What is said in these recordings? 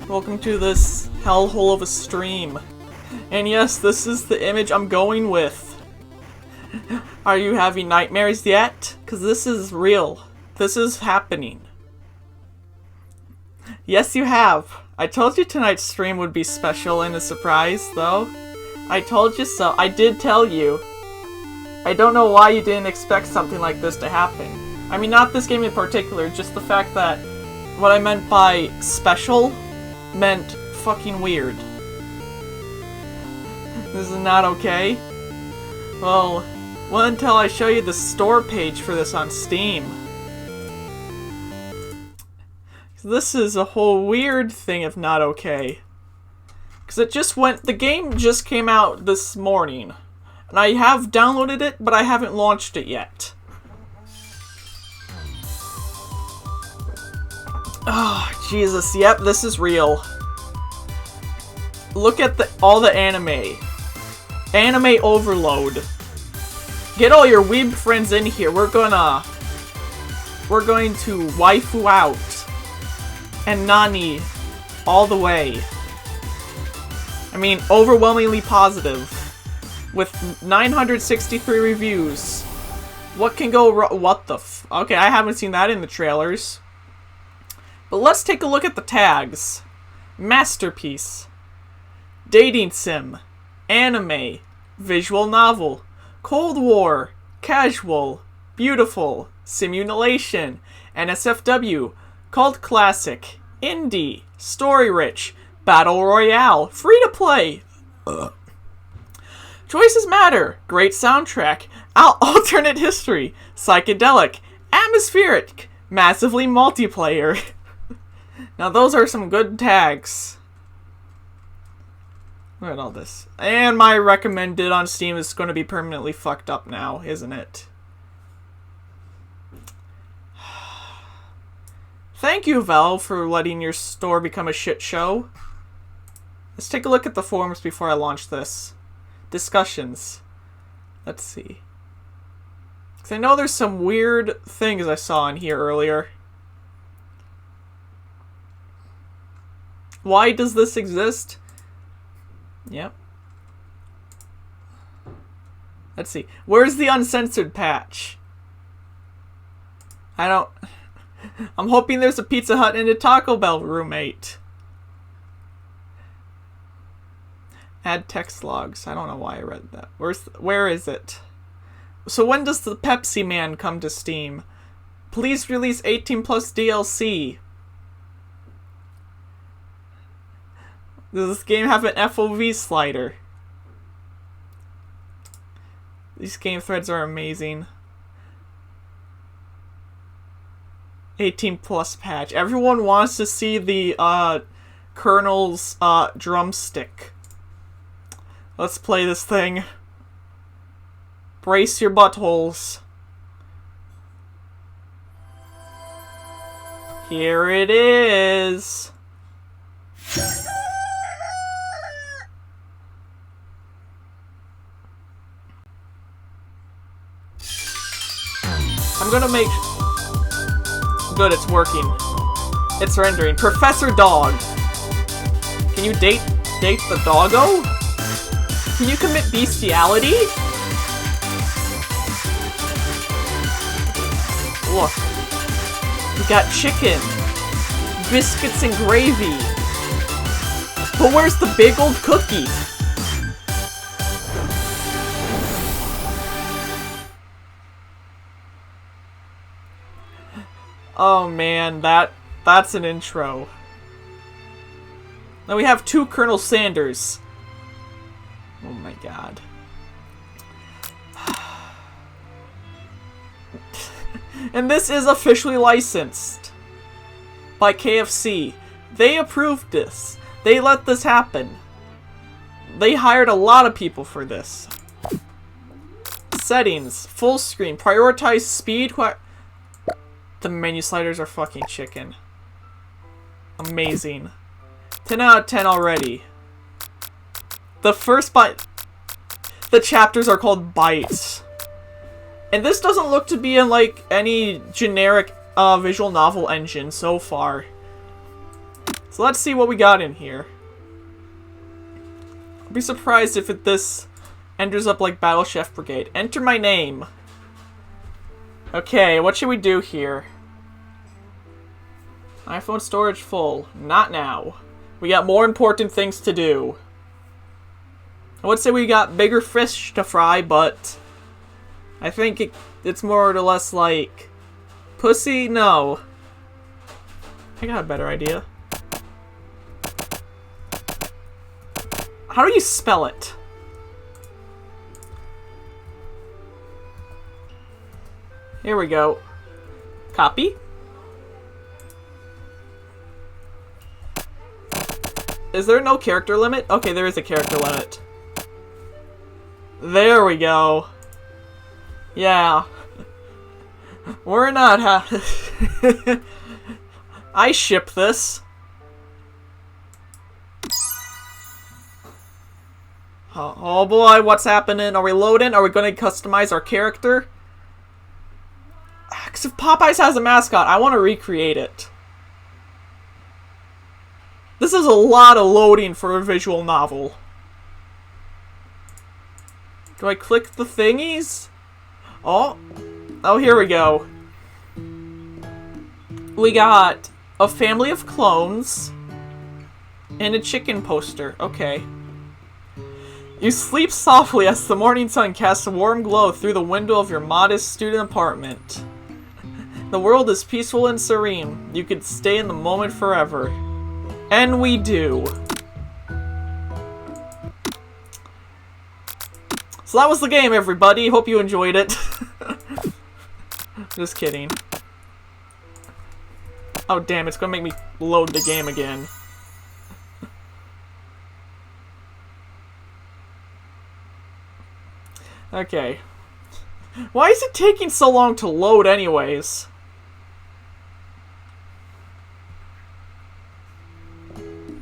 Welcome to this hellhole of a stream. And yes, this is the image I'm going with. Are you having nightmares yet? Because this is real. This is happening. Yes, you have. I told you tonight's stream would be special and a surprise, though. I told you so. I did tell you. I don't know why you didn't expect something like this to happen. I mean, not this game in particular, just the fact that what I meant by special meant fucking weird. This is not okay. Well, until I show you the store page for this on Steam. This is a whole weird thing if not okay. Because the game just came out this morning. And I have downloaded it, but I haven't launched it yet. Oh, Jesus, yep, this is real. Look at all the anime. Anime overload. Get all your weeb friends in here. We're going to waifu out. And nani all the way. I mean, overwhelmingly positive. With 963 reviews. What can go wrong? What the Okay, I haven't seen that in the trailers. But let's take a look at the tags. Masterpiece. Dating sim. Anime. Visual novel. Cold War. Casual. Beautiful. Simulation. NSFW. Cult classic. Indie. Story rich. Battle Royale. Free to play. Choices matter. Great soundtrack. Alternate history. Psychedelic. Atmospheric. Massively multiplayer. Now those are some good tags. Look at all this. And my recommended on Steam is going to be permanently fucked up now, isn't it? Thank you, Valve, for letting your store become a shit show. Let's take a look at the forums before I launch this. Discussions. Let's see. Because I know there's some weird things I saw in here earlier. Why does this exist? Yep. Let's see. Where's the uncensored patch? I'm hoping there's a Pizza Hut and a Taco Bell roommate. Add text logs. I don't know why I read that. Where is it? So when does the Pepsi Man come to Steam? Please release 18 plus DLC. Does this game have an FOV slider? These game threads are amazing. 18 plus patch. Everyone wants to see the Colonel's drumstick. Let's play this thing. Brace your buttholes. Here it is. I'm gonna make... Good, it's working. It's rendering. Professor Dog. Can you date the doggo? Can you commit bestiality? Look. We got chicken. Biscuits and gravy. But where's the big old cookie? Oh man, that's an intro. Now we have two Colonel Sanders. Oh my god. And this is officially licensed by KFC. They approved this. They let this happen. They hired a lot of people for this. Settings. Full screen. Prioritize speed. The menu sliders are fucking chicken. Amazing. 10 out of 10 already. The first bite... The chapters are called bites. And this doesn't look to be in, like, any generic visual novel engine so far. So let's see what we got in here. I'll be surprised if this enters up like Battle Chef Brigade. Enter my name. Okay, what should we do here? iPhone storage full. Not now. We got more important things to do. I would say we got bigger fish to fry, but I think it's more or less like pussy? No. I got a better idea. How do you spell it? Here we go. Copy. Is there no character limit? Okay, there is a character limit. There we go. Yeah. We're not I ship this. Oh boy, what's happening? Are we loading? Are we going to customize our character? Because if Popeyes has a mascot, I want to recreate it. This is a lot of loading for a visual novel. Do I click the thingies? Oh, here we go. We got a family of clones and a chicken poster. Okay. You sleep softly as the morning sun casts a warm glow through the window of your modest student apartment. The world is peaceful and serene. You could stay in the moment forever. And we do. So that was the game, everybody. Hope you enjoyed it. Just kidding. Oh, damn, it's gonna make me load the game again. Okay. Why is it taking so long to load anyways?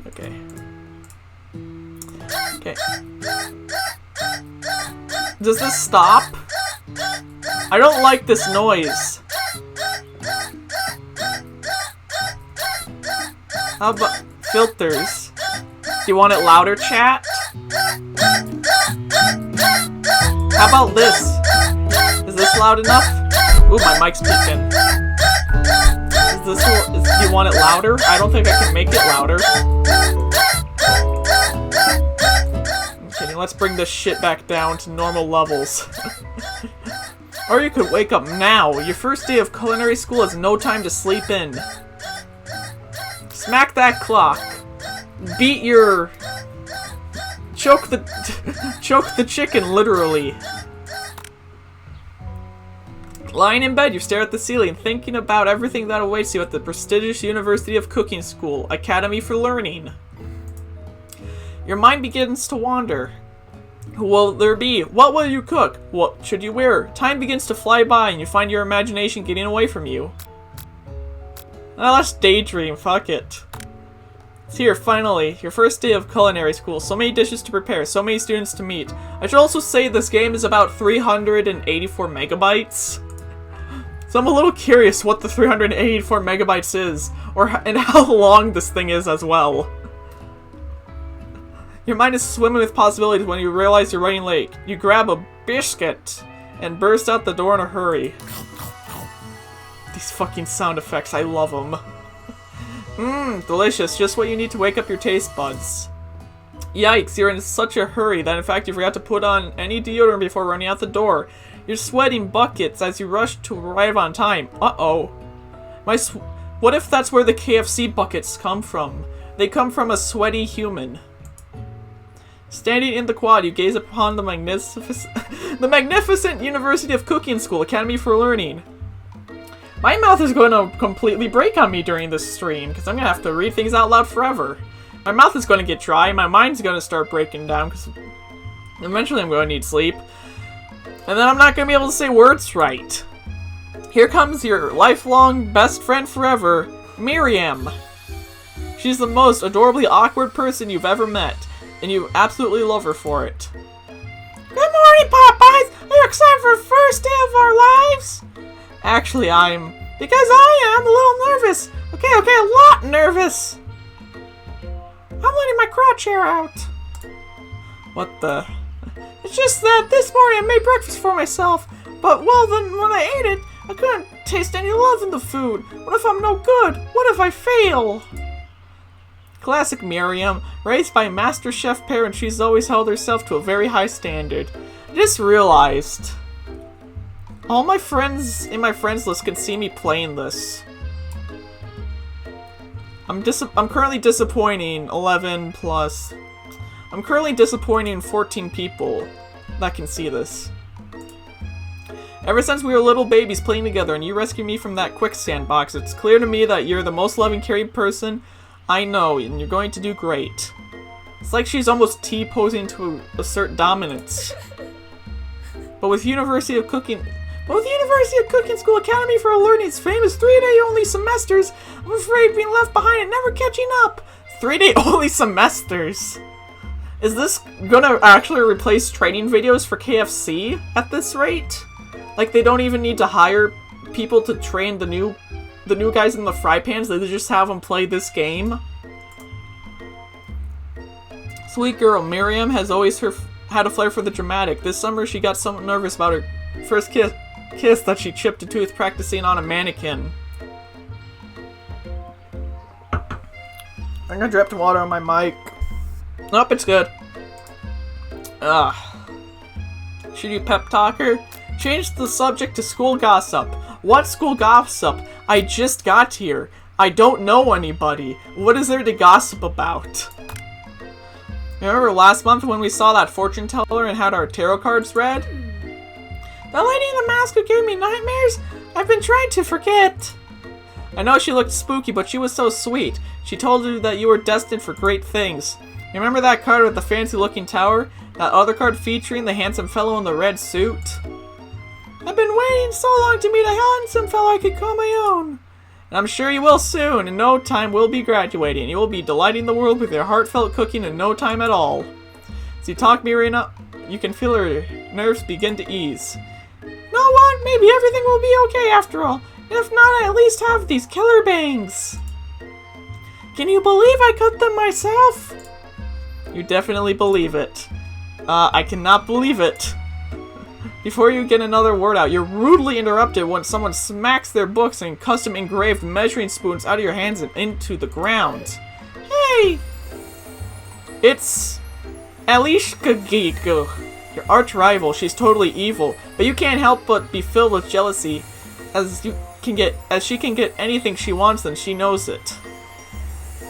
Okay. Okay. Does this stop? I don't like this noise. How about filters? Do you want it louder, chat? How about this? Is this loud enough? Ooh, my mic's peaking. Do you want it louder? I don't think I can make it louder. I'm kidding, let's bring this shit back down to normal levels. Or you could wake up now. Your first day of culinary school has no time to sleep in. Smack that clock. Beat your... Choke the chicken, literally. Lying in bed, you stare at the ceiling, thinking about everything that awaits you at the prestigious University of Cooking School, Academy for Learning. Your mind begins to wander. Who will there be? What will you cook? What should you wear? Time begins to fly by, and you find your imagination getting away from you. Oh, let's daydream, fuck it. It's here, finally. Your first day of culinary school. So many dishes to prepare, so many students to meet. I should also say this game is about 384 megabytes. So I'm a little curious what the 384 megabytes is, and how long this thing is as well. Your mind is swimming with possibilities when you realize you're running late. You grab a biscuit and burst out the door in a hurry. These fucking sound effects, I love them. Mmm, delicious, just what you need to wake up your taste buds. Yikes, you're in such a hurry that in fact you forgot to put on any deodorant before running out the door. You're sweating buckets as you rush to arrive on time. Uh-oh. What if that's where the KFC buckets come from? They come from a sweaty human. Standing in the quad, you gaze upon the magnificent University of Cooking School, Academy for Learning. My mouth is going to completely break on me during this stream, because I'm going to have to read things out loud forever. My mouth is going to get dry, my mind's going to start breaking down, because eventually I'm going to need sleep. And then I'm not going to be able to say words right. Here comes your lifelong best friend forever, Miriam. She's the most adorably awkward person you've ever met, and you absolutely love her for it. Good morning, Popeyes! Are you excited for the first day of our lives? Actually, because I am a little nervous. Okay, a lot nervous. I'm letting my crotch hair out. What the? It's just that this morning I made breakfast for myself, but well then when I ate it, I couldn't taste any love in the food. What if I'm no good? What if I fail? Classic Miriam. Raised by Master Chef parents, she's always held herself to a very high standard. I just realized. All my friends in my friends list can see me playing this. I'm currently disappointing 11 plus. I'm currently disappointing 14 people that can see this. Ever since we were little babies playing together and you rescued me from that quicksand box, it's clear to me that you're the most loving, caring person I know, and you're going to do great. It's like she's almost T-posing to assert dominance. But with University of Cooking School Academy for Learning's famous 3-day only semesters, I'm afraid being left behind and never catching up. 3-day only semesters? Is this gonna actually replace training videos for KFC at this rate? Like they don't even need to hire people to train the new guys in the fry pans, they just have them play this game? Sweet girl, Miriam has always had a flair for the dramatic. This summer she got somewhat nervous about her first kiss that she chipped a tooth practicing on a mannequin. I'm gonna drip some water on my mic. Nope, it's good. Should you pep talk her? Change the subject to school gossip. What school gossip? I just got here. I don't know anybody. What is there to gossip about? Remember last month when we saw that fortune teller and had our tarot cards read? The lady in the mask who gave me nightmares? I've been trying to forget. I know she looked spooky, but she was so sweet. She told you that you were destined for great things. You remember that card with the fancy-looking tower? That other card featuring the handsome fellow in the red suit? I've been waiting so long to meet a handsome fellow I could call my own. And I'm sure you will soon. In no time, we'll be graduating. You will be delighting the world with your heartfelt cooking in no time at all. As you talk, Mirina, you can feel her nerves begin to ease. You know what? Maybe everything will be okay after all. If not, I at least have these killer bangs. Can you believe I cut them myself? You definitely believe it. I cannot believe it. Before you get another word out, you're rudely interrupted when someone smacks their books and custom engraved measuring spoons out of your hands and into the ground. Hey! It's Alishka, your arch rival. She's totally evil, but you can't help but be filled with jealousy as she can get anything she wants and she knows it.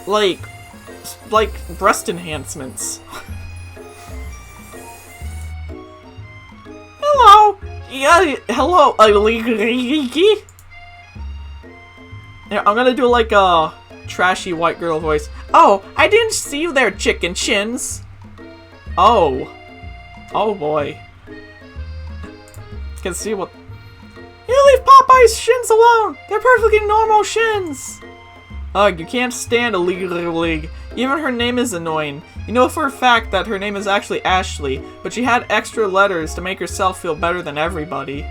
Like breast enhancements. Hello! Yeah, hello, yeah, I'm gonna do like a trashy white girl voice. Oh, I didn't see you there, chicken chins. Oh. Oh boy. You can see what... You leave Popeye's shins alone! They're perfectly normal shins! Ugh, you can't stand a league. Even her name is annoying. You know for a fact that her name is actually Ashley, but she had extra letters to make herself feel better than everybody.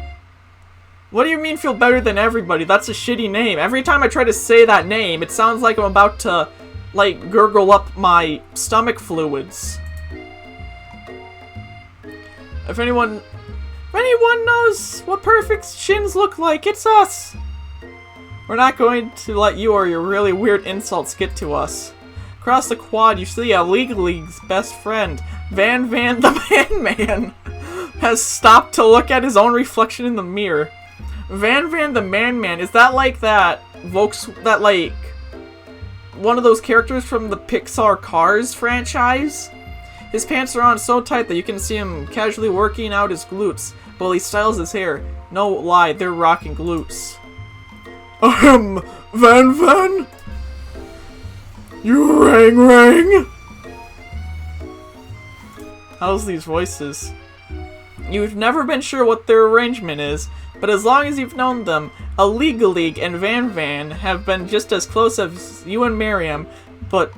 What do you mean feel better than everybody? That's a shitty name. Every time I try to say that name, it sounds like I'm about to, like, gurgle up my stomach fluids. If anyone knows what perfect shins look like, it's us! We're not going to let you or your really weird insults get to us. Across the quad, you see a League's best friend, Van the Man-Man, has stopped to look at his own reflection in the mirror. Van the Man-Man, is that like one of those characters from the Pixar Cars franchise? His pants are on so tight that you can see him casually working out his glutes while he styles his hair. No lie, they're rocking glutes. Van? You rang? How's these voices? You've never been sure what their arrangement is, but as long as you've known them, a League and Van have been just as close as you and Miriam, but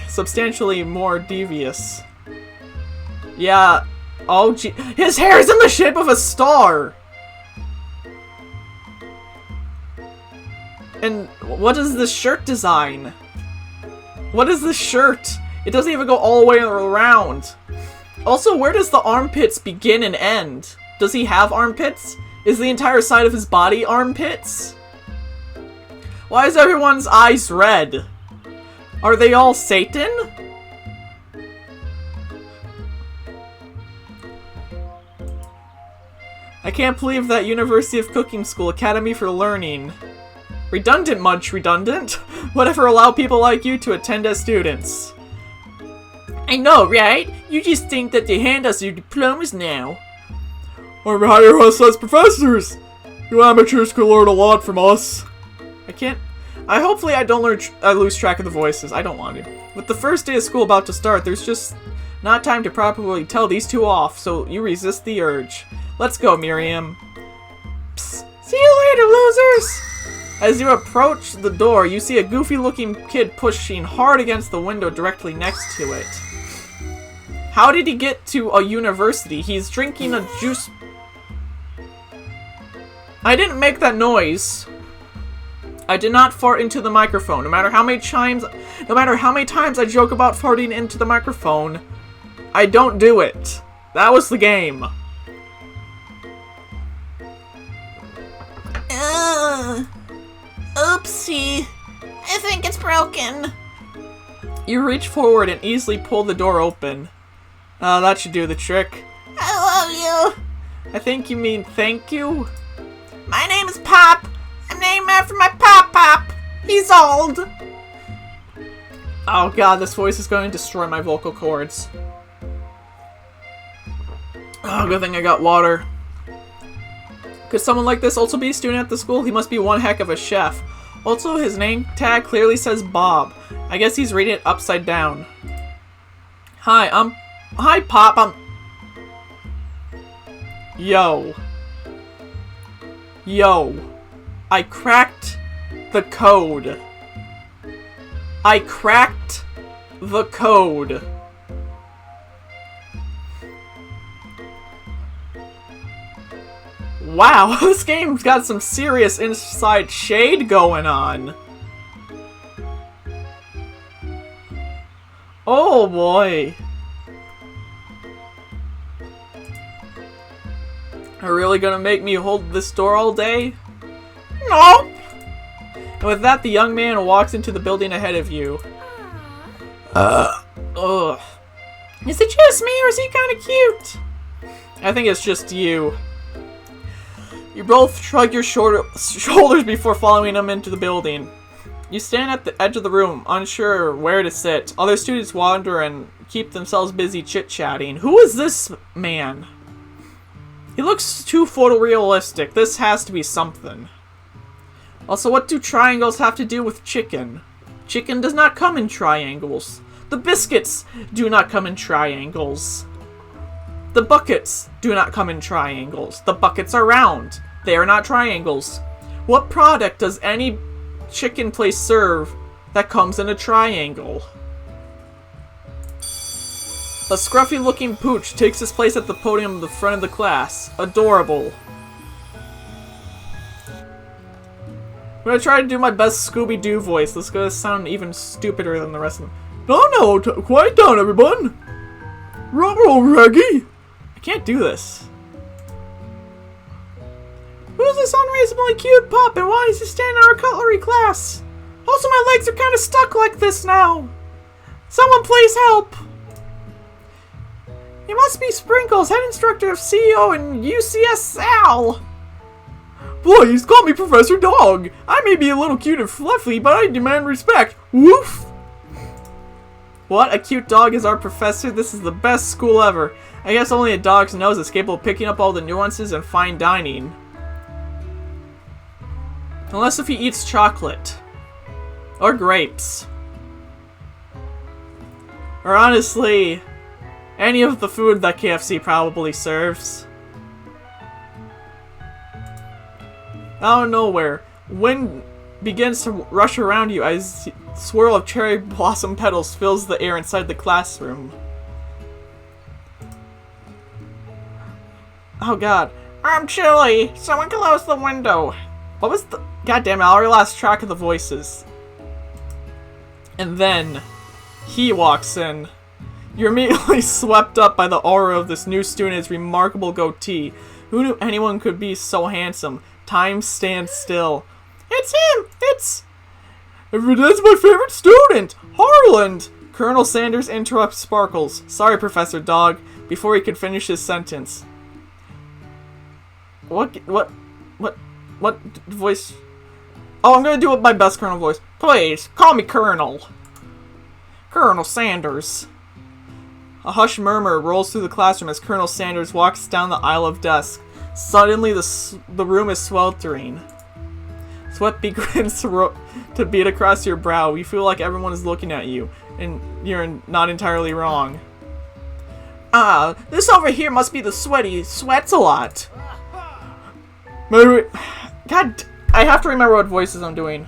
substantially more devious. Yeah, oh gee, his hair is in the shape of a star! And what is this shirt design? What is this shirt? It doesn't even go all the way around. Also, where does the armpits begin and end? Does he have armpits? Is the entire side of his body armpits? Why is everyone's eyes red? Are they all Satan? I can't believe that University of Cooking School Academy for Learning. Redundant, much redundant. Whatever allow people like you to attend as students. I know, right? You just think that they hand us your diplomas now. Or hire us as professors. You amateurs could learn a lot from us. Hopefully I don't lose track of the voices. I don't want to. With the first day of school about to start, there's just not time to properly tell these two off, so you resist the urge. Let's go, Miriam. Psst. See you later, losers! As you approach the door, you see a goofy-looking kid pushing hard against the window directly next to it. How did he get to a university? He's drinking a juice... I didn't make that noise. I did not fart into the microphone. No matter how many times I joke about farting into the microphone, I don't do it. That was the game. Oopsie. I think it's broken. You reach forward and easily pull the door open. That should do the trick. I love you. I think you mean thank you? My name is Pop. I'm named after my Pop. He's old. Oh god, this voice is going to destroy my vocal cords. Oh, good thing I got water. Could someone like this also be a student at the school? He must be one heck of a chef. Also, his name tag clearly says Bob. I guess he's reading it upside down. Hi, Pop, Yo. I cracked the code. Wow, this game's got some serious inside shade going on. Oh boy. Are you really gonna make me hold this door all day? No. And with that, the young man walks into the building ahead of you. Ugh. Is it just me, or is he kind of cute? I think it's just you. You both shrug your shoulders before following him into the building. You stand at the edge of the room, unsure where to sit. Other students wander and keep themselves busy chit-chatting. Who is this man? He looks too photorealistic. This has to be something. Also, what do triangles have to do with chicken? Chicken does not come in triangles. The biscuits do not come in triangles. The buckets do not come in triangles. The buckets are round. They are not triangles. What product does any chicken place serve that comes in a triangle? A scruffy-looking pooch takes his place at the podium in the front of the class. Adorable. I'm gonna try to do my best Scooby-Doo voice. This is gonna sound even stupider than the rest of them. No, quiet down, everyone! Rumble, Reggie! I can't do this. Who's this unreasonably cute pup, and why is he standing in our cutlery class? Also, my legs are kind of stuck like this now. Someone please help! He must be Sprinkles, head instructor of CEO and UCS Sal. Please, call me Professor Dog. I may be a little cute and fluffy, but I demand respect. Woof! What? A cute dog is our professor? This is the best school ever. I guess only a dog's nose is capable of picking up all the nuances in fine dining. Unless if he eats chocolate. Or grapes. Or honestly, any of the food that KFC probably serves. Out of nowhere, wind begins to rush around you as a swirl of cherry blossom petals fills the air inside the classroom. Oh god. I'm chilly. Someone close the window. What was the... God damn it, I already lost track of the voices. And then... He walks in. You're immediately swept up by the aura of this new student's remarkable goatee. Who knew anyone could be so handsome? Time stands still. It's him! That's my favorite student! Harland! Colonel Sanders interrupts Sparkles. Sorry, Professor Dog, before he could finish his sentence. What voice? Oh, I'm gonna do it my best Colonel voice. Please, call me Colonel. Colonel Sanders. A hushed murmur rolls through the classroom as Colonel Sanders walks down the aisle of desks. Suddenly, the room is sweltering. Sweat begins to beat across your brow. You feel like everyone is looking at you, and you're not entirely wrong. This over here must be the sweaty. Sweats a lot. Maybe... God, I have to remember what voices I'm doing.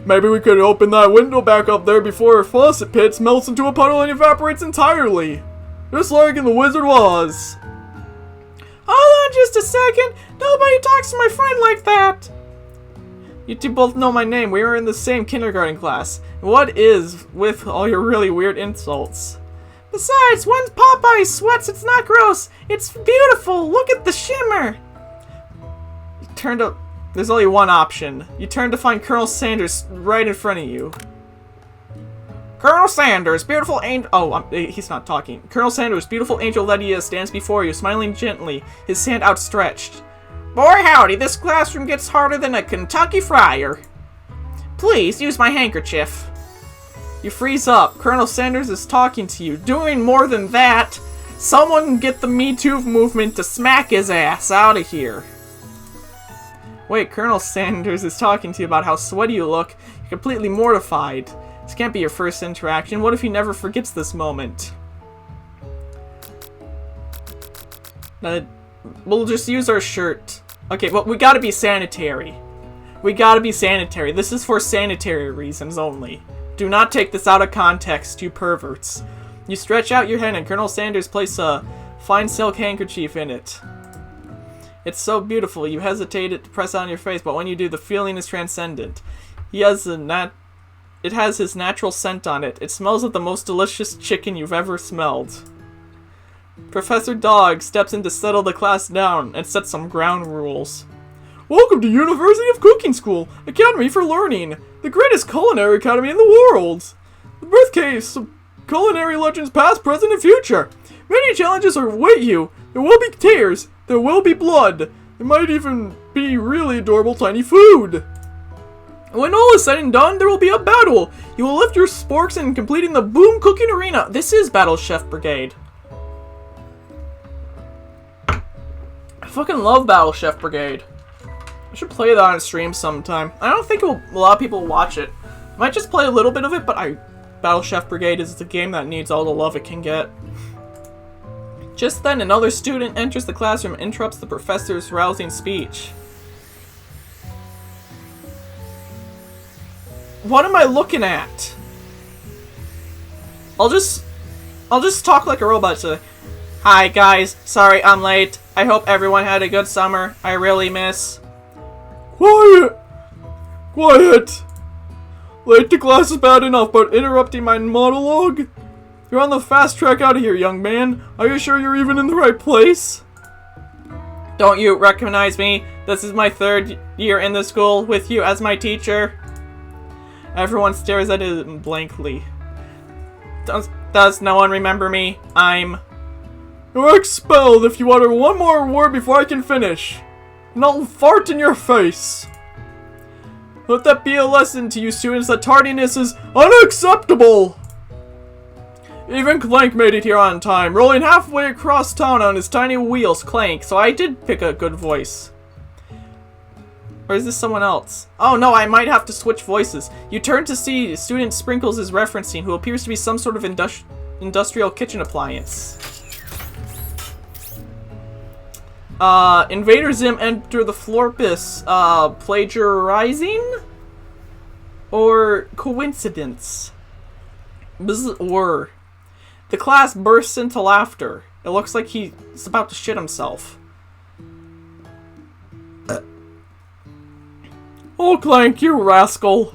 Maybe we could open that window back up there before our faucet pits melts into a puddle and evaporates entirely. Just like in the Wizard of Oz. Hold on just a second. Nobody talks to my friend like that. You two both know my name. We were in the same kindergarten class. What is with all your really weird insults? Besides, once Popeye sweats, it's not gross. It's beautiful. Look at the shimmer. You turned up. There's only one option. You turn to find Colonel Sanders right in front of you. Colonel Sanders, beautiful angel... Oh, he's not talking. Colonel Sanders, beautiful angel that he is, stands before you, smiling gently, his hand outstretched. Boy howdy, this classroom gets harder than a Kentucky Friar. Please, use my handkerchief. You freeze up. Colonel Sanders is talking to you. Doing more than that, someone get the Me Too movement to smack his ass out of here. Wait, Colonel Sanders is talking to you about how sweaty you look. You're completely mortified. This can't be your first interaction. What if he never forgets this moment? We'll just use our shirt. Okay, but we gotta be sanitary. We gotta be sanitary. This is for sanitary reasons only. Do not take this out of context, you perverts. You stretch out your hand and Colonel Sanders places a fine silk handkerchief in it. It's so beautiful, you hesitated to press it on your face, but when you do, the feeling is transcendent. It has his natural scent on it. It smells of the most delicious chicken you've ever smelled. Professor Dog steps in to settle the class down and set some ground rules. Welcome to University of Cooking School, Academy for Learning, the greatest culinary academy in the world. The birthplace of culinary legends past, present, and future. Many challenges await you. There will be tears. There will be blood. There might even be really adorable tiny food. When all is said and done, there will be a battle. You will lift your sporks in completing the Boom Cooking Arena. This is Battle Chef Brigade. I fucking love Battle Chef Brigade. I should play that on stream sometime. I don't think a lot of people will watch it. I might just play a little bit of it, but Battle Chef Brigade is the game that needs all the love it can get. Just then, another student enters the classroom and interrupts the professor's rousing speech. What am I looking at? I'll just talk like a robot today. Hi guys, sorry I'm late. I hope everyone had a good summer. I really miss. Quiet! Quiet! Late to class is bad enough, but interrupting my monologue? You're on the fast track out of here, young man. Are you sure you're even in the right place? Don't you recognize me? This is my 3rd year in the school with you as my teacher. Everyone stares at him blankly. Does no one remember me? You're expelled if you utter one more word before I can finish. And I'll fart in your face. Let that be a lesson to you students that tardiness is unacceptable. Even Clank made it here on time, rolling halfway across town on his tiny wheels. Clank, so I did pick a good voice. Or is this someone else? Oh no, I might have to switch voices. You turn to see student Sprinkles is referencing, who appears to be some sort of industrial kitchen appliance. Invader Zim enter the Florpus. Plagiarizing? Or coincidence? Or the class bursts into laughter. It looks like he's about to shit himself. Oh, Clank, you rascal.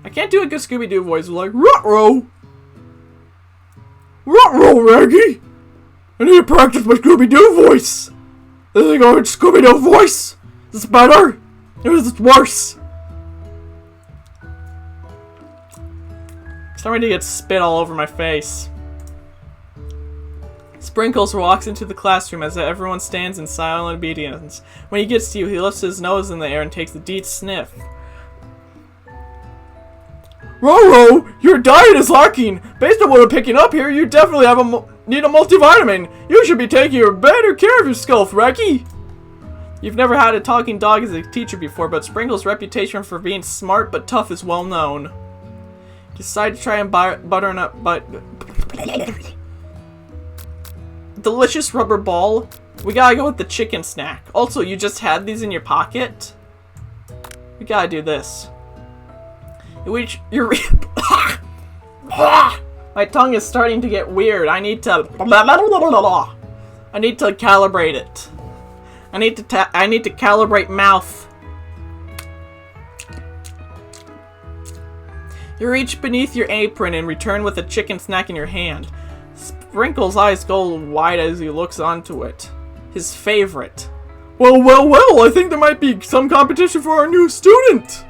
I can't do a good Scooby-Doo voice like, Ruh-roh! Ruh-roh, Raggy! I need to practice my Scooby-Doo voice! Is it a good Scooby-Doo voice? Is this better? Or is this worse? Starting to get spit all over my face. Sprinkles walks into the classroom as everyone stands in silent obedience. When he gets to you, he lifts his nose in the air and takes a deep sniff. Ruh-roh, your diet is lacking. Based on what I'm picking up here, you definitely need a multivitamin. You should be taking better care of yourself, Raggy. You've never had a talking dog as a teacher before, but Sprinkles' reputation for being smart but tough is well known. Decide to try and butternut, but delicious rubber ball. We gotta go with the chicken snack. Also, you just had these in your pocket. We gotta do this. My tongue is starting to get weird. I need to calibrate it. I need to calibrate mouth. You reach beneath your apron and return with a chicken snack in your hand. Sprinkles' eyes go wide as he looks onto it. His favorite. Well, I think there might be some competition for our new student!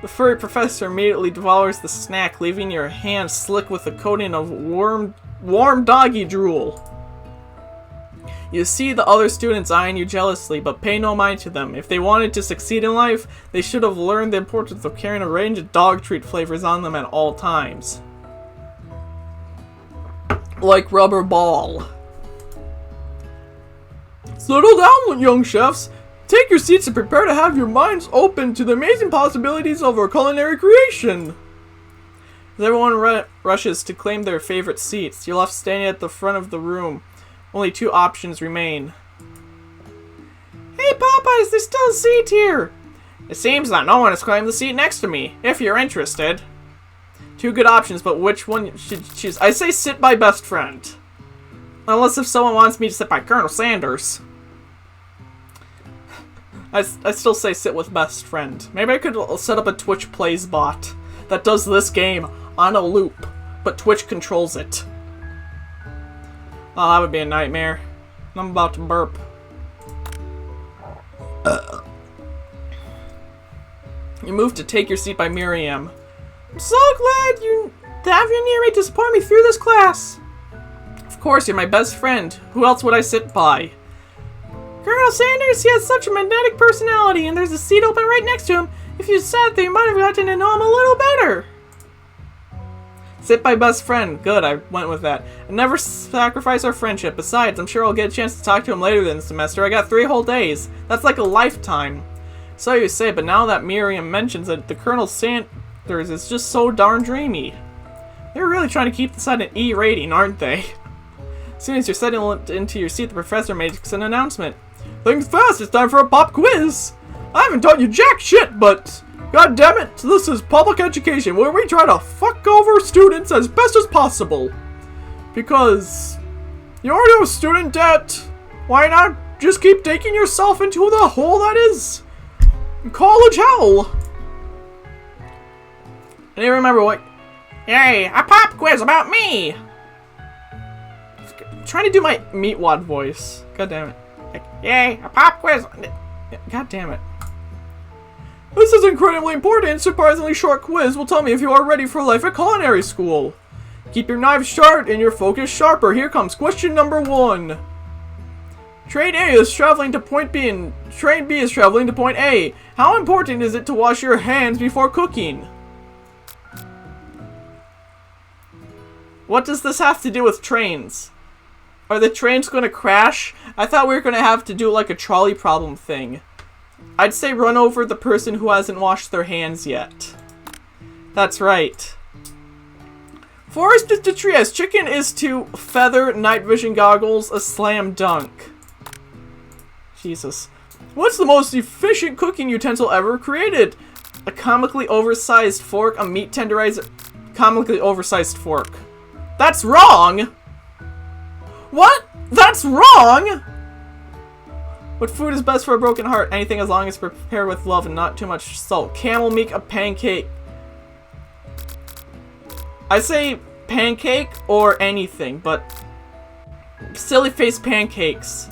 The furry professor immediately devours the snack, leaving your hand slick with a coating of warm doggy drool. You see the other students eyeing you jealously, but pay no mind to them. If they wanted to succeed in life, they should have learned the importance of carrying a range of dog treat flavors on them at all times. Like rubber ball. Settle down, young chefs. Take your seats and prepare to have your minds open to the amazing possibilities of our culinary creation. As everyone rushes to claim their favorite seats, you're left standing at the front of the room. Only two options remain. Hey Popeyes, there's still a seat here! It seems that no one has claimed the seat next to me, if you're interested. Two good options, but which one should you choose? I say sit by best friend. Unless if someone wants me to sit by Colonel Sanders. I still say sit with best friend. Maybe I could set up a Twitch Plays bot that does this game on a loop, but Twitch controls it. Oh, that would be a nightmare. I'm about to burp. You move to take your seat by Miriam. I'm so glad to have you near me to support me through this class. Of course, you're my best friend. Who else would I sit by? Colonel Sanders, he has such a magnetic personality, and there's a seat open right next to him. If you sat there, you might have gotten to know him a little better. Sit by best friend. Good, I went with that. And never sacrifice our friendship. Besides, I'm sure I'll get a chance to talk to him later this semester. I got 3 whole days. That's like a lifetime. So you say, but now that Miriam mentions it, the Colonel Sanders is just so darn dreamy. They're really trying to keep this at an E rating, aren't they? As soon as you're settling into your seat, the professor makes an announcement. Think fast, it's time for a pop quiz! I haven't taught you jack shit, but god damn it, this is public education where we try to fuck over students as best as possible. Because you already have student debt, why not just keep taking yourself into the hole that is college hell? I didn't remember what. Yay, a pop quiz about me! I'm trying to do my Meatwad voice. God damn it. Yay, a pop quiz! God damn it. This is incredibly important and surprisingly short quiz will tell me if you are ready for life at culinary school. Keep your knives sharp and your focus sharper. Here comes question number 1. Train A is traveling to point B and train B is traveling to point A. How important is it to wash your hands before cooking? What does this have to do with trains? Are the trains going to crash? I thought we were going to have to do like a trolley problem thing. I'd say run over the person who hasn't washed their hands yet. That's right. Forest is to tree as chicken is to feather night vision goggles a slam dunk. Jesus. What's the most efficient cooking utensil ever created? A comically oversized fork, a meat tenderizer, comically oversized fork. That's wrong! What? That's wrong! What food is best for a broken heart? Anything as long as prepared with love and not too much salt. Camel meat, a pancake. I say pancake or anything, but silly face pancakes.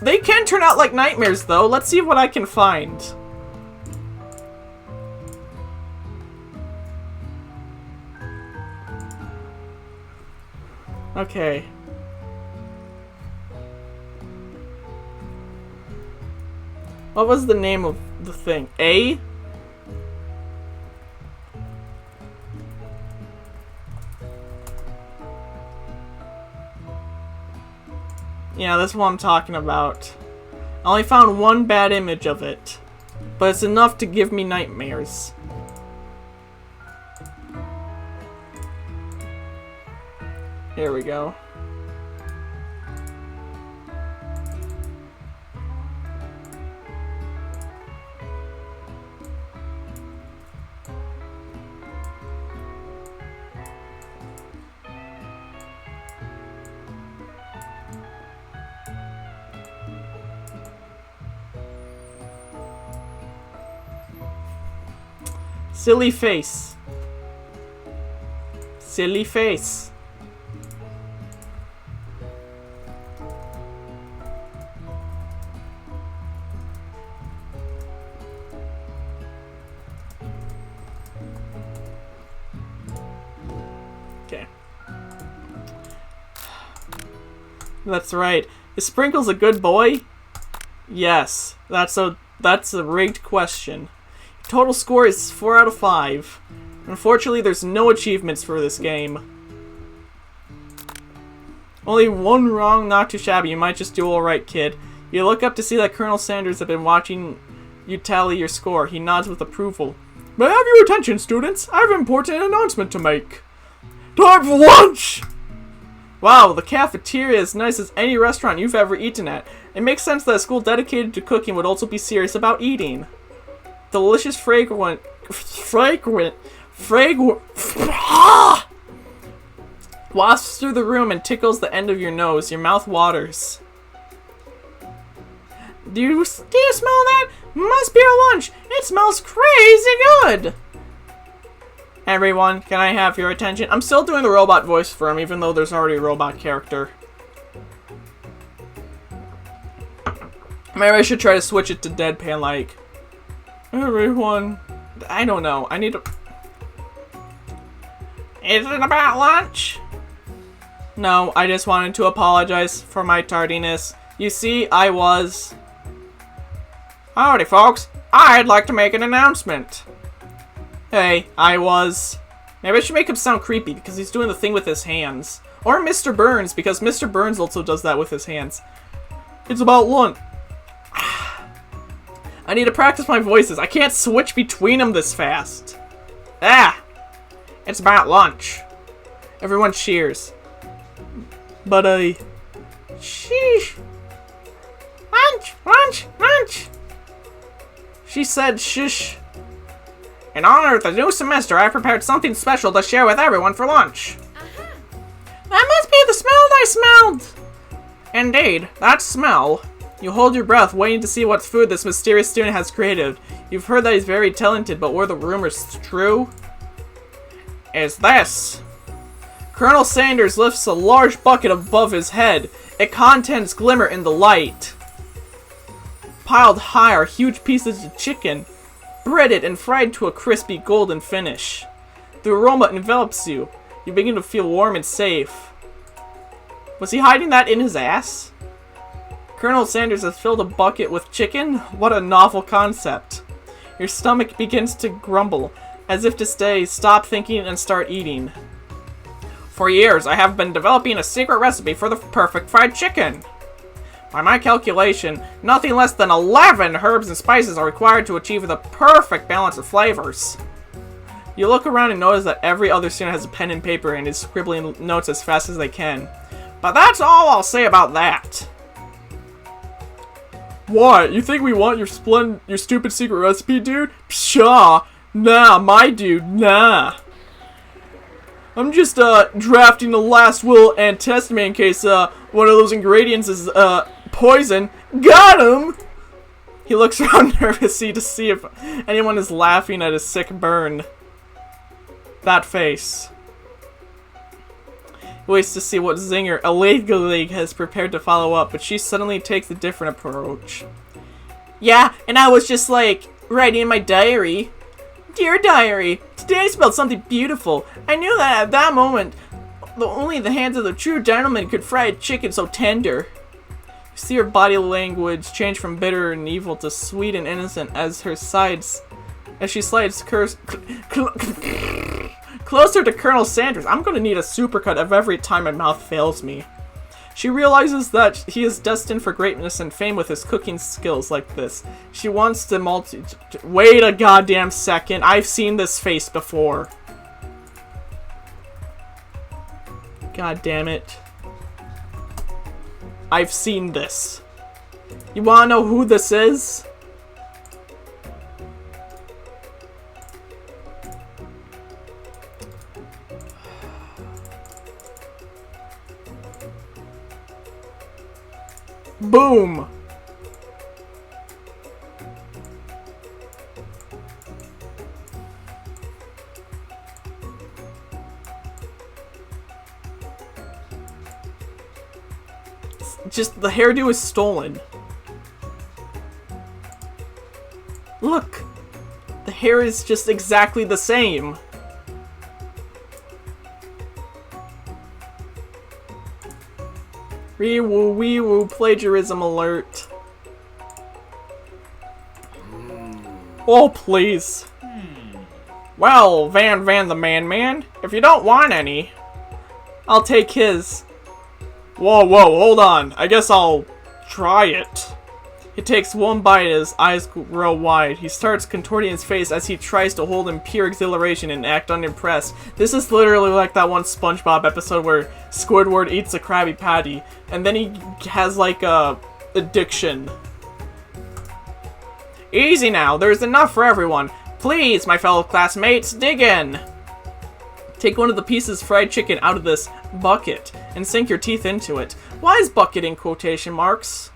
They can turn out like nightmares, though. Let's see what I can find. Okay. What was the name of the thing? A? Yeah, that's what I'm talking about. I only found one bad image of it, but it's enough to give me nightmares. Here we go. Silly face. Silly face. Okay. That's right. Is Sprinkles a good boy? Yes. That's a rigged question. Total score is 4 out of 5. Unfortunately, there's no achievements for this game. Only one wrong, not too shabby. You might just do alright, kid. You look up to see that Colonel Sanders has been watching you tally your score. He nods with approval. May I have your attention, students? I have an important announcement to make. Time for lunch! Wow, the cafeteria is as nice as any restaurant you've ever eaten at. It makes sense that a school dedicated to cooking would also be serious about eating. Delicious fragrant wafts through the room and tickles the end of your nose. Your mouth waters. Do you smell that? Must be our lunch. It smells crazy good. Everyone, can I have your attention? I'm still doing the robot voice for him, even though there's already a robot character. Maybe I should try to switch it to deadpan, like, everyone. I don't know. I need to... Is it about lunch? No, I just wanted to apologize for my tardiness. You see, I was... Howdy, folks. I'd like to make an announcement. Hey, I was... Maybe I should make him sound creepy because he's doing the thing with his hands. Or Mr. Burns, because Mr. Burns also does that with his hands. It's about lunch. I need to practice my voices. I can't switch between them this fast. Ah! It's about lunch. Everyone cheers. But sheesh. Lunch! Lunch! Lunch! She said shush. In honor of the new semester, I prepared something special to share with everyone for lunch. That must be the smell I smelled! Indeed, that smell. You hold your breath, waiting to see what food this mysterious student has created. You've heard that he's very talented, but were the rumors true? Is this? Colonel Sanders lifts a large bucket above his head. Its contents glimmer in the light. Piled high are huge pieces of chicken, breaded and fried to a crispy golden finish. The aroma envelops you. You begin to feel warm and safe. Was he hiding that in his ass? Colonel Sanders has filled a bucket with chicken? What a novel concept. Your stomach begins to grumble, as if to say, stop thinking and start eating. For years, I have been developing a secret recipe for the perfect fried chicken. By my calculation, nothing less than 11 herbs and spices are required to achieve the perfect balance of flavors. You look around and notice that every other student has a pen and paper and is scribbling notes as fast as they can. But that's all I'll say about that. What? You think we want your stupid secret recipe, dude? Pshaw. Nah, my dude, nah. I'm just, drafting the last will and testament in case, one of those ingredients is, poison. Got him! He looks around nervously to see if anyone is laughing at his sick burn. That face. waits to see what zinger illegally has prepared to follow up, but she suddenly takes a different approach. Yeah, and I was just like, writing in my diary. Dear diary, today I smelled something beautiful. I knew that at that moment, only the hands of the true gentleman could fry a chicken so tender. You see her body language change from bitter and evil to sweet and innocent as she slides closer to Colonel Sanders. I'm gonna need a supercut of every time my mouth fails me. She realizes that he is destined for greatness and fame with his cooking skills like this. She wants to wait a goddamn second. I've seen this face before. God damn it. I've seen this. You wanna know who this is? Boom! Just the hairdo is stolen. Look! The hair is just exactly the same. Wee-woo, wee-woo, plagiarism alert. Oh, please. Well, Van the Man, if you don't want any, I'll take his. Whoa, hold on. I guess I'll try it. He takes one bite and his eyes grow wide. He starts contorting his face as he tries to hold in pure exhilaration and act unimpressed. This is literally like that one SpongeBob episode where Squidward eats a Krabby Patty, and then he has like a addiction. Easy now, there's enough for everyone. Please, my fellow classmates, dig in. Take one of the pieces of fried chicken out of this bucket and sink your teeth into it. Why is bucket in quotation marks?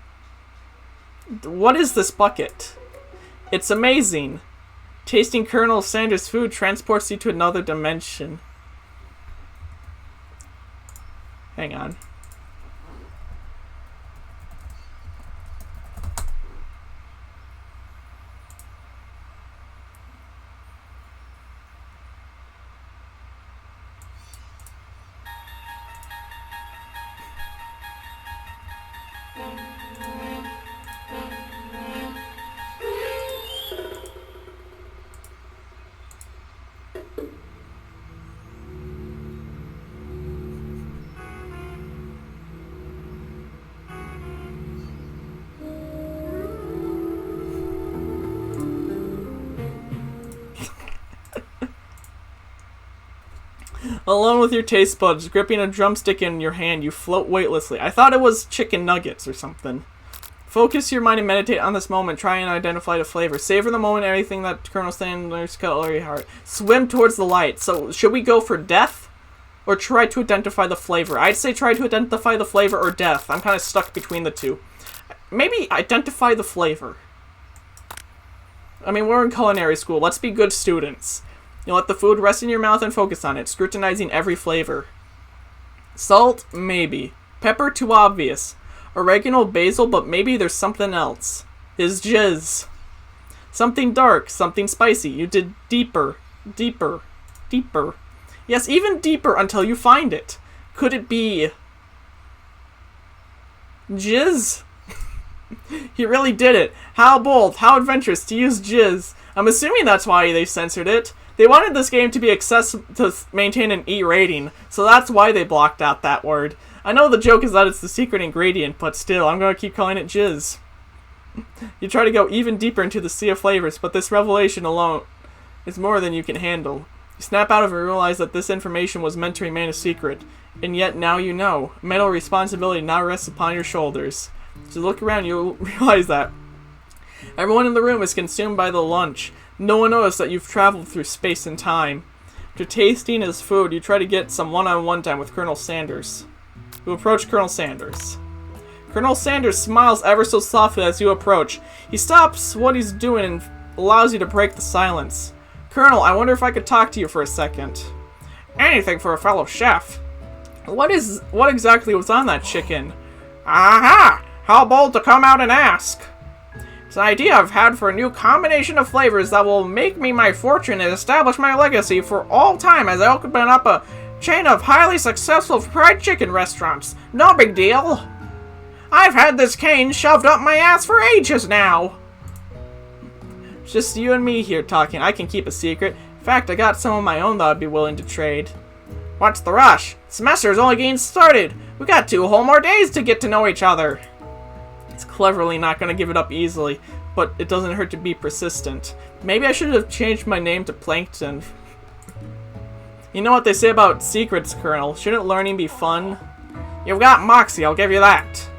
What is this bucket? It's amazing. Tasting Colonel Sanders' food transports you to another dimension. Hang on. Alone with your taste buds, gripping a drumstick in your hand, you float weightlessly. I thought it was chicken nuggets or something. Focus your mind and meditate on this moment. Try and identify the flavor. Savor the moment, everything that Colonel Sanders' cutlery heart. Swim towards the light. So, should we go for death? Or try to identify the flavor? I'd say try to identify the flavor or death. I'm kind of stuck between the two. Maybe identify the flavor. I mean, we're in culinary school. Let's be good students. You let the food rest in your mouth and focus on it, scrutinizing every flavor. Salt? Maybe. Pepper? Too obvious. Oregano, basil, but maybe there's something else. His jizz. Something dark, something spicy. You did deeper, deeper, deeper. Yes, even deeper until you find it. Could it be jizz? He really did it. How bold, how adventurous to use jizz. I'm assuming that's why they censored it. They wanted this game to be accessible to maintain an E rating, so that's why they blocked out that word. I know the joke is that it's the secret ingredient, but still, I'm gonna keep calling it jizz. You try to go even deeper into the sea of flavors, but this revelation alone is more than you can handle. You snap out of it and realize that this information was meant to remain a secret, and yet now you know. Mental responsibility now rests upon your shoulders. As you look around, you'll realize that everyone in the room is consumed by the lunch. No one noticed that you've traveled through space and time. After tasting his food, you try to get some one-on-one time with Colonel Sanders. You approach Colonel Sanders. Colonel Sanders smiles ever so softly as you approach. He stops what he's doing and allows you to break the silence. Colonel, I wonder if I could talk to you for a second. Anything for a fellow chef. What exactly was on that chicken? Aha! How bold to come out and ask! It's an idea I've had for a new combination of flavors that will make me my fortune and establish my legacy for all time as I open up a chain of highly successful fried chicken restaurants. No big deal. I've had this cane shoved up my ass for ages now. It's just you and me here talking. I can keep a secret. In fact, I got some of my own that I'd be willing to trade. What's the rush? Semester's only getting started. We got 2 whole more days to get to know each other. It's cleverly not going to give it up easily, but it doesn't hurt to be persistent. Maybe I should have changed my name to Plankton. You know what they say about secrets, Colonel. Shouldn't learning be fun? You've got moxie, I'll give you that.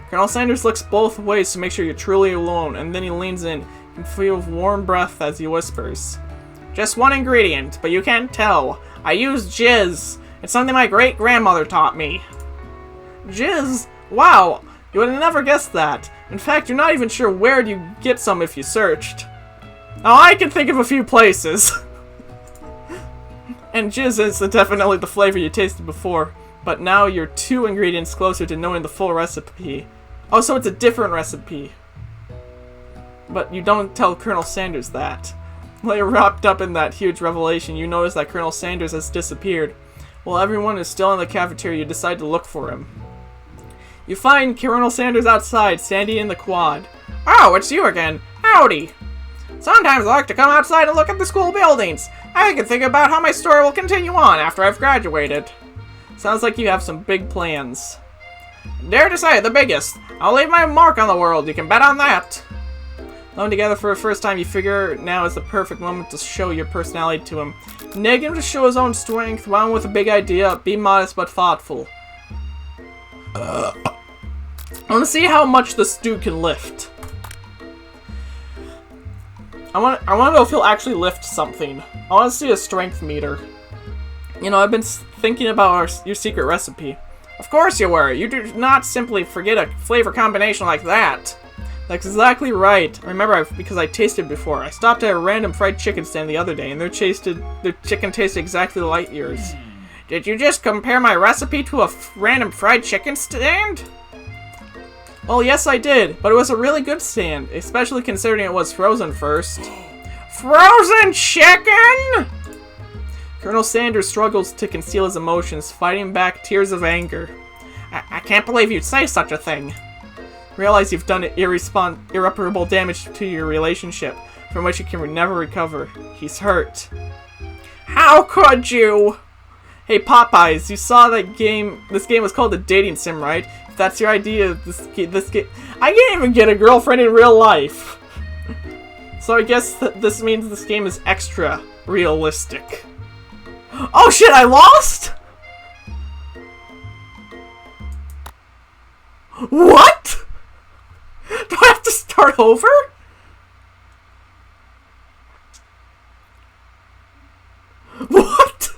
Colonel Sanders looks both ways to make sure you're truly alone, and then he leans in and feels warm breath as he whispers. Just one ingredient, but you can't tell. I use jizz. It's something my great-grandmother taught me. Jizz? Wow, you would have never guessed that. In fact, you're not even sure where you get some if you searched. Now, I can think of a few places. And jizz is definitely the flavor you tasted before, but now you're 2 ingredients closer to knowing the full recipe. Oh, so it's a different recipe. But you don't tell Colonel Sanders that. While you're wrapped up in that huge revelation, you notice that Colonel Sanders has disappeared. While everyone is still in the cafeteria, you decide to look for him. You find Colonel Sanders outside, standing in the quad. Oh, it's you again. Howdy. Sometimes I like to come outside and look at the school buildings. I can think about how my story will continue on after I've graduated. Sounds like you have some big plans. Dare to say, the biggest. I'll leave my mark on the world, you can bet on that. Alone together for the first time, you figure now is the perfect moment to show your personality to him. Neg him to show his own strength, one with a big idea, be modest but thoughtful. I want to see how much this dude can lift. I want to know if he'll actually lift something. I want to see a strength meter. You know, I've been thinking about your secret recipe. Of course you were. You do not simply forget a flavor combination like that. That's exactly right. I remember because I tasted before. I stopped at a random fried chicken stand the other day, and their chicken tasted exactly like yours. Did you just compare my recipe to a random fried chicken stand? Well, yes, I did, but it was a really good stand, especially considering it was frozen first. Frozen chicken? Colonel Sanders struggles to conceal his emotions, fighting back tears of anger. I can't believe you'd say such a thing. Realize you've done irreparable damage to your relationship, from which you can never recover. He's hurt. How could you? Hey Popeyes, you saw that game. This game was called the Dating Sim, right? If that's your idea of this game, I can't even get a girlfriend in real life. So I guess this means this game is extra realistic. Oh shit! I lost. What? Do I have to start over? What?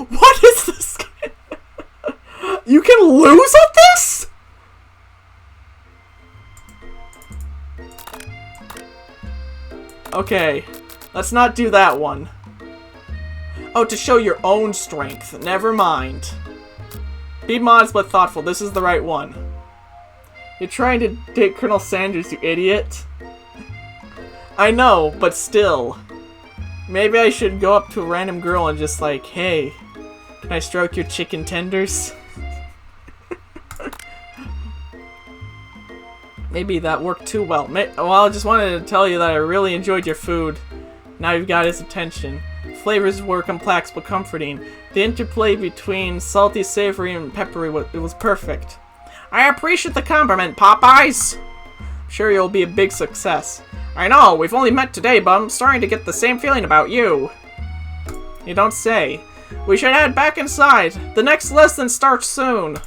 What is this game? You can lose at this? Okay, let's not do that one. Oh, to show your own strength. Never mind. Be modest but thoughtful. This is the right one. You're trying to date Colonel Sanders, you idiot. I know, but still. Maybe I should go up to a random girl and just like, hey, can I stroke your chicken tenders? Maybe that worked too well. Well, I just wanted to tell you that I really enjoyed your food. Now you've got his attention. Flavors were complex but comforting. The interplay between salty, savory, and peppery was perfect. I appreciate the compliment, Popeyes! I'm sure you'll be a big success. I know, we've only met today, but I'm starting to get the same feeling about you. You don't say. We should head back inside. The next lesson starts soon.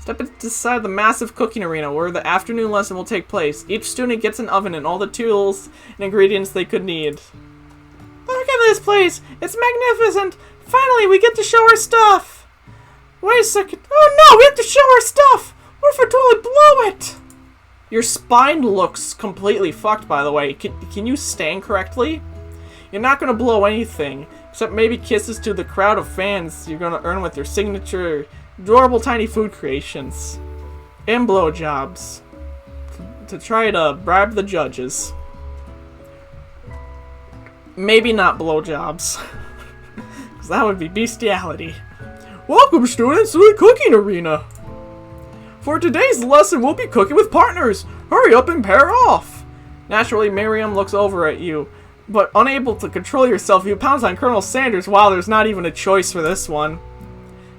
Step inside the massive cooking arena where the afternoon lesson will take place. Each student gets an oven and all the tools and ingredients they could need. Look at this place! It's magnificent! Finally, we get to show our stuff! Wait a second. Oh no, we have to show our stuff! What if I totally blow it? Your spine looks completely fucked, by the way. Can you stand correctly? You're not going to blow anything. Except maybe kisses to the crowd of fans you're gonna earn with your signature adorable tiny food creations. And blowjobs. To try to bribe the judges. Maybe not blowjobs. Because that would be bestiality. Welcome, students, to the cooking arena. For today's lesson, we'll be cooking with partners. Hurry up and pair off. Naturally, Miriam looks over at you. But unable to control yourself, you pounce on Colonel Sanders. Wow, there's not even a choice for this one.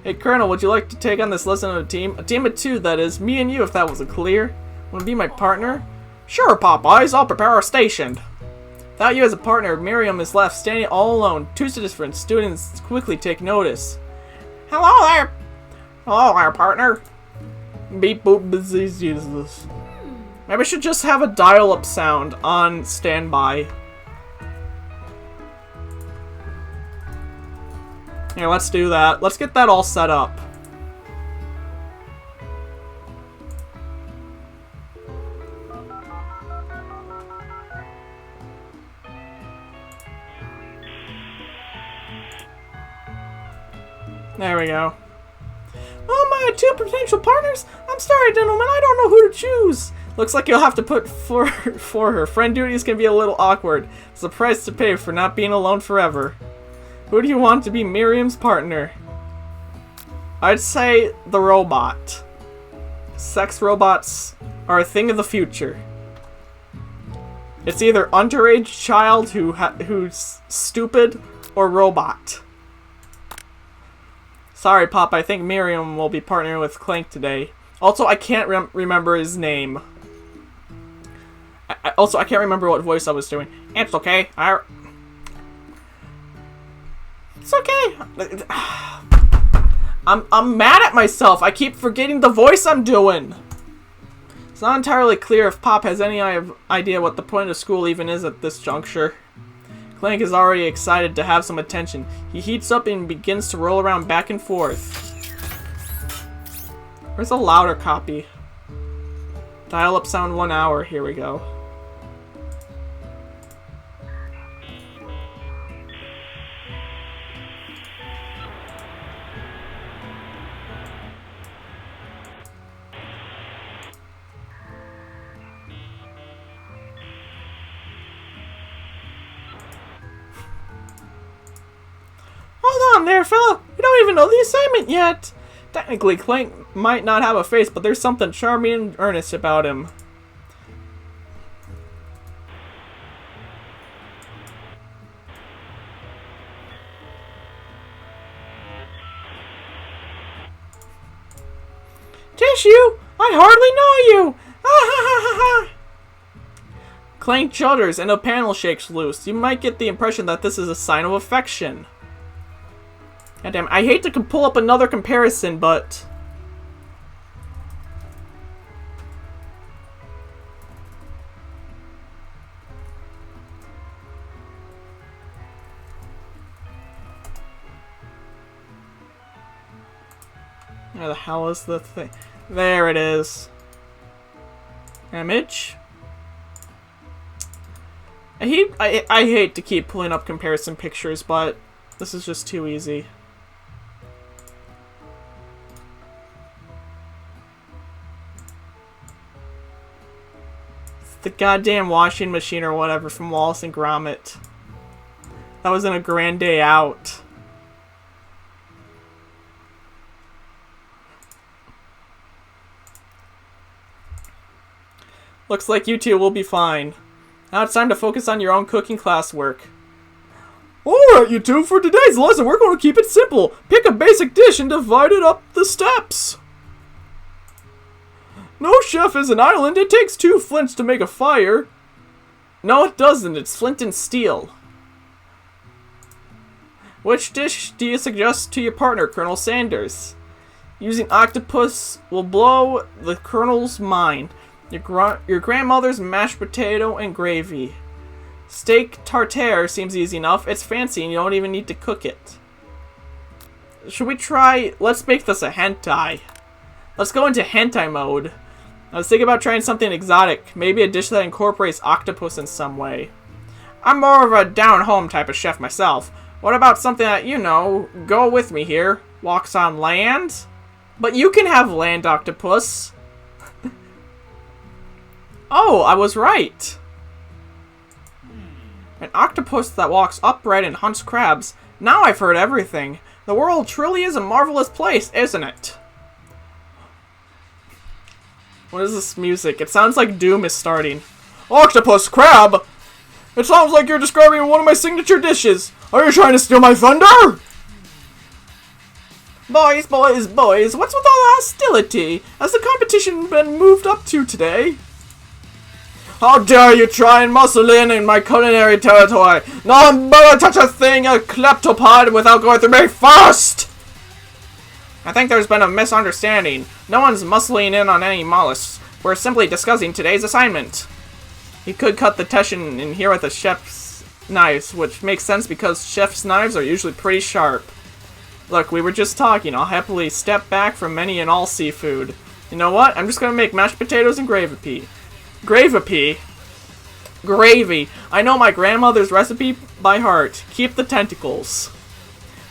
Hey, Colonel, would you like to take on this lesson on a team? A team of two, that is. Me and you, if that wasn't clear. Want to be my partner? Sure, Popeyes. I'll prepare our station. Without you as a partner, Miriam is left standing all alone. Two different students quickly take notice. Hello there! Hello there, partner. Beep boop Jesus. Maybe I should just have a dial-up sound on standby. Here, let's do that. Let's get that all set up. There we go. Oh my, two potential partners? I'm sorry, gentlemen, I don't know who to choose. Looks like you'll have to put for her. Friend duties can be a little awkward. It's the price to pay for not being alone forever. Who do you want to be Miriam's partner? I'd say the robot. Sex robots are a thing of the future. It's either underage child who's stupid or robot. Sorry, Pop, I think Miriam will be partnering with Clank today. Also, I can't remember his name. I can't remember what voice I was doing. It's okay. It's okay. I'm mad at myself. I keep forgetting the voice I'm doing. It's not entirely clear if Pop has any idea what the point of school even is at this juncture. Clank is already excited to have some attention. He heats up and begins to roll around back and forth. Where's a louder copy? Dial up sound 1 hour. Here we go. Hold on there, fella. We don't even know the assignment yet. Technically, Clank might not have a face, but there's something charming and earnest about him. Tissue! I hardly know you! Ah, ha, ha, ha, ha. Clank shudders and a panel shakes loose. You might get the impression that this is a sign of affection. Goddamn, I hate to pull up another comparison, but... where the hell is the thing? There it is. Image. I hate to keep pulling up comparison pictures, but this is just too easy. It's the goddamn washing machine or whatever from Wallace and Gromit. That was in A Grand Day Out. Looks like you two will be fine. Now it's time to focus on your own cooking classwork. Alright, you two, for today's lesson, we're going to keep it simple. Pick a basic dish and divide it up the steps. No chef is an island. It takes 2 flints to make a fire. No, it doesn't. It's flint and steel. Which dish do you suggest to your partner, Colonel Sanders? Using octopus will blow the Colonel's mind. Your grandmother's mashed potato and gravy. Steak tartare seems easy enough. It's fancy and you don't even need to cook it. Should we try... Let's make this a hentai. Let's go into hentai mode. I was thinking about trying something exotic. Maybe a dish that incorporates octopus in some way. I'm more of a down-home type of chef myself. What about something that, you know, go with me here, walks on land? But you can have land, octopus. Oh, I was right. An octopus that walks upright and hunts crabs. Now I've heard everything. The world truly is a marvelous place, isn't it? What is this music? It sounds like Doom is starting. Octopus crab! It sounds like you're describing one of my signature dishes. Are you trying to steal my thunder? Boys, boys, boys, what's with all the hostility? Has the competition been moved up to today? How dare you try and muscle in my culinary territory? No one better touch a thing, a kleptopod, without going through me first! I think there's been a misunderstanding. No one's muscling in on any mollusks. We're simply discussing today's assignment. You could cut the tension in here with a chef's knives, which makes sense because chef's knives are usually pretty sharp. Look, we were just talking. I'll happily step back from any and all seafood. You know what? I'm just gonna make mashed potatoes and gravy. Gravy. I know my grandmother's recipe by heart. Keep the tentacles.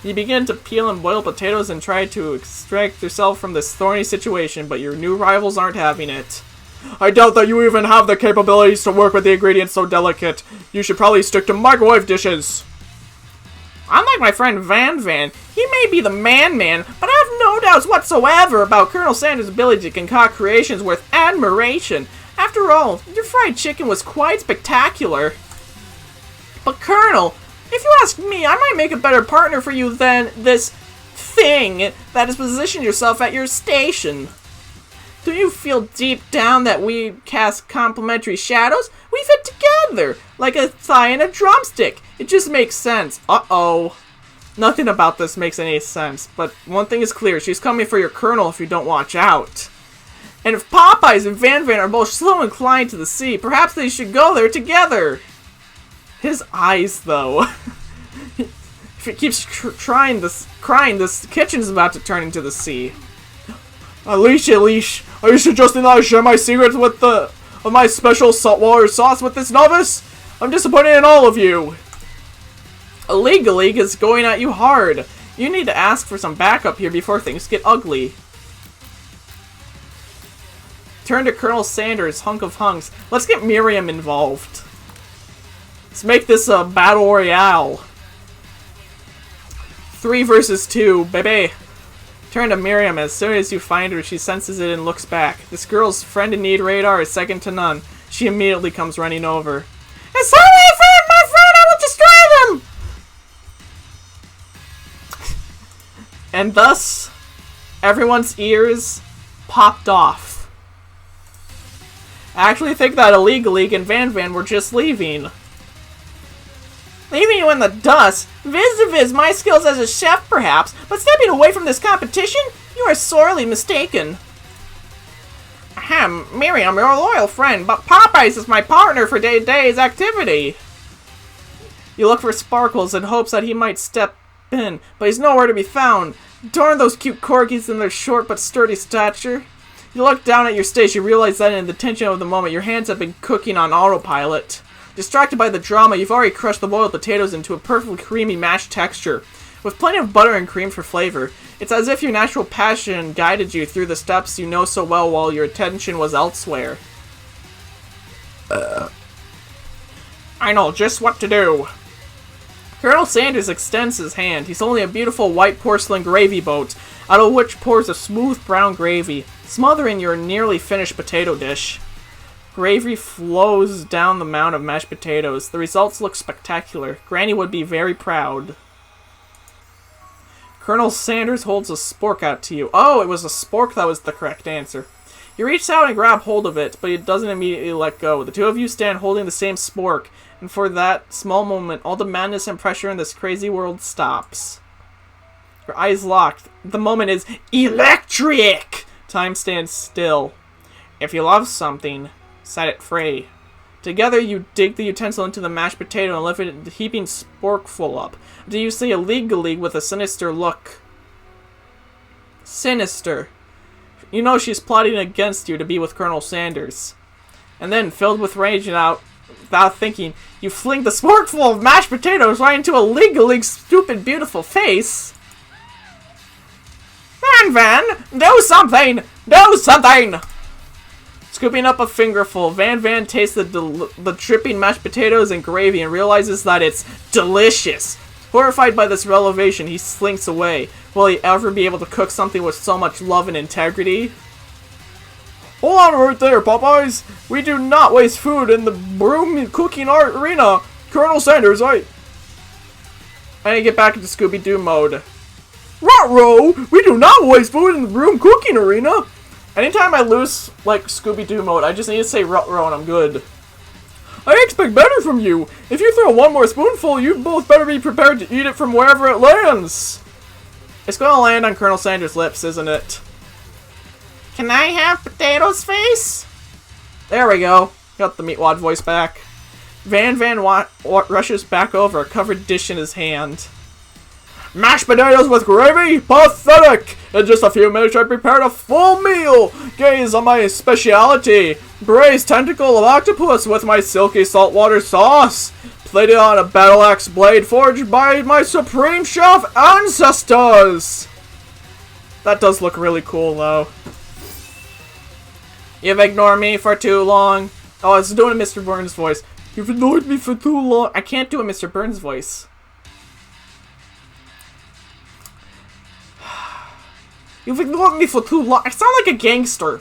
You begin to peel and boil potatoes and try to extract yourself from this thorny situation, but your new rivals aren't having it. I doubt that you even have the capabilities to work with the ingredients so delicate. You should probably stick to microwave dishes. Unlike my friend Van Van, he may be the man, but I have no doubts whatsoever about Colonel Sanders' ability to concoct creations worth admiration. After all, your fried chicken was quite spectacular. But Colonel, if you ask me, I might make a better partner for you than this thing that has positioned yourself at your station. Do you feel deep down that we cast complementary shadows? We fit together, like a thigh and a drumstick. It just makes sense. Uh-oh. Nothing about this makes any sense, but one thing is clear. She's coming for your colonel if you don't watch out. And if Popeyes and Van Van are both so inclined to the sea, perhaps they should go there together. His eyes, though. If he keeps crying, this kitchen's about to turn into the sea. Leash, are you suggesting that I share my secrets with my special saltwater sauce with this novice? I'm disappointed in all of you. A League is going at you hard. You need to ask for some backup here before things get ugly. Turn to Colonel Sanders, hunk of hunks. Let's get Miriam involved. Let's make this a battle royale. 3 versus 2, baby. Turn to Miriam. As soon as you find her, she senses it and looks back. This girl's friend-in-need radar is second to none. She immediately comes running over. It's only a friend, my friend! I will destroy them! And thus, everyone's ears popped off. I actually think that a League and Van Van were just leaving. Leaving you in the dust? Vis-a-vis my skills as a chef, perhaps, but stepping away from this competition? You are sorely mistaken. Ahem, Miriam, you're a loyal friend, but Popeyes is my partner for today's activity. You look for Sparkles in hopes that he might step in, but he's nowhere to be found. Darn those cute corgis and their short but sturdy stature. You look down at your stage, you realize that in the tension of the moment, your hands have been cooking on autopilot. Distracted by the drama, you've already crushed the boiled potatoes into a perfectly creamy mashed texture, with plenty of butter and cream for flavor. It's as if your natural passion guided you through the steps you know so well while your attention was elsewhere. I know just what to do. Colonel Sanders extends his hand. He's holding a beautiful white porcelain gravy boat, out of which pours a smooth brown gravy, smothering your nearly finished potato dish. Gravy flows down the mound of mashed potatoes. The results look spectacular. Granny would be very proud. Colonel Sanders holds a spork out to you. Oh, it was a spork that was the correct answer. You reach out and grab hold of it, but it doesn't immediately let go. The two of you stand holding the same spork, and for that small moment, all the madness and pressure in this crazy world stops. Your eyes locked. The moment is electric! Time stands still. If you love something, set it free. Together, you dig the utensil into the mashed potato and lift it, heaping sporkful up. Do you see a League with a sinister look? Sinister. You know she's plotting against you to be with Colonel Sanders. And then, filled with rage and Without thinking, you fling the sporkful of mashed potatoes right into a League stupid beautiful face. Van, do something! Do something! Scooping up a fingerful, Van tastes the dripping mashed potatoes and gravy and realizes that it's delicious. Horrified by this revelation, he slinks away. Will he ever be able to cook something with so much love and integrity? Hold on right there, Popeyes! We do not waste food in the broom cooking art arena! Colonel Sanders, I need to get back into Scooby-Doo mode. Ruh-roh! We do not waste food in the broom cooking arena! Anytime I lose, like, Scooby-Doo mode, I just need to say ruh-roh and I'm good. I expect better from you! If you throw one more spoonful, you both better be prepared to eat it from wherever it lands! It's gonna land on Colonel Sanders' lips, isn't it? Can I have potatoes, face? There we go. Got the Meatwad voice back. Van rushes back over, a covered dish in his hand. Mashed potatoes with gravy? Pathetic! In just a few minutes I prepared a full meal! Gaze on my speciality! Braised tentacle of octopus with my silky saltwater sauce! Plated on a battle axe blade forged by my supreme chef ancestors! That does look really cool, though. You've ignored me for too long. Oh, I was doing a Mr. Burns voice. You've ignored me for too long. I can't do a Mr. Burns voice. You've ignored me for too long. I sound like a gangster.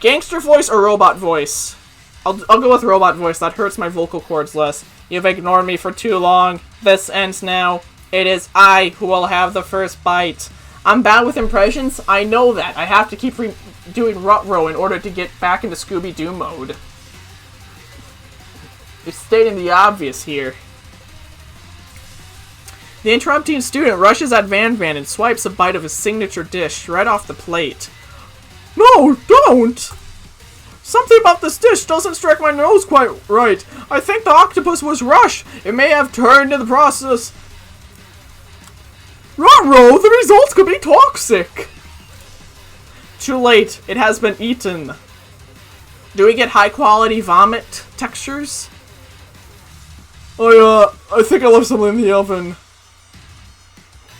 Gangster voice or robot voice? I'll go with robot voice. That hurts my vocal cords less. You've ignored me for too long. This ends now. It is I who will have the first bite. I'm bad with impressions. I know that. I have to keep doing ruh-roh in order to get back into Scooby-Doo mode. It's stating the obvious here. The interrupting student rushes at Van and swipes a bite of his signature dish right off the plate. No, don't! Something about this dish doesn't strike my nose quite right. I think the octopus was rushed. It may have turned in the process. Ruh-roh, the results could be toxic! Too late. It has been eaten. Do we get high-quality vomit textures? I think I left something in the oven.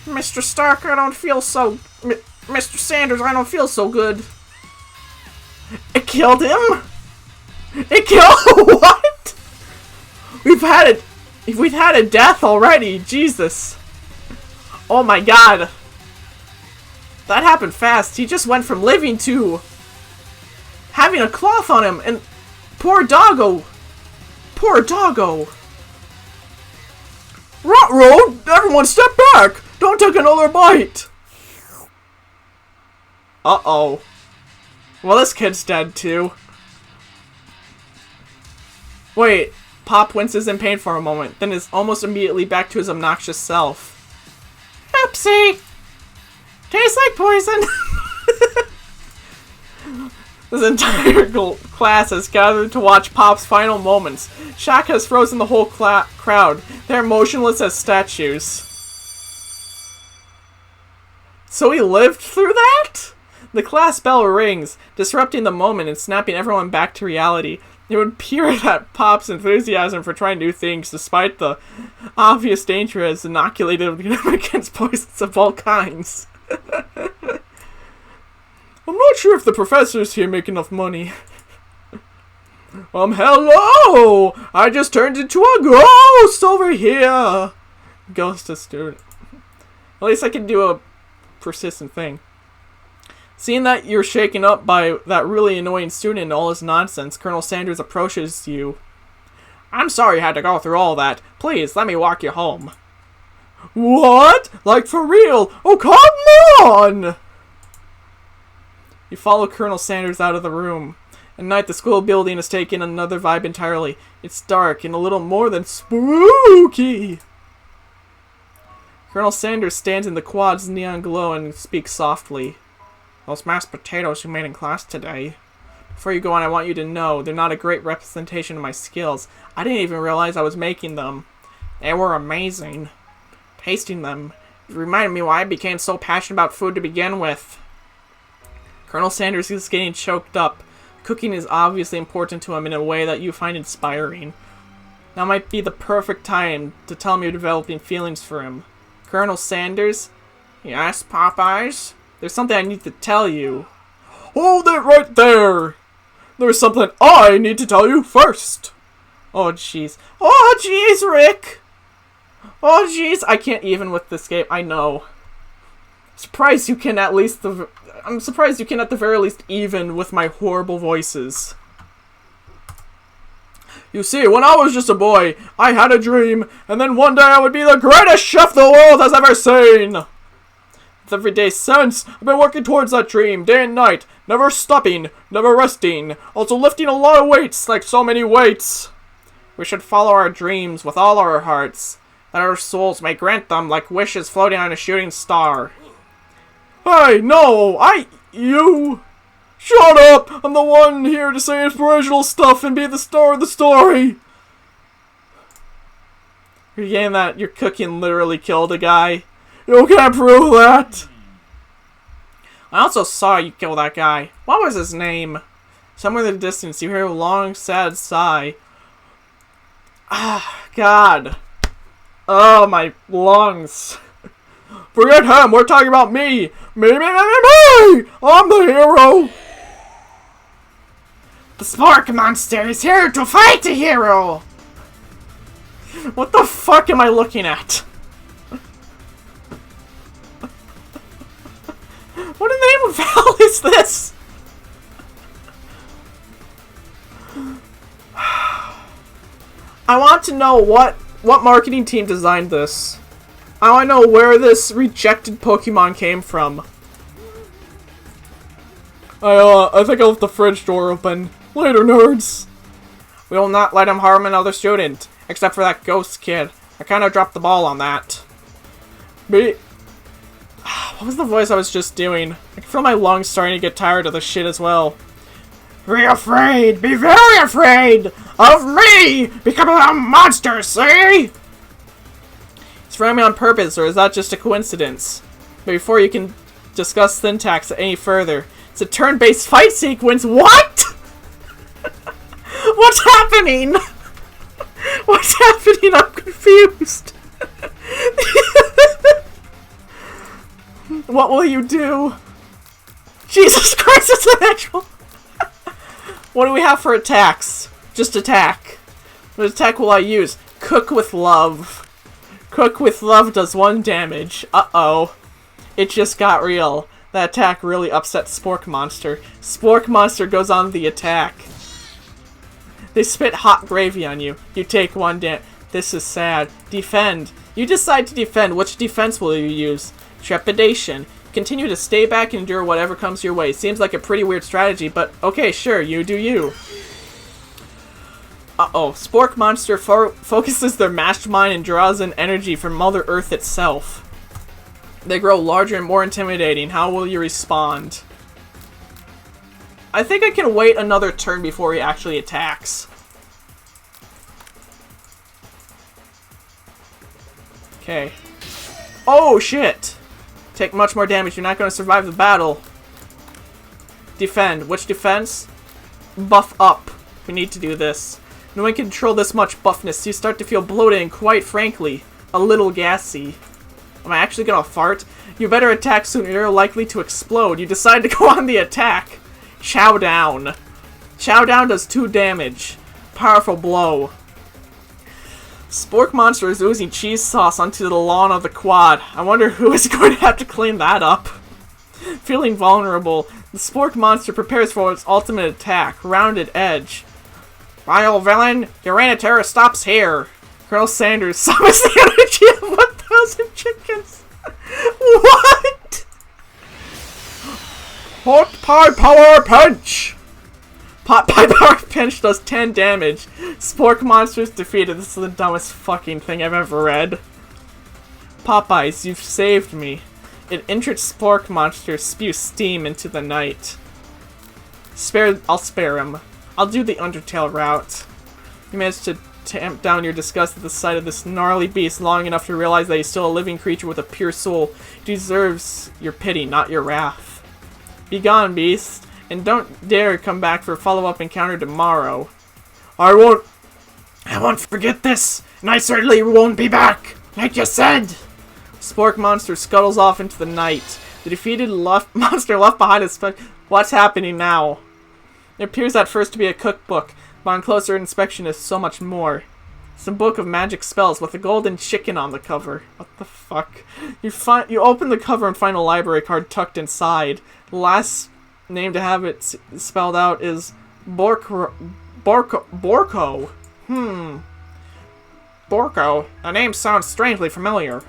Mr. Stark, I don't feel so... Mr. Sanders, I don't feel so good. It killed him? It killed... What? We've had a death already. Jesus. Oh my god. That happened fast. He just went from living to having a cloth on him, and poor doggo. Poor doggo. Ruh-roh! Everyone step back! Don't take another bite! Uh-oh. Well, this kid's dead, too. Wait. Pop winces in pain for a moment, then is almost immediately back to his obnoxious self. Oopsie! Tastes like poison! This entire class has gathered to watch Pop's final moments. Shock has frozen the whole crowd. They're motionless as statues. So he lived through that? The class bell rings, disrupting the moment and snapping everyone back to reality. It would appear that Pop's enthusiasm for trying new things, despite the obvious danger, has inoculated him against poisons of all kinds. I'm not sure if the professors here make enough money. Hello! I just turned into a ghost over here! Ghost a student. At least I can do a persistent thing. Seeing that you're shaken up by that really annoying student and all his nonsense, Colonel Sanders approaches you. I'm sorry you had to go through all that. Please, let me walk you home. What? Like for real? Oh, come on! You follow Colonel Sanders out of the room. At night, the school building has taken another vibe entirely. It's dark and a little more than spooky. Colonel Sanders stands in the quad's neon glow and speaks softly. Those mashed potatoes you made in class today. Before you go on, I want you to know they're not a great representation of my skills. I didn't even realize I was making them. They were amazing. Tasting them, it reminded me why I became so passionate about food to begin with. Colonel Sanders is getting choked up. Cooking is obviously important to him in a way that you find inspiring. Now might be the perfect time to tell him you're developing feelings for him. Colonel Sanders? Yes, Popeyes? There's something I need to tell you. Hold it right there! There's something I need to tell you first! Oh, jeez. Oh, jeez, Rick! Oh, jeez. I can't even with this game. I know. Surprised you can at least I'm surprised you can at the very least even with my horrible voices. You see, when I was just a boy, I had a dream, and then one day I would be the greatest chef the world has ever seen! Every day since, I've been working towards that dream, day and night, never stopping, never resting, also lifting a lot of weights, like so many weights. We should follow our dreams with all our hearts, that our souls may grant them like wishes floating on a shooting star. Hey, no, you... Shut up! I'm the one here to say inspirational stuff and be the star of the story! You're getting that your cooking literally killed a guy. You can't prove that! I also saw you kill that guy. What was his name? Somewhere in the distance, you hear a long, sad sigh. Ah, God. Oh, my lungs. Forget him, we're talking about me! Me! I'm the hero! The Spork Monster is here to fight the hero! What the fuck am I looking at? What in the name of hell is this? I want to know what marketing team designed this. I want to know where this rejected Pokemon came from. I think I left the fridge door open. Later, nerds. We will not let him harm another student, except for that ghost kid. I kind of dropped the ball on that. What was the voice I was just doing? I can feel my lungs starting to get tired of this shit as well. Be afraid! Be very afraid! Of me! Becoming a monster, see? It's running me on purpose, or is that just a coincidence? But before you can discuss syntax any further, it's a turn-based fight sequence. What?! What's happening? What's happening? I'm confused. What will you do? Jesus Christ, it's an actual... What do we have for attacks? Just attack. What attack will I use? Cook with love. Cook with love does 1 damage. Uh-oh. It just got real. That attack really upset Spork Monster. Spork Monster goes on the attack. They spit hot gravy on you. You take 1 damage. This is sad. Defend. You decide to defend. Which defense will you use? Trepidation. Continue to stay back and endure whatever comes your way. Seems like a pretty weird strategy, but okay, sure, you do you. Uh-oh. Spork Monster focuses their mastermind and draws in energy from Mother Earth itself. They grow larger and more intimidating. How will you respond? I think I can wait another turn before he actually attacks. Okay. Oh, shit! Take much more damage. You're not going to survive the battle. Defend. Which defense? Buff up. We need to do this. When we control this much buffness, you start to feel bloated and, quite frankly, a little gassy. Am I actually going to fart? You better attack soon. You're likely to explode. You decide to go on the attack. Chow down. Chow down does 2 damage. Powerful blow. Spork Monster is oozing cheese sauce onto the lawn of the quad. I wonder who is going to have to clean that up. Feeling vulnerable, the Spork Monster prepares for its ultimate attack. Rounded edge. Vile villain, your reign of terror stops here. Colonel Sanders summons the energy of 1,000 chickens. What? Hot Pie Power Punch! Pot Pie Power Pinch does 10 damage. Spork Monster's defeated. This is the dumbest fucking thing I've ever read. Popeyes, you've saved me. An injured Spork Monster spews steam into the night. I'll spare him. I'll do the Undertale route. You managed to tamp down your disgust at the sight of this gnarly beast long enough to realize that he's still a living creature with a pure soul. He deserves your pity, not your wrath. Be gone, beast. And don't dare come back for a follow-up encounter tomorrow. I won't forget this, and I certainly won't be back, like you said. Spork monster scuttles off into the night. The defeated monster left behind is... What's happening now? It appears at first to be a cookbook, but on closer inspection is so much more. It's a book of magic spells with a golden chicken on the cover. What the fuck? You open the cover and find a library card tucked inside. The last name to have it spelled out is Borko. Borko. The name sounds strangely familiar.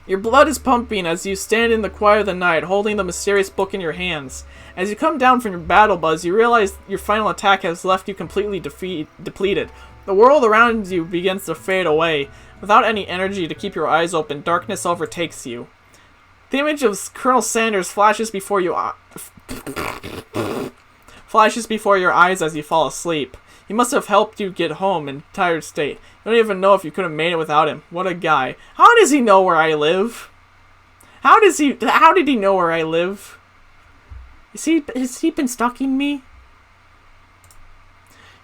Your blood is pumping as you stand in the quiet of the night, holding the mysterious book in your hands. As you come down from your battle buzz, you realize your final attack has left you completely depleted. The world around you begins to fade away. Without any energy to keep your eyes open, darkness overtakes you. The image of Colonel Sanders flashes before your eyes as you fall asleep. He must have helped you get home in a tired state. You don't even know if you could have made it without him. What a guy. How does he know where I live? How did he know where I live? Has he been stalking me?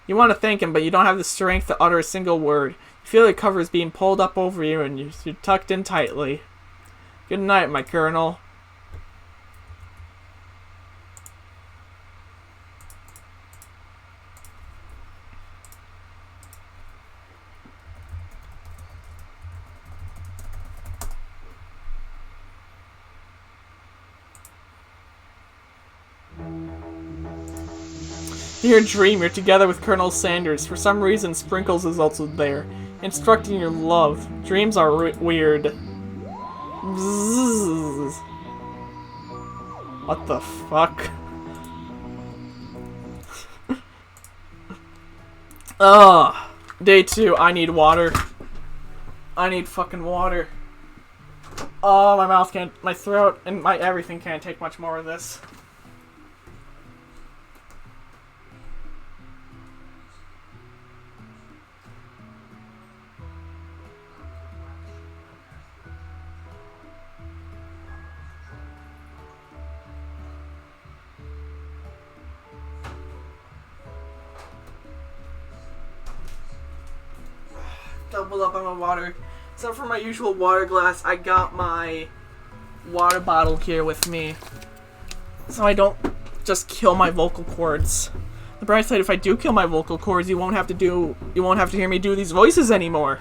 You want to thank him, but you don't have the strength to utter a single word. You feel the cover is being pulled up over you and you're tucked in tightly. Good night, my colonel. In your dream, you're together with Colonel Sanders. For some reason, Sprinkles is also there, instructing your love. Dreams are weird. Bzzz. What the fuck? Ugh. Day 2, I need water. I need fucking water. Oh, my mouth can't, my throat and my everything can't take much more of this. Doubled up on my water. So for my usual water glass, I got my water bottle here with me, so I don't just kill my vocal cords. The bright side, if I do kill my vocal cords, you won't have to hear me do these voices anymore.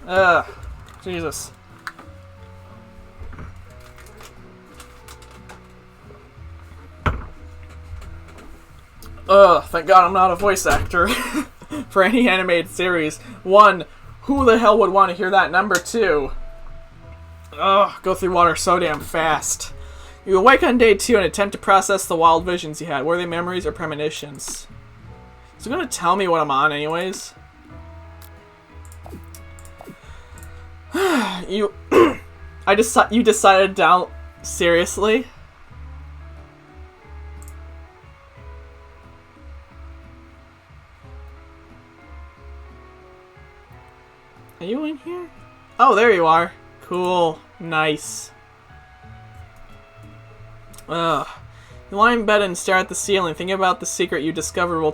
Ugh, Jesus. Ugh, thank God I'm not a voice actor. For any animated series. 1, who the hell would want to hear that? Number 2, ugh, go through water so damn fast. You awake on day 2 and attempt to process the wild visions you had. Were they memories or premonitions? Is it gonna tell me what I'm on anyways? You decided down seriously? Are you in here? Oh, there you are. Cool. Nice. Ugh. You lie in bed and stare at the ceiling, thinking about the secret you discovered while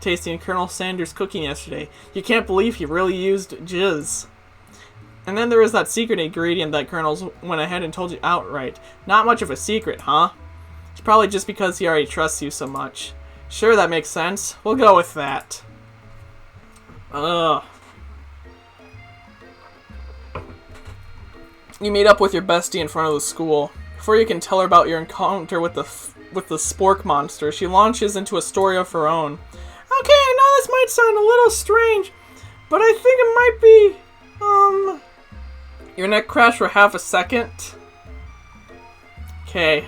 tasting Colonel Sanders' cooking yesterday. You can't believe he really used jizz. And then there is that secret ingredient that Colonel went ahead and told you outright. Not much of a secret, huh? It's probably just because he already trusts you so much. Sure, that makes sense. We'll go with that. Ugh. You meet up with your bestie in front of the school. Before you can tell her about your encounter with the spork monster, she launches into a story of her own. Okay, I know this might sound a little strange, but I think it might be, Your neck crashed for half a second? Okay.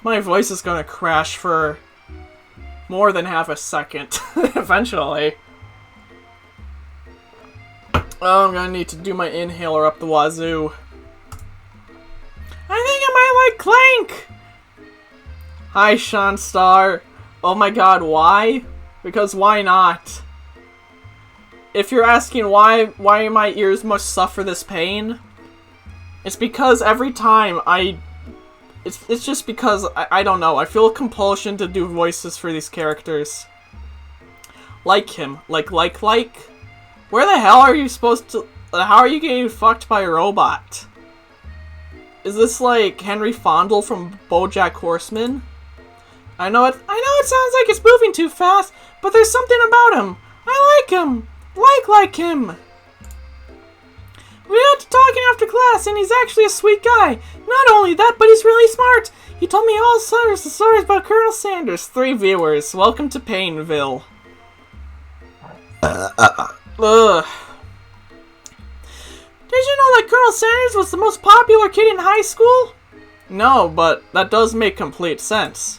My voice is gonna crash for more than half a second, eventually. Oh, I'm gonna need to do my inhaler up the wazoo. I think I might like Clank! Hi, Sean Star. Oh my god, why? Because why not? If you're asking why my ears must suffer this pain, it's because every time I It's just because, I don't know, I feel a compulsion to do voices for these characters. Like him. Like. Where the hell are you supposed to... How are you getting fucked by a robot? Is this like Henry Fondle from BoJack Horseman? I know it sounds like it's moving too fast, but there's something about him. I like him. Like him. We got to talking after class, and he's actually a sweet guy. Not only that, but he's really smart. He told me all sorts of stories about Colonel Sanders. 3 viewers. Welcome to Painville. Ugh. Did you know that Colonel Sanders was the most popular kid in high school? No, but that does make complete sense.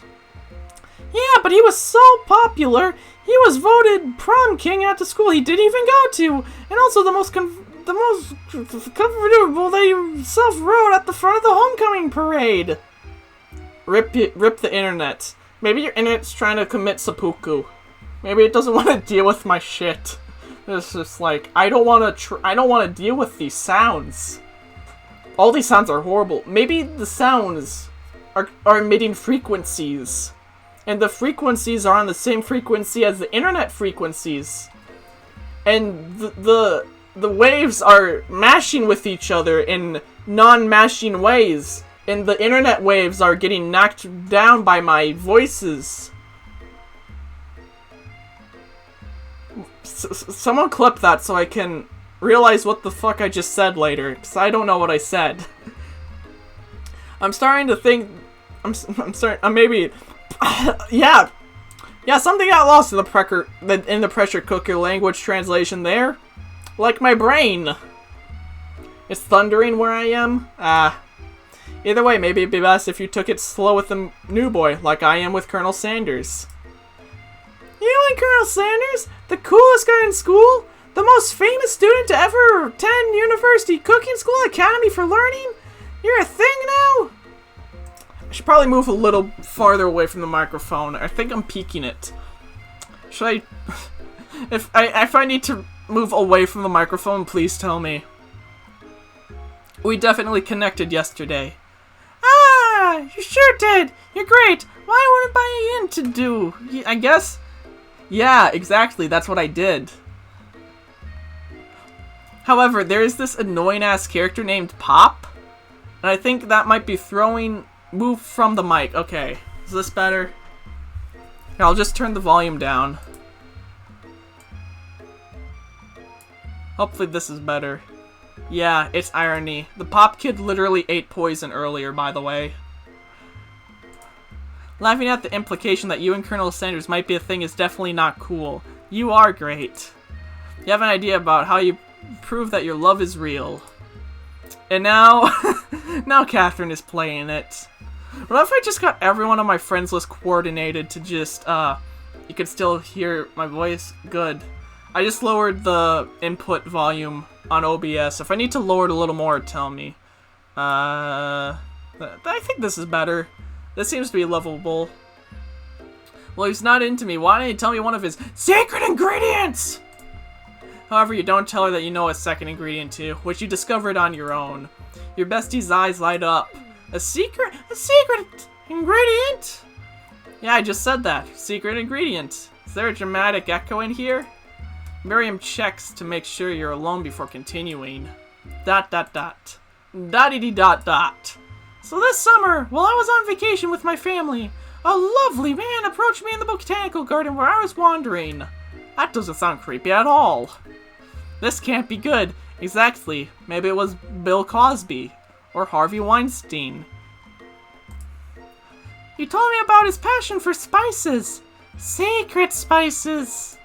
Yeah, but he was so popular, he was voted prom king at the school he didn't even go to, and also the most comfortable they himself rode at the front of the homecoming parade. Rip the internet. Maybe your internet's trying to commit seppuku. Maybe it doesn't want to deal with my shit. It's just like, I don't want to deal with these sounds. All these sounds are horrible. Maybe the sounds are emitting frequencies. And the frequencies are on the same frequency as the internet frequencies. And the waves are mashing with each other in non-mashing ways. And the internet waves are getting knocked down by my voices. Someone clip that so I can realize what the fuck I just said later, because I don't know what I said. I'm starting to think... maybe... yeah, something got lost in the pressure cooker language translation there. Like my brain. It's thundering where I am. Either way, maybe it'd be best if you took it slow with the new boy, like I am with Colonel Sanders. You and Colonel Sanders? The coolest guy in school? The most famous student to ever attend University Cooking School Academy for Learning? You're a thing now? I should probably move a little farther away from the microphone. I think I'm peeking it. Should I... If I need to move away from the microphone, please tell me. We definitely connected yesterday. Ah, you sure did. You're great. Why wouldn't buy in to do? I guess... Yeah, exactly. That's what I did. However, there is this annoying-ass character named Pop. And I think that might be throwing... Move from the mic. Okay. Is this better? Here, I'll just turn the volume down. Hopefully this is better. Yeah, it's irony. The Pop Kid literally ate poison earlier, by the way. Laughing at the implication that you and Colonel Sanders might be a thing is definitely not cool. You are great. You have an idea about how you prove that your love is real. And now... now Catherine is playing it. What if I just got everyone on my friends list coordinated to just, you could still hear my voice? Good. I just lowered the input volume on OBS. If I need to lower it a little more, tell me. I think this is better. This seems to be lovable. Well, he's not into me. Why didn't he tell me one of his secret ingredients? However, you don't tell her that you know a second ingredient too, which you discovered on your own. Your bestie's eyes light up. A secret ingredient? Yeah, I just said that. Secret ingredient. Is there a dramatic echo in here? Miriam checks to make sure you're alone before continuing. ... Dot-dee-dot-dot. So this summer, while I was on vacation with my family, a lovely man approached me in the botanical garden where I was wandering. That doesn't sound creepy at all. This can't be good. Exactly. Maybe it was Bill Cosby. Or Harvey Weinstein. He told me about his passion for spices. Secret spices.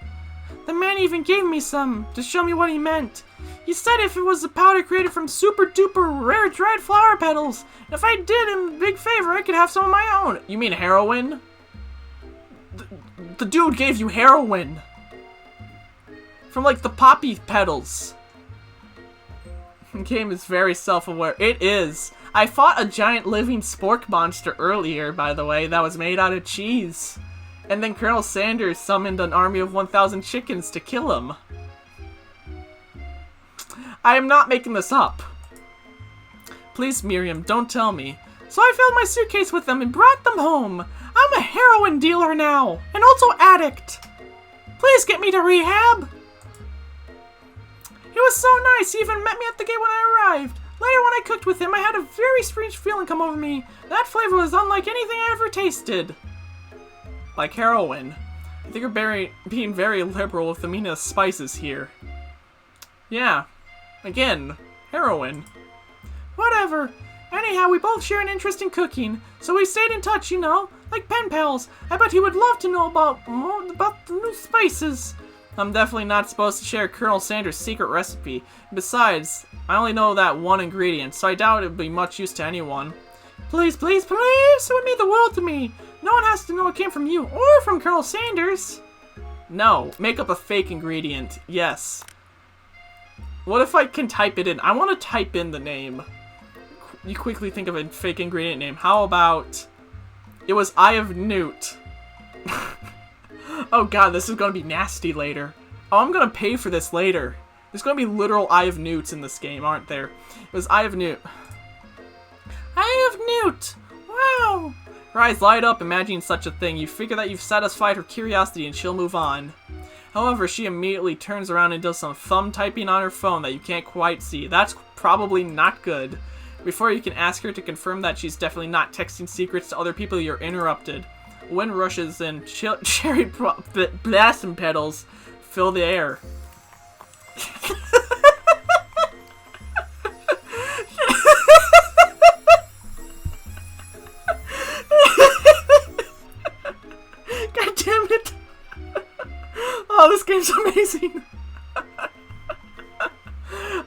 The man even gave me some to show me what he meant. He said if it was a powder created from super duper rare dried flower petals, if I did him a big favor, I could have some of my own. You mean heroin? The dude gave you heroin. From like the poppy petals. The game is very self-aware. It is. I fought a giant living spork monster earlier, by the way, that was made out of cheese. And then Colonel Sanders summoned an army of 1,000 chickens to kill him. I am not making this up. Please, Miriam, don't tell me. So I filled my suitcase with them and brought them home. I'm a heroin dealer now, and also addict. Please get me to rehab. He was so nice, he even met me at the gate when I arrived. Later when I cooked with him, I had a very strange feeling come over me. That flavor was unlike anything I ever tasted. Like heroin. I think you're being very liberal with the meaning of spices here. Yeah. Again, heroin. Whatever. Anyhow, we both share an interest in cooking, so we stayed in touch, you know, like pen pals. I bet he would love to know about the new spices. I'm definitely not supposed to share Colonel Sanders' secret recipe. Besides, I only know that one ingredient, so I doubt it would be much use to anyone. Please, please, please, it would mean the world to me. No one has to know it came from you or from Colonel Sanders. No, make up a fake ingredient. Yes. What if I can type it in? I want to type in the name. You quickly think of a fake ingredient name. How about... It was Eye of Newt. Oh god, this is gonna be nasty later. Oh, I'm gonna pay for this later. There's gonna be literal Eye of Newts in this game, aren't there? It was Eye of Newt. Eye of Newt! Wow! Her eyes light up imagining such a thing. You figure that you've satisfied her curiosity and she'll move on. However, she immediately turns around and does some thumb typing on her phone that you can't quite see. That's probably not good. Before you can ask her to confirm that she's definitely not texting secrets to other people, you're interrupted. Wind rushes and cherry blossom petals fill the air. God damn it! Oh, this game's amazing!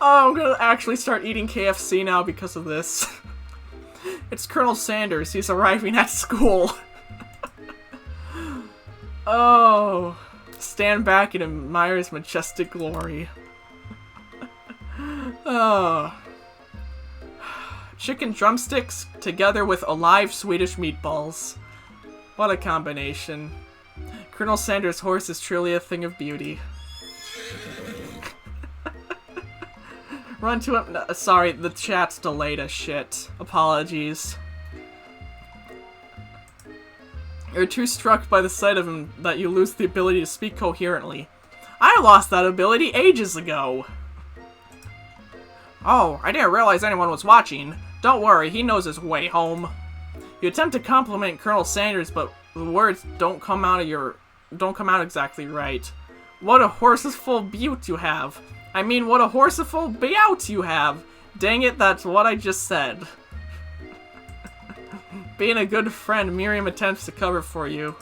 Oh, I'm gonna actually start eating KFC now because of this. It's Colonel Sanders. He's arriving at school. Oh. Stand back and admire his majestic glory. Oh. Chicken drumsticks together with alive Swedish meatballs. What a combination. Colonel Sanders' horse is truly a thing of beauty. Run to him. No, sorry, the chat's delayed as shit. Apologies. You're too struck by the sight of him that you lose the ability to speak coherently. I lost that ability ages ago. Oh, I didn't realize anyone was watching. Don't worry, he knows his way home. You attempt to compliment Colonel Sanders, but the words don't come out exactly right. What a horseful beaut you have. I mean, what a horseful beaut you have. Dang it, that's what I just said. Being a good friend, Miriam attempts to cover for you.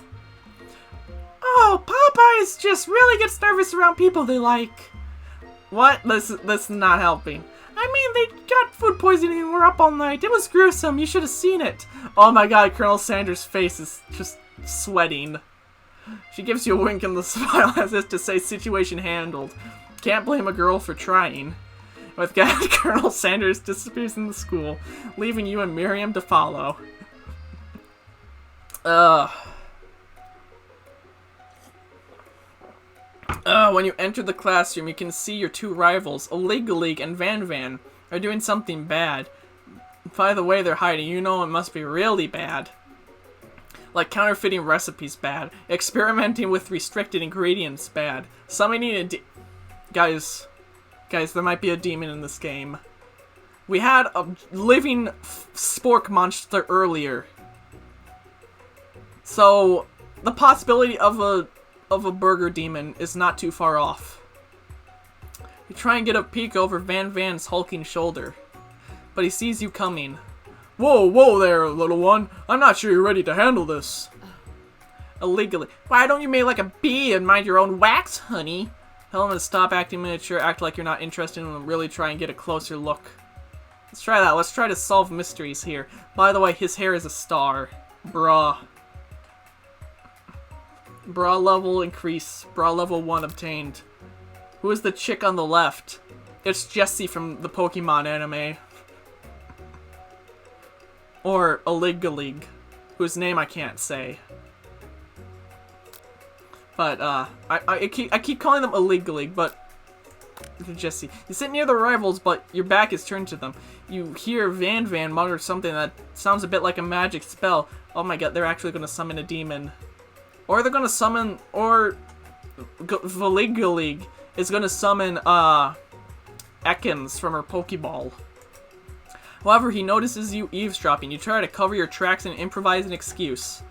Oh, Popeyes just really gets nervous around people they like. What? This is not helping. I mean, they got food poisoning and were up all night. It was gruesome. You should have seen it. Oh my god, Colonel Sanders' face is just sweating. She gives you a wink and the smile as if to say situation handled. Can't blame a girl for trying. With that, Colonel Sanders disappears in the school, leaving you and Miriam to follow. When you enter the classroom, you can see your two rivals, League and Van Van, are doing something bad. By the way they're hiding, you know it must be really bad. Like counterfeiting recipes bad, experimenting with restricted ingredients bad, summoning a Guys, there might be a demon in this game. We had a living spork monster earlier. So, the possibility of a burger demon is not too far off. You try and get a peek over Van Van's hulking shoulder, but he sees you coming. Whoa there, little one. I'm not sure you're ready to handle this. Illegally. Why don't you make like a bee and mind your own wax, honey? Tell him to stop acting immature, act like you're not interested, and really try and get a closer look. Let's try that. Let's try to solve mysteries here. By the way, his hair is a star. Bruh. Bra level increase. Bra level 1 obtained. Who is the chick on the left? It's Jessie from the Pokemon anime. Or League, whose name I can't say. But, I keep calling them League, but Jesse. You sit near the rivals, but your back is turned to them. You hear Van Van mutter something that sounds a bit like a magic spell. Oh my god, they're actually going to summon a demon. Or they're going to summon, or Valigalig is going to summon, Ekans from her Pokeball. However, he notices you eavesdropping. You try to cover your tracks and improvise an excuse.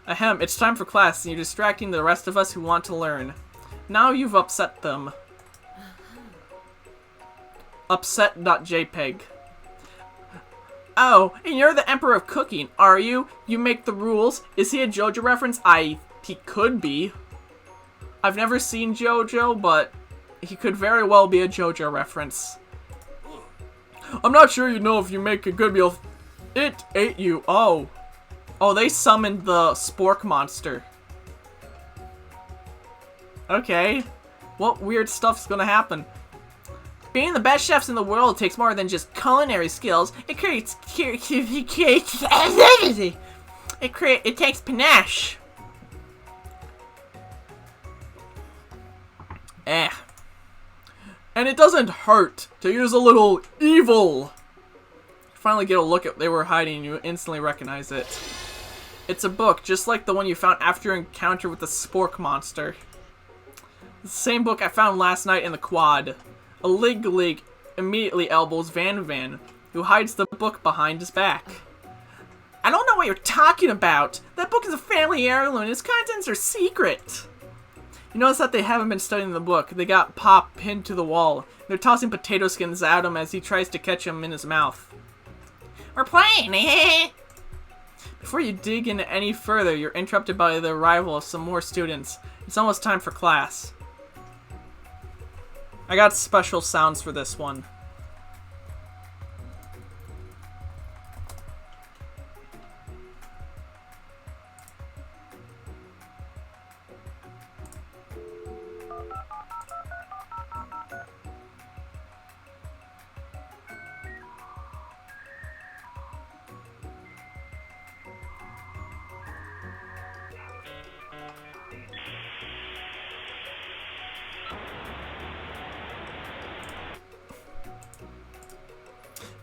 Ahem, it's time for class, and you're distracting the rest of us who want to learn. Now you've upset them. Upset.jpg. Oh, and you're the Emperor of Cooking, are you? You make the rules. Is he a JoJo reference? He could be. I've never seen JoJo, but he could very well be a JoJo reference. I'm not sure you know if you make a good meal. It ate you. Oh. Oh, they summoned the Spork monster. Okay. What weird stuff's gonna happen? Being the best chefs in the world takes more than just culinary skills. It takes panache. And it doesn't hurt to use a little evil. You finally get a look at what they were hiding and you instantly recognize it. It's a book, just like the one you found after your encounter with the Spork monster. The same book I found last night in the quad. A Lig immediately elbows Van Van, who hides the book behind his back. I don't know what you're talking about. That book is a family heirloom and its contents are secret. You notice that they haven't been studying the book. They got Pop pinned to the wall. They're tossing potato skins at him as he tries to catch him in his mouth. We're playing, eh? Before you dig in any further, you're interrupted by the arrival of some more students. It's almost time for class. I got special sounds for this one.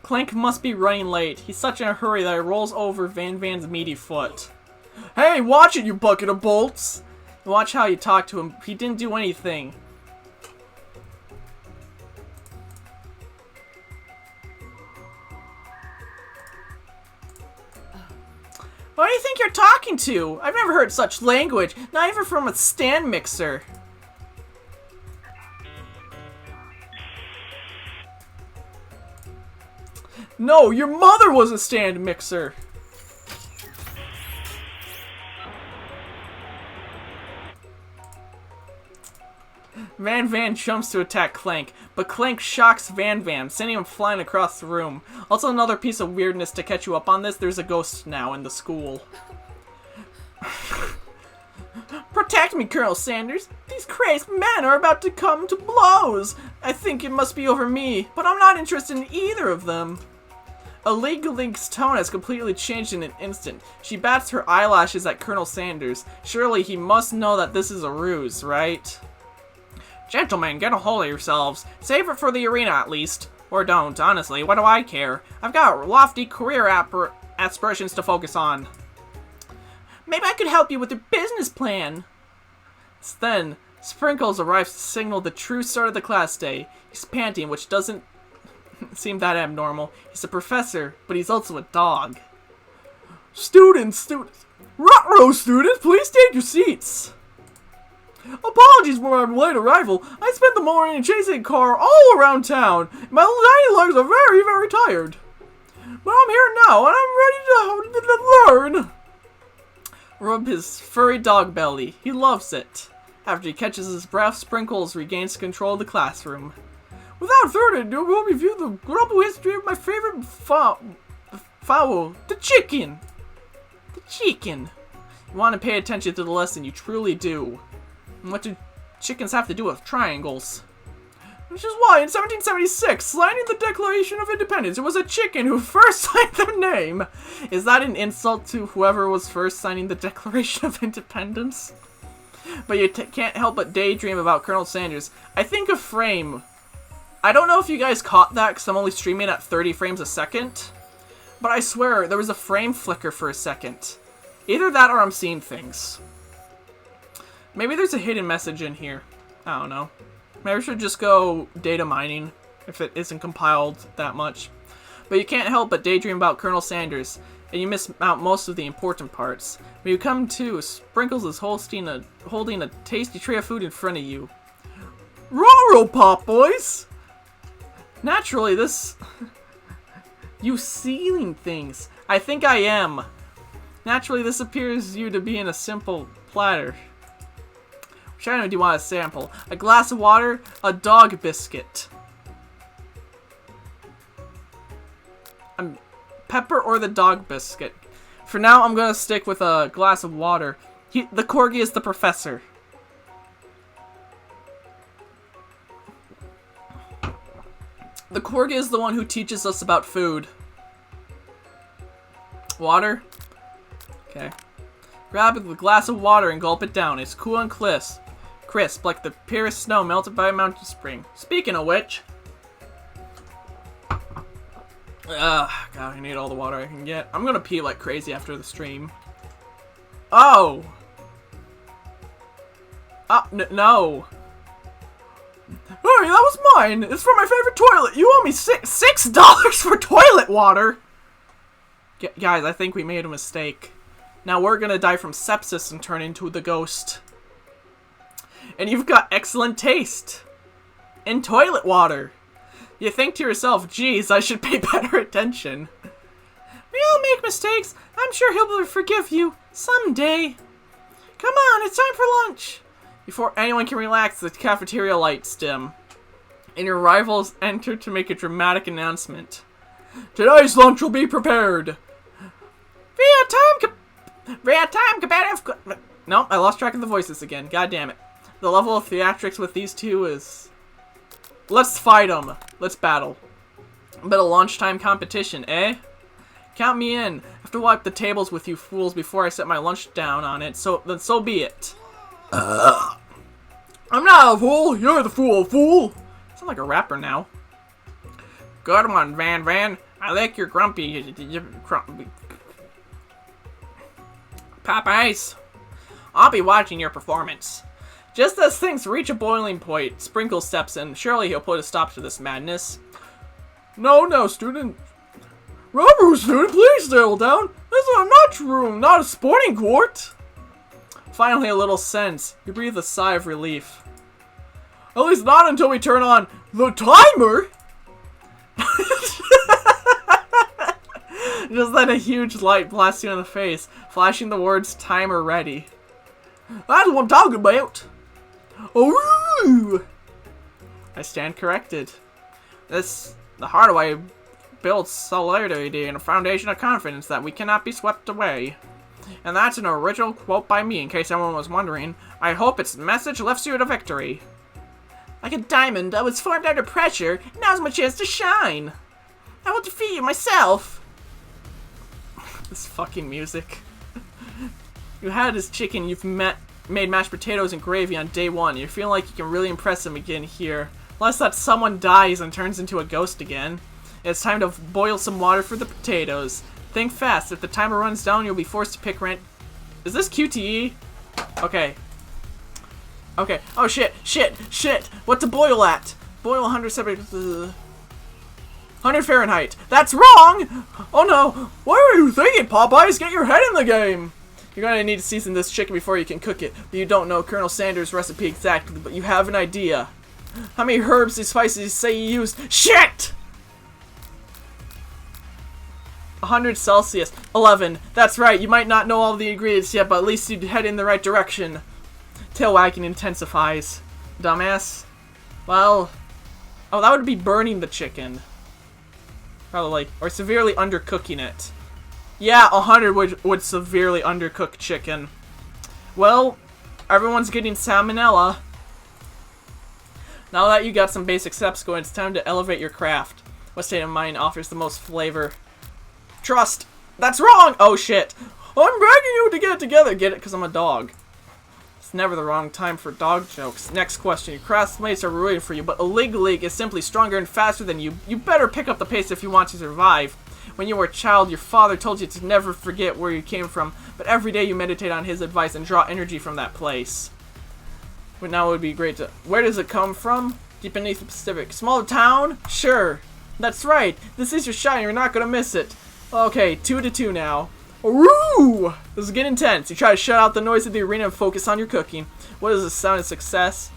Clank must be running late. He's such in a hurry that he rolls over Van Van's meaty foot. Hey, watch it, you bucket of bolts! Watch how you talk to him. He didn't do anything. What do you think you're talking to? I've never heard such language, not even from a stand mixer. No, your mother was a stand mixer. Van Van jumps to attack Clank, but Clank shocks Van Van, sending him flying across the room. Also, another piece of weirdness to catch you up on this, there's a ghost now in the school. Protect me, Colonel Sanders. These crazed men are about to come to blows. I think it must be over me, but I'm not interested in either of them. Link's tone has completely changed in an instant. She bats her eyelashes at Colonel Sanders. Surely he must know that this is a ruse, right? Gentlemen, get a hold of yourselves. Save it for the arena at least. Or don't, honestly, what do I care? I've got lofty career aspirations to focus on. Maybe I could help you with your business plan. Then, Sprinkles arrives to signal the true start of the class day. He's panting, which doesn't seem that abnormal. He's a professor, but he's also a dog. Students! Ruh-roh, students! Please take your seats! Apologies for my late arrival. I spent the morning chasing a car all around town. My tiny legs are very, very tired. But I'm here now, and I'm ready to learn. Rub his furry dog belly. He loves it. After he catches his breath, Sprinkles regains control of the classroom. Without further ado, we'll review the global history of my favorite fowl, the chicken. The chicken. You want to pay attention to the lesson, you truly do. And what do chickens have to do with triangles? Which is why, in 1776, signing the Declaration of Independence, it was a chicken who first signed their name. Is that an insult to whoever was first signing the Declaration of Independence? But you can't help but daydream about Colonel Sanders. I think a frame. I don't know if you guys caught that because I'm only streaming at 30 frames a second. But I swear, there was a frame flicker for a second. Either that or I'm seeing things. Maybe there's a hidden message in here. I don't know. Maybe I should just go data mining if it isn't compiled that much. But you can't help but daydream about Colonel Sanders, and you miss out most of the important parts. When you come to, Sprinkles is holding a tasty tray of food in front of you. Ruh-roh, Pop Boys! Naturally, this... You sealing things. I think I am. Naturally, this appears you to be in a simple platter. Which item do you want to sample? A glass of water, a dog biscuit. Pepper or the dog biscuit. For now, I'm gonna stick with a glass of water. The corgi is the professor. The corgi is the one who teaches us about food. Water? Okay. Grab a glass of water and gulp it down. It's cool and crisp, like the purest snow melted by a mountain spring. Speaking of which... God, I need all the water I can get. I'm gonna pee like crazy after the stream. Oh! No. Hey, that was mine! It's from my favorite toilet! You owe me $6 for toilet water! Guys, I think we made a mistake. Now we're gonna die from sepsis and turn into the ghost. And you've got excellent taste in toilet water. You think to yourself, geez, I should pay better attention. We all make mistakes. I'm sure he'll forgive you someday. Come on, it's time for lunch. Before anyone can relax, the cafeteria lights dim, and your rivals enter to make a dramatic announcement. Today's lunch will be prepared. Via time competitive... No, I lost track of the voices again. God damn it. The level of theatrics with these two is... Let's fight them. Let's battle. A bit of lunchtime competition, eh? Count me in. I have to wipe the tables with you fools before I set my lunch down on it, so be it. I'm not a fool. You're the fool. I sound like a rapper now. Good one, Van. I like your grumpy... Popeyes. I'll be watching your performance. Just as things reach a boiling point, Sprinkle steps in. Surely he'll put a stop to this madness. No, student. Rubber, student, please settle down. This is a lunchroom, not a sporting court. Finally, a little sense. You breathe a sigh of relief. At least not until we turn on the timer. Just then a huge light blasts you in the face, flashing the words timer ready. That's what I'm talking about. Oh, I stand corrected. The Hardaway builds solidarity and a foundation of confidence that we cannot be swept away. And that's an original quote by me, in case anyone was wondering. I hope its message lifts you to victory. Like a diamond, I was formed under pressure. Now's my chance to shine. I will defeat you myself. This fucking music. You had his chicken, you've made mashed potatoes and gravy on day one. You're feeling like you can really impress him again here. Unless that someone dies and turns into a ghost again. It's time to boil some water for the potatoes. Think fast. If the timer runs down, you'll be forced to pick rent. Is this QTE? Okay. Okay. Oh, shit. What to boil at? Boil 100 Fahrenheit. That's wrong! Oh, no. What are you thinking, Popeyes? Get your head in the game. You're gonna need to season this chicken before you can cook it. But you don't know Colonel Sanders' recipe exactly, but you have an idea. How many herbs and spices you say you used? Shit! 100 Celsius. 11. That's right, you might not know all the ingredients yet, but at least you'd head in the right direction. Tail wagging intensifies. Dumbass. Well... Oh, that would be burning the chicken. Probably. Or severely undercooking it. Yeah, 100 would severely undercook chicken. Well, everyone's getting salmonella. Now that you got some basic steps going, it's time to elevate your craft. What state of mind offers the most flavor? Trust. That's wrong! Oh, shit. I'm begging you to get it together. Get it? Because I'm a dog. It's never the wrong time for dog jokes. Next question. Your classmates are rooting for you, but a League is simply stronger and faster than you. You better pick up the pace if you want to survive. When you were a child, your father told you to never forget where you came from, but every day you meditate on his advice and draw energy from that place. But now it would be great to... Where does it come from? Deep beneath the Pacific. Small town? Sure. That's right. This is your shot and you're not gonna miss it. Okay, 2-2 now. Woo! This is getting intense. You try to shut out the noise of the arena and focus on your cooking. What is the sound of success?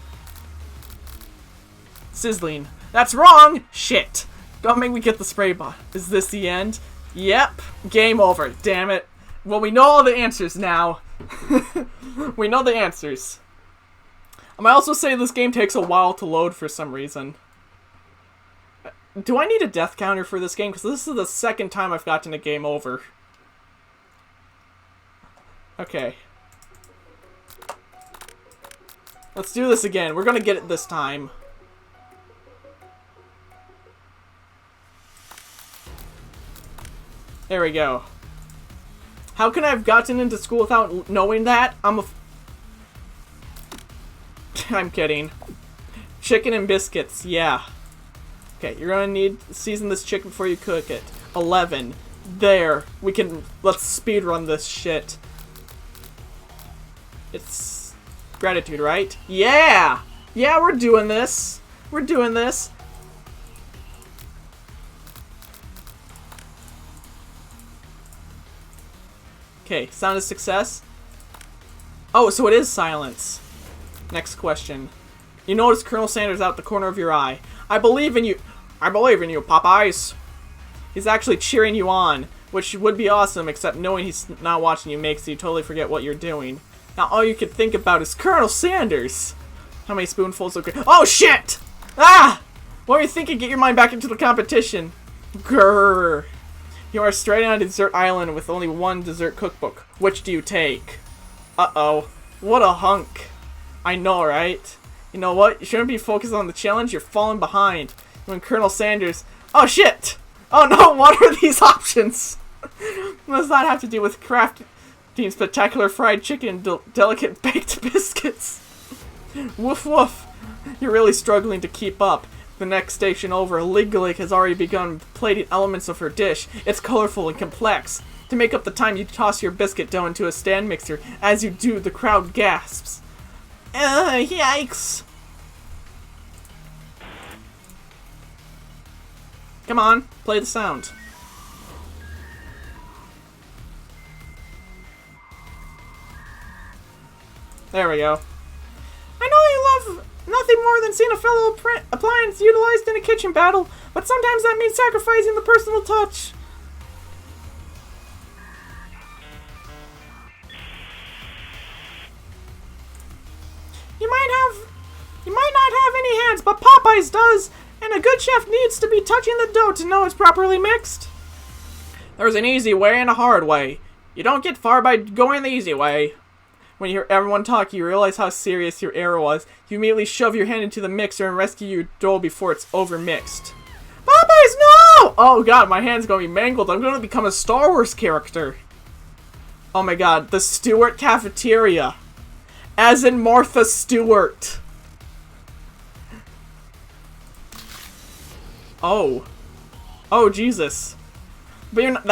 Sizzling. That's wrong! Shit. Don't make me get the spray bot. Is this the end? Yep. Game over. Damn it. Well, we know all the answers now. We know the answers. I might also say this game takes a while to load for some reason. Do I need a death counter for this game? Because this is the second time I've gotten a game over. Okay. Let's do this again. We're gonna get it this time. There we go. How can I have gotten into school without knowing that? I'm kidding. Chicken and biscuits, yeah. Okay, you're gonna need to season this chicken before you cook it. 11. There. Let's speed run this shit. It's gratitude, right? Yeah! Yeah, we're doing this. We're doing this. Okay, sound of success. Oh, so it is silence. Next question. You notice Colonel Sanders out the corner of your eye. I believe in you. I believe in you, Popeyes. He's actually cheering you on, which would be awesome, except knowing he's not watching you makes you totally forget what you're doing. Now all you can think about is Colonel Sanders. How many spoonfuls of... Oh, shit! Ah! What were you thinking? Get your mind back into the competition. Grrr. You are stranded on a desert island with only one dessert cookbook. Which do you take? Uh-oh. What a hunk. I know, right? You know what? You shouldn't be focused on the challenge. You're falling behind. When Colonel Sanders... Oh, shit! Oh, no! What are these options? What does that have to do with crafting spectacular fried chicken and delicate baked biscuits? Woof woof. You're really struggling to keep up. The next station over, League has already begun plating elements of her dish. It's colorful and complex. To make up the time, you toss your biscuit dough into a stand mixer. As you do, the crowd gasps. Yikes! Come on, play the sound. There we go. I know you love nothing more than seeing a fellow appliance utilized in a kitchen battle, but sometimes that means sacrificing the personal touch. You might not have any hands, but Popeyes does, and a good chef needs to be touching the dough to know it's properly mixed. There's an easy way and a hard way. You don't get far by going the easy way. When you hear everyone talk, you realize how serious your error was. You immediately shove your hand into the mixer and rescue your dough before it's over-mixed. Popeyes, no! Oh god, my hand's gonna be mangled. I'm gonna become a Star Wars character. Oh my god, the Stewart Cafeteria. As in Martha Stewart. Oh. Oh, Jesus. But you're not,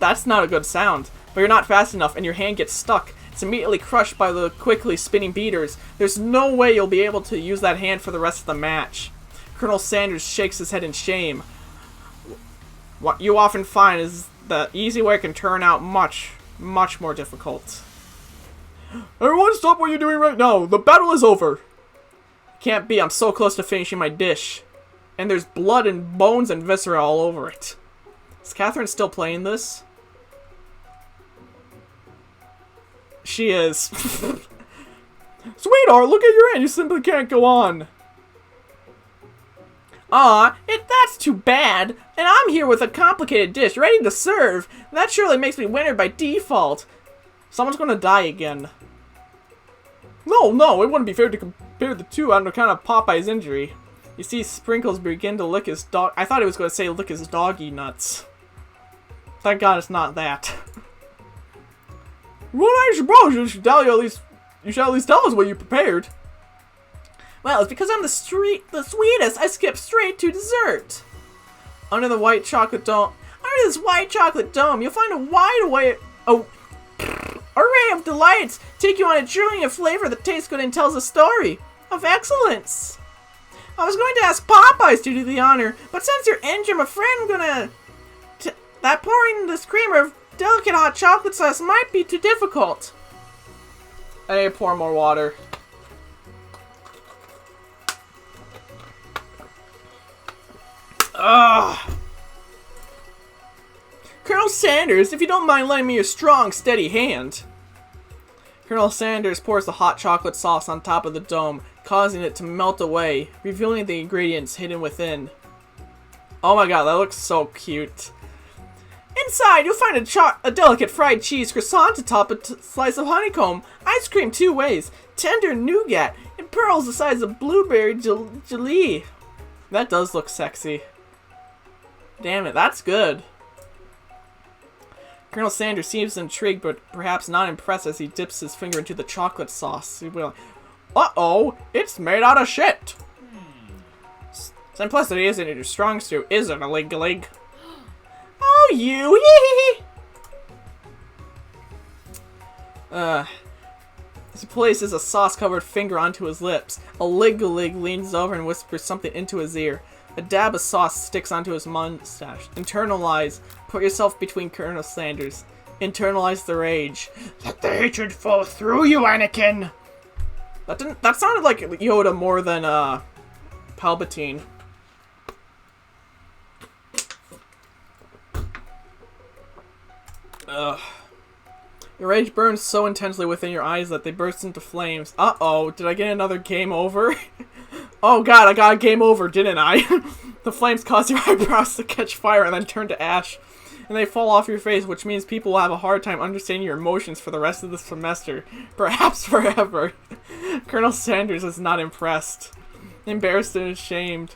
that's not a good sound. But you're not fast enough and your hand gets stuck. It's immediately crushed by the quickly spinning beaters. There's no way you'll be able to use that hand for the rest of the match. Colonel Sanders shakes his head in shame. What you often find is the easy way can turn out much, much more difficult. Everyone stop what you're doing right now! The battle is over! Can't be, I'm so close to finishing my dish. And there's blood and bones and viscera all over it. Is Catherine still playing this? She is. Sweetheart, look at your hand. You simply can't go on. Aw, that's too bad. And I'm here with a complicated dish, ready to serve. That surely makes me winner by default. Someone's gonna die again. No, it wouldn't be fair to compare the two on account of Popeye's injury. You see Sprinkles begin to lick his dog. I thought he was gonna say lick his doggy nuts. Thank God it's not that. Well, I suppose you should tell you at least You should at least tell us what you prepared. Well, it's because I'm the sweetest. I skip straight to dessert. Under the white chocolate dome. Under this white chocolate dome, you'll find a wide array of delights. Take you on a journey of flavor that tastes good and tells a story of excellence. I was going to ask Popeyes to do the honor, but since you're injured, I'm afraid I'm gonna... that pouring this creamer of delicate hot chocolate sauce might be too difficult. I need to pour more water. Ugh. Colonel Sanders, if you don't mind lending me your strong, steady hand. Colonel Sanders pours the hot chocolate sauce on top of the dome, causing it to melt away, revealing the ingredients hidden within. Oh my god, that looks so cute. Inside, you'll find a delicate fried cheese croissant atop a slice of honeycomb, ice cream 2 ways, tender nougat, and pearls the size of blueberry jelly. That does look sexy. Damn it, that's good. Colonel Sanders seems intrigued, but perhaps not impressed as he dips his finger into the chocolate sauce. Uh-oh, it's made out of shit. Simplicity isn't your strong suit, is it, a lig? Oh, you! He places a sauce-covered finger onto his lips. A lig leans over and whispers something into his ear. A dab of sauce sticks onto his mustache. Internalize. Put yourself between Colonel Sanders. Internalize the rage. Let the hatred flow through you, Anakin! That sounded like Yoda more than, Palpatine. Ugh. Your rage burns so intensely within your eyes that they burst into flames. Uh-oh, did I get another game over? Oh god, I got a game over, didn't I? The flames cause your eyebrows to catch fire and then turn to ash. And they fall off your face, which means people will have a hard time understanding your emotions for the rest of the semester. Perhaps forever. Colonel Sanders is not impressed. Embarrassed and ashamed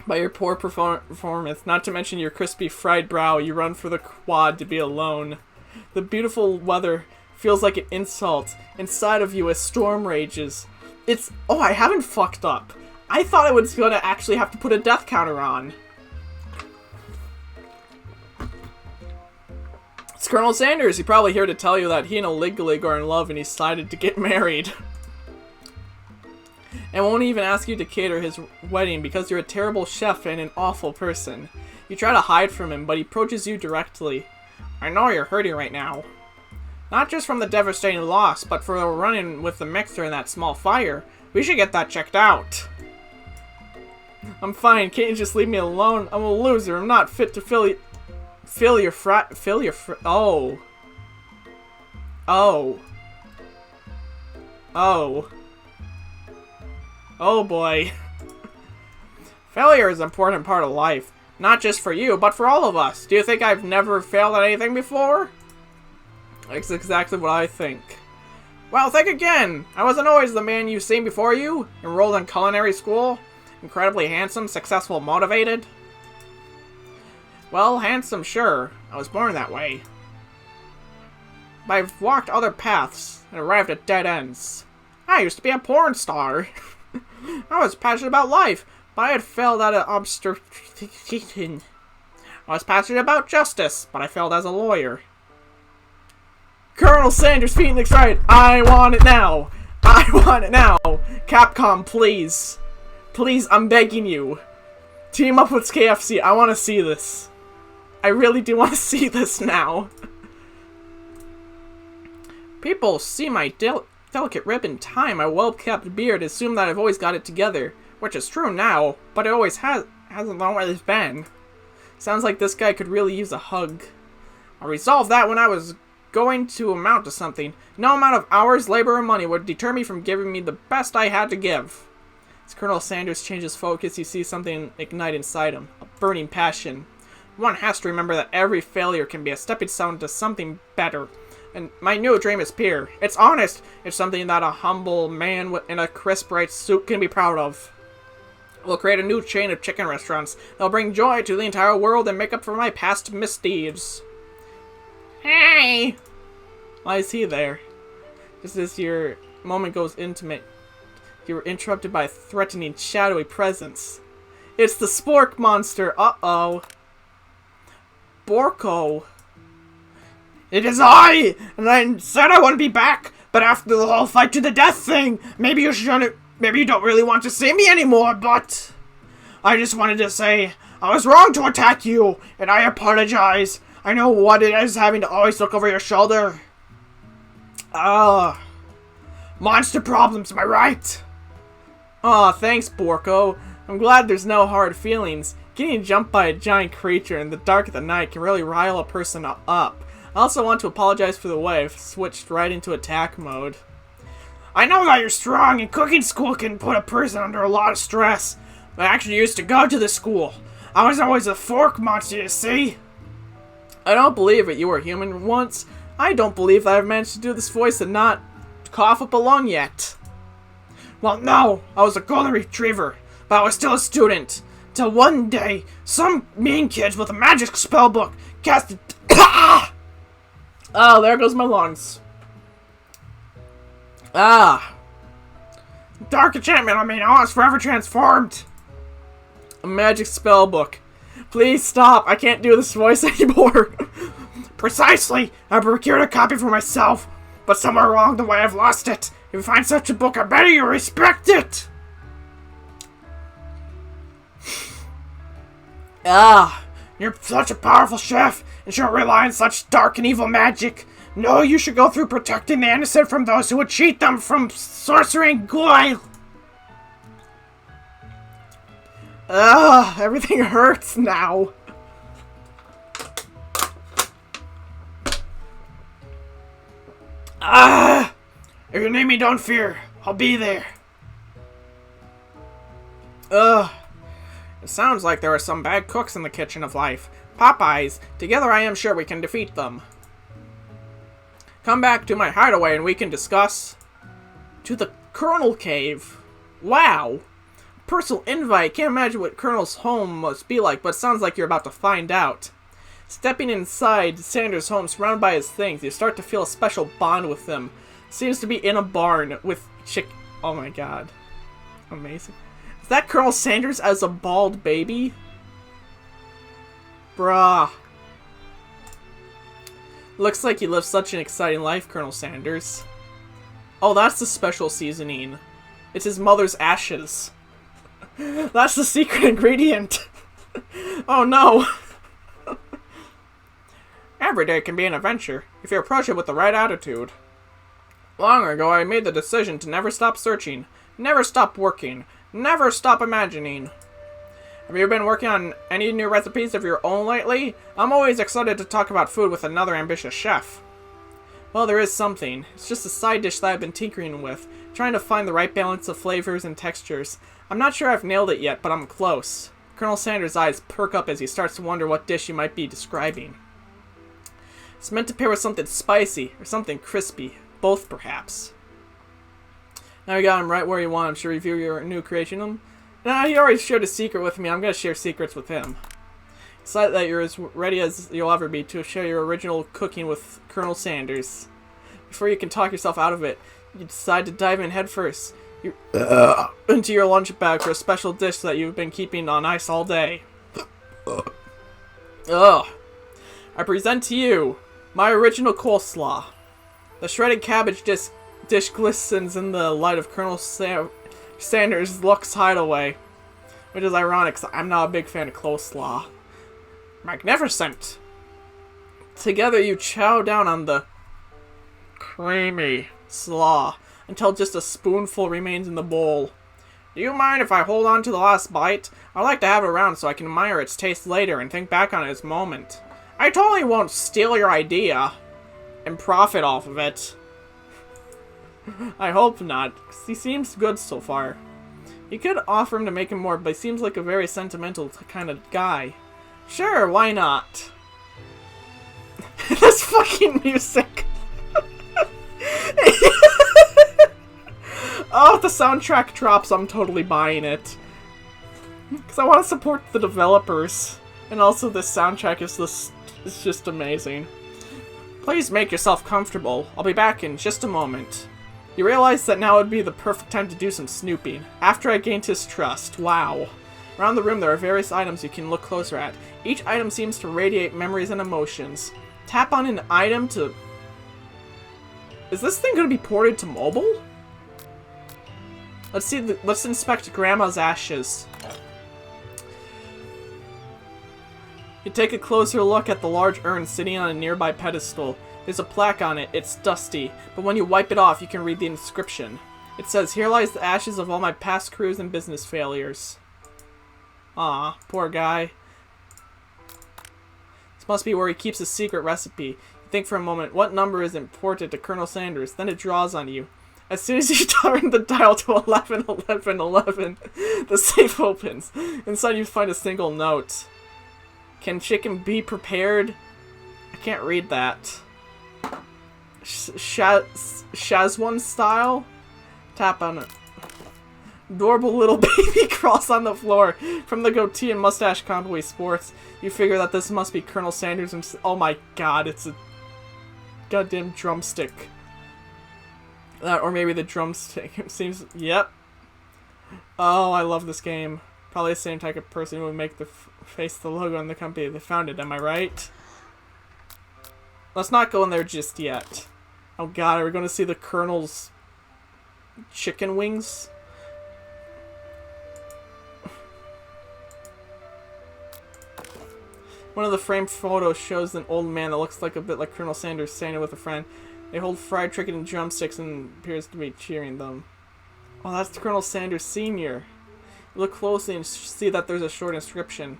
by your poor performance, not to mention your crispy fried brow. You run for the quad to be alone. The beautiful weather feels like an insult. Inside of you a storm rages. Oh, I haven't fucked up. I thought I was gonna actually have to put a death counter on. It's Colonel Sanders. He's probably here to tell you that he and a lig are in love and he decided to get married. And won't even ask you to cater his wedding because you're a terrible chef and an awful person. You try to hide from him, but he approaches you directly. I know you're hurting right now. Not just from the devastating loss, but for the run-in with the mixer and that small fire. We should get that checked out. I'm fine. Can't you just leave me alone? I'm a loser. I'm not fit to fill your Oh. Oh. Oh. Oh boy. Failure is an important part of life. Not just for you, but for all of us. Do you think I've never failed at anything before? That's exactly what I think. Well, think again. I wasn't always the man you've seen before you. Enrolled in culinary school. Incredibly handsome, successful, motivated. Well, handsome, sure. I was born that way. But I've walked other paths and arrived at dead ends. I used to be a porn star. I was passionate about life, but I had failed at an obstetrician. I was passionate about justice, but I failed as a lawyer. Colonel Sanders feeling excited. I want it now. I want it now. Capcom, please. Please, I'm begging you. Team up with KFC. I want to see this. I really do want to see this now. People see my delicate ribbon tie, my well-kept beard, assume that I've always got it together. Which is true now, but it always hasn't always been. Sounds like this guy could really use a hug. I resolved that when I was going to amount to something. No amount of hours, labor, or money would deter me from giving me the best I had to give. As Colonel Sanders changes focus, you see something ignite inside him. A burning passion. One has to remember that every failure can be a stepping stone to something better. And my new dream is pure. It's honest. It's something that a humble man in a crisp bright suit can be proud of. We'll create a new chain of chicken restaurants. They'll bring joy to the entire world and make up for my past misdeeds. Hey! Why is he there? Just as your moment goes intimate, you're interrupted by a threatening, shadowy presence. It's the Spork monster! Uh-oh. Borko. It is I! And I said I want to be back, but after the whole fight to the death thing, maybe you don't really want to see me anymore, but... I just wanted to say, I was wrong to attack you, and I apologize. I know what it is having to always look over your shoulder. Monster problems, am I right? Aw, thanks, Borko. I'm glad there's no hard feelings. Getting jumped by a giant creature in the dark of the night can really rile a person up. I also want to apologize for the way I've switched right into attack mode. I know that you're strong, and cooking school can put a person under a lot of stress. I actually used to go to the school. I was always a fork monster, you see? I don't believe it. You were human once. I don't believe that I've managed to do this voice and not cough up a lung yet. Well, no, I was a golden retriever, but I was still a student. Till one day, some mean kids with a magic spell book casted... Oh, there goes my lungs. Ah. Dark enchantment, I was forever transformed. A magic spell book. Please stop. I can't do this voice anymore. Precisely. I procured a copy for myself, but somewhere along the way I've lost it. If you find such a book, I better you respect it. You're such a powerful chef, and shouldn't rely on such dark and evil magic. No, you should go through protecting the innocent from those who would cheat them from sorcery and guile. Everything hurts now. If you need me, don't fear. I'll be there. It sounds like there are some bad cooks in the kitchen of life. Popeyes. Together I am sure we can defeat them. Come back to my hideaway and we can discuss. To the Colonel Cave. Wow. Personal invite. Can't imagine what Colonel's home must be like, but it sounds like you're about to find out. Stepping inside Sanders' home, surrounded by his things, you start to feel a special bond with him. Seems to be in a barn with Oh my god. Amazing. Is that Colonel Sanders as a bald baby? Bruh. Looks like you lived such an exciting life, Colonel Sanders. Oh, that's the special seasoning. It's his mother's ashes. That's the secret ingredient. Oh no. Every day can be an adventure, if you approach it with the right attitude. Long ago, I made the decision to never stop searching, never stop working, never stop imagining. Have you been working on any new recipes of your own lately? I'm always excited to talk about food with another ambitious chef. Well, there is something. It's just a side dish that I've been tinkering with, trying to find the right balance of flavors and textures. I'm not sure I've nailed it yet, but I'm close. Colonel Sanders' eyes perk up as he starts to wonder what dish you might be describing. It's meant to pair with something spicy, or something crispy. Both, perhaps. Now you got him right where you want him to review your new creation. Nah, he already shared a secret with me. I'm going to share secrets with him. Decide that you're as ready as you'll ever be to share your original cooking with Colonel Sanders. Before you can talk yourself out of it, you decide to dive in headfirst into your lunch bag for a special dish that you've been keeping on ice all day. I present to you my original coleslaw. The shredded cabbage dish glistens in the light of Colonel Sanders' Lux hideaway, which is ironic because I'm not a big fan of coleslaw. Magnificent! Together you chow down on the creamy slaw until just a spoonful remains in the bowl. Do you mind if I hold on to the last bite? I'd like to have it around so I can admire its taste later and think back on it as a moment. I totally won't steal your idea and profit off of it. I hope not, because he seems good so far. You could offer him to make him more, but he seems like a very sentimental kind of guy. Sure, why not? This fucking music. Oh, if the soundtrack drops, I'm totally buying it. Because I want to support the developers. And also this soundtrack is just amazing. Please make yourself comfortable. I'll be back in just a moment. You realize that now would be the perfect time to do some snooping. After I gained his trust. Wow. Around the room there are various items you can look closer at. Each item seems to radiate memories and emotions. Tap on an item to... Is this thing going to be ported to mobile? Let's see. Let's inspect Grandma's ashes. You take a closer look at the large urn sitting on a nearby pedestal. There's a plaque on it. It's dusty, but when you wipe it off, you can read the inscription. It says, "Here lies the ashes of all my past crews and business failures." Aw, poor guy. This must be where he keeps his secret recipe. You think for a moment, what number is imported to Colonel Sanders? Then it draws on you. As soon as you turn the dial to 111111, the safe opens. Inside you find a single note. Can chicken be prepared? I can't read that. Shazwan style? Tap on it. Adorable little baby crawls on the floor. From the goatee and mustache combo he sports, you figure that this must be Colonel Sanders himself. Oh my god, it's a goddamn drumstick. Or maybe the drumstick. It seems... Yep. Oh, I love this game. Probably the same type of person who would make the face the logo on the company that founded, am I right? Let's not go in there just yet. Oh god, are we going to see the Colonel's chicken wings? One of the framed photos shows an old man that looks like a bit like Colonel Sanders standing with a friend. They hold fried chicken and drumsticks and appears to be cheering them. Oh, that's Colonel Sanders Sr. You look closely and see that there's a short inscription.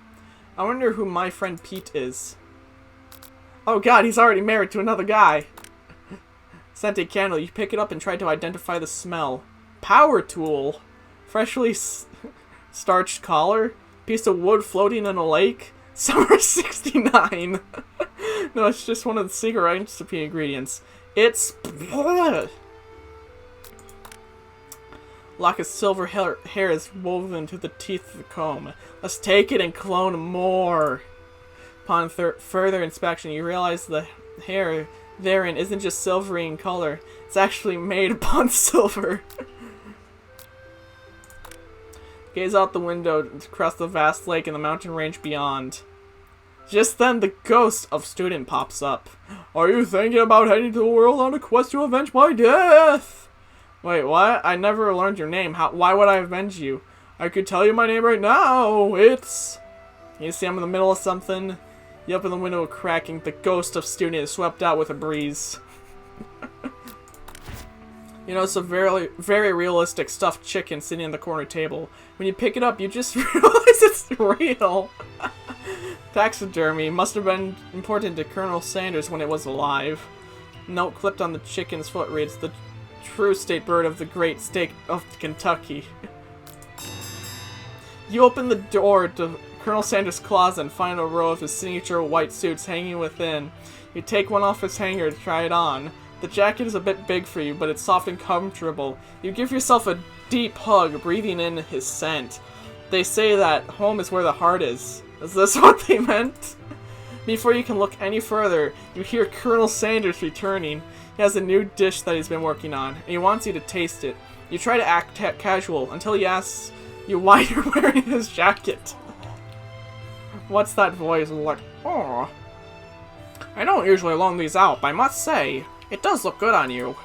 I wonder who my friend Pete is. Oh god, he's already married to another guy. Scented candle. You pick it up and try to identify the smell. Power tool. Freshly starched collar. Piece of wood floating in a lake. Summer 69. No, it's just one of the secret recipe ingredients. It's... Lock of silver hair is woven into the teeth of the comb. Let's take it and clone more. Upon further inspection, you realize the hair therein isn't just silvery in color. It's actually made upon silver. Gaze out the window across the vast lake and the mountain range beyond. Just then, the ghost of Student pops up. Are you thinking about heading to the world on a quest to avenge my death? Wait, what? I never learned your name. Why would I avenge you? I could tell you my name right now. It's... You see I'm in the middle of something? You open the window cracking. The ghost of Student is swept out with a breeze. You know, it's a very realistic stuffed chicken sitting on the corner table. When you pick it up, you just realize it's real. Taxidermy must have been important to Colonel Sanders when it was alive. Note clipped on the chicken's foot reads, "The true state bird of the great state of Kentucky." You open the door to Colonel Sanders' closet and find a row of his signature white suits hanging within. You take one off his hanger to try it on. The jacket is a bit big for you, but it's soft and comfortable. You give yourself a deep hug, breathing in his scent. They say that home is where the heart is. Is this what they meant? Before you can look any further, you hear Colonel Sanders returning. He has a new dish that he's been working on, and he wants you to taste it. You try to act casual until he asks you why you're wearing his jacket. What's that voice like? Oh, I don't usually loan these out, but I must say, it does look good on you.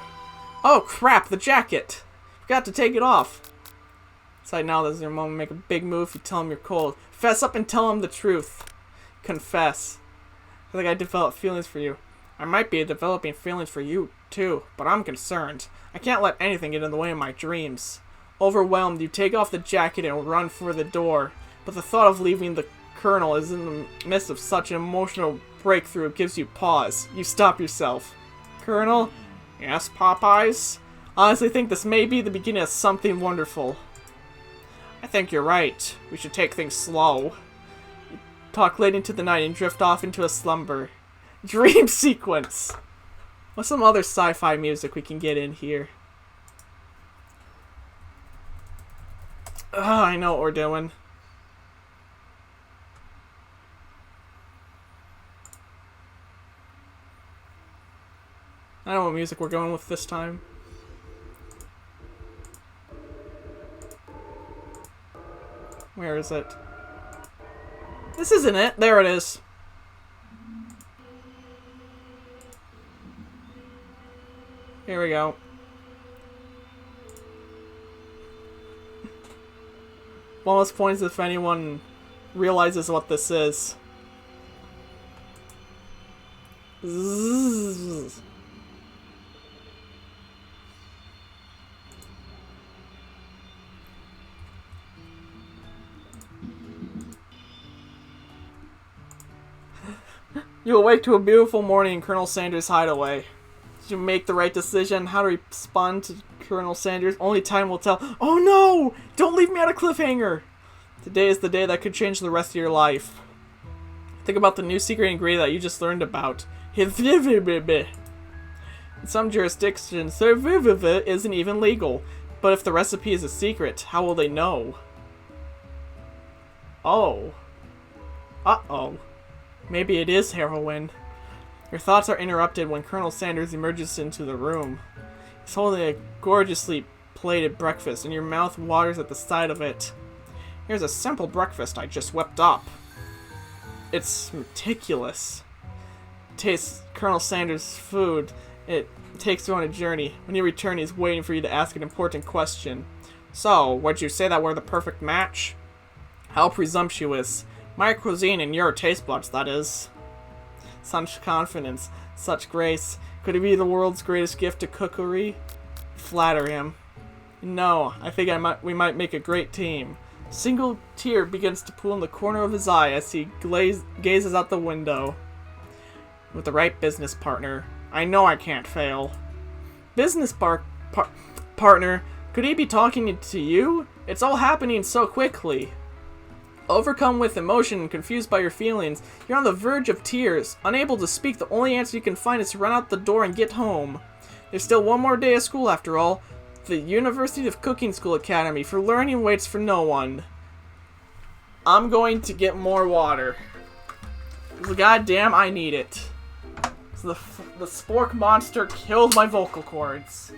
Oh crap, the jacket! Forgot to take it off. Decide now this is your moment to make a big move. You tell him you're cold. Fess up and tell him the truth. Confess. I think I developed feelings for you. I might be developing feelings for you, too, but I'm concerned. I can't let anything get in the way of my dreams. Overwhelmed, you take off the jacket and run for the door. But the thought of leaving the Colonel is in the midst of such an emotional breakthrough it gives you pause. You stop yourself. Colonel? Yes, Popeyes? Honestly think this may be the beginning of something wonderful. I think you're right. We should take things slow. You talk late into the night and drift off into a slumber. Dream sequence! What's some other sci-fi music we can get in here? I know what we're doing. what music we're going with this time. Where is it? This isn't it. There it is. Here we go. Bonus points if anyone realizes what this is. Zzz. You awake to a beautiful morning in Colonel Sanders' hideaway. Did you make the right decision? How to respond to Colonel Sanders? Only time will tell. Oh no! Don't leave me at a cliffhanger! Today is the day that could change the rest of your life. Think about the new secret ingredient that you just learned about. In some jurisdictions, isn't even legal. But if the recipe is a secret, how will they know? Oh. Uh-oh. Maybe it is heroin. Your thoughts are interrupted when Colonel Sanders emerges into the room. He's holding a gorgeously plated breakfast, and your mouth waters at the sight of it. Here's a simple breakfast I just whipped up. It's meticulous. Tastes Colonel Sanders' food. It takes you on a journey. When you return, he's waiting for you to ask an important question. So, would you say that we're the perfect match? How presumptuous. My cuisine and your taste buds, that is. Such confidence, such grace. Could it be the world's greatest gift to cookery? Flatter him. No, I think we might make a great team. Single tear begins to pool in the corner of his eye as he gazes out the window. With the right business partner, I know I can't fail. Business partner? Could he be talking to you? It's all happening so quickly. Overcome with emotion and confused by your feelings, you're on the verge of tears. Unable to speak, the only answer you can find is to run out the door and get home. There's still one more day of school after all. The University of Cooking School Academy, for learning waits for no one. I'm going to get more water. Goddamn, I need it. So the spork monster killed my vocal cords.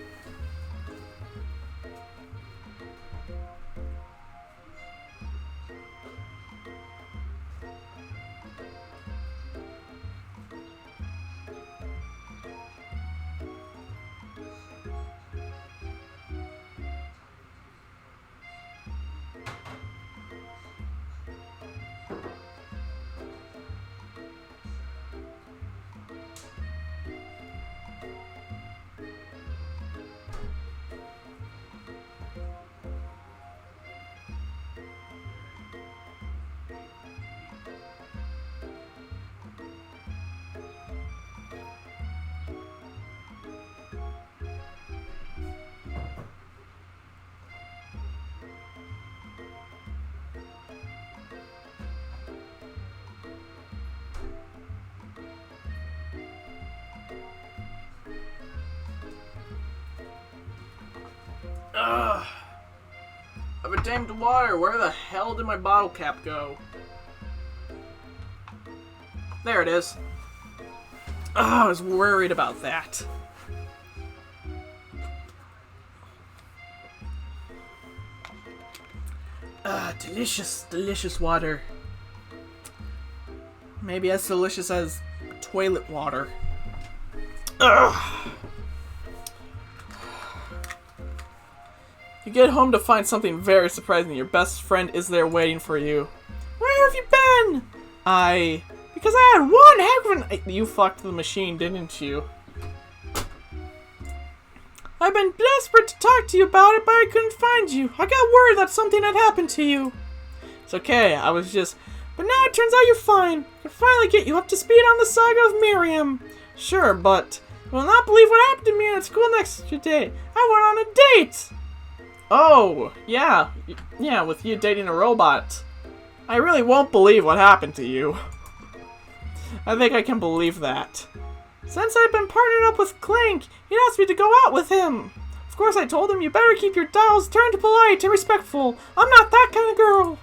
Ugh. I've been tamed to water. Where the hell did my bottle cap go? There it is. Oh, I was worried about that. Delicious, delicious water. Maybe as delicious as toilet water. Ugh. You get home to find something very surprising. Your best friend is there waiting for you. Where have you been? Because I had one heck of an... You fucked the machine, didn't you? I've been desperate to talk to you about it, but I couldn't find you. I got worried that something had happened to you. It's okay, I was just... But now it turns out you're fine. I can finally get you up to speed on the saga of Miriam. Sure, but... You will not believe what happened to me at school next day. I went on a date! Oh, yeah. Yeah, with you dating a robot. I really won't believe what happened to you. I think I can believe that. Since I've been partnered up with Clank, he asked me to go out with him. Of course, I told him you better keep your dials turned polite and respectful. I'm not that kind of girl.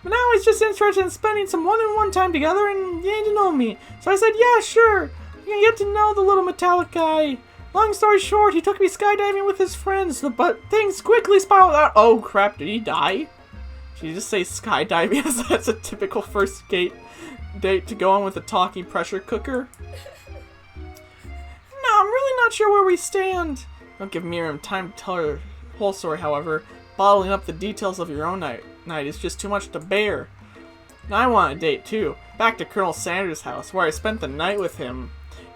But now he's just interested in spending some one-on-one time together and getting to know me. So I said, yeah, sure. You can get to know the little metallic guy. Long story short, he took me skydiving with his friends, but things quickly spiraled out. Oh crap, did he die? Should you just say skydiving as that's a typical first date to go on with a talking pressure cooker? No, I'm really not sure where we stand. Don't give Miriam time to tell her whole story, however. Bottling up the details of your own night is just too much to bear. Now I want a date too. Back to Colonel Sanders' house, where I spent the night with him.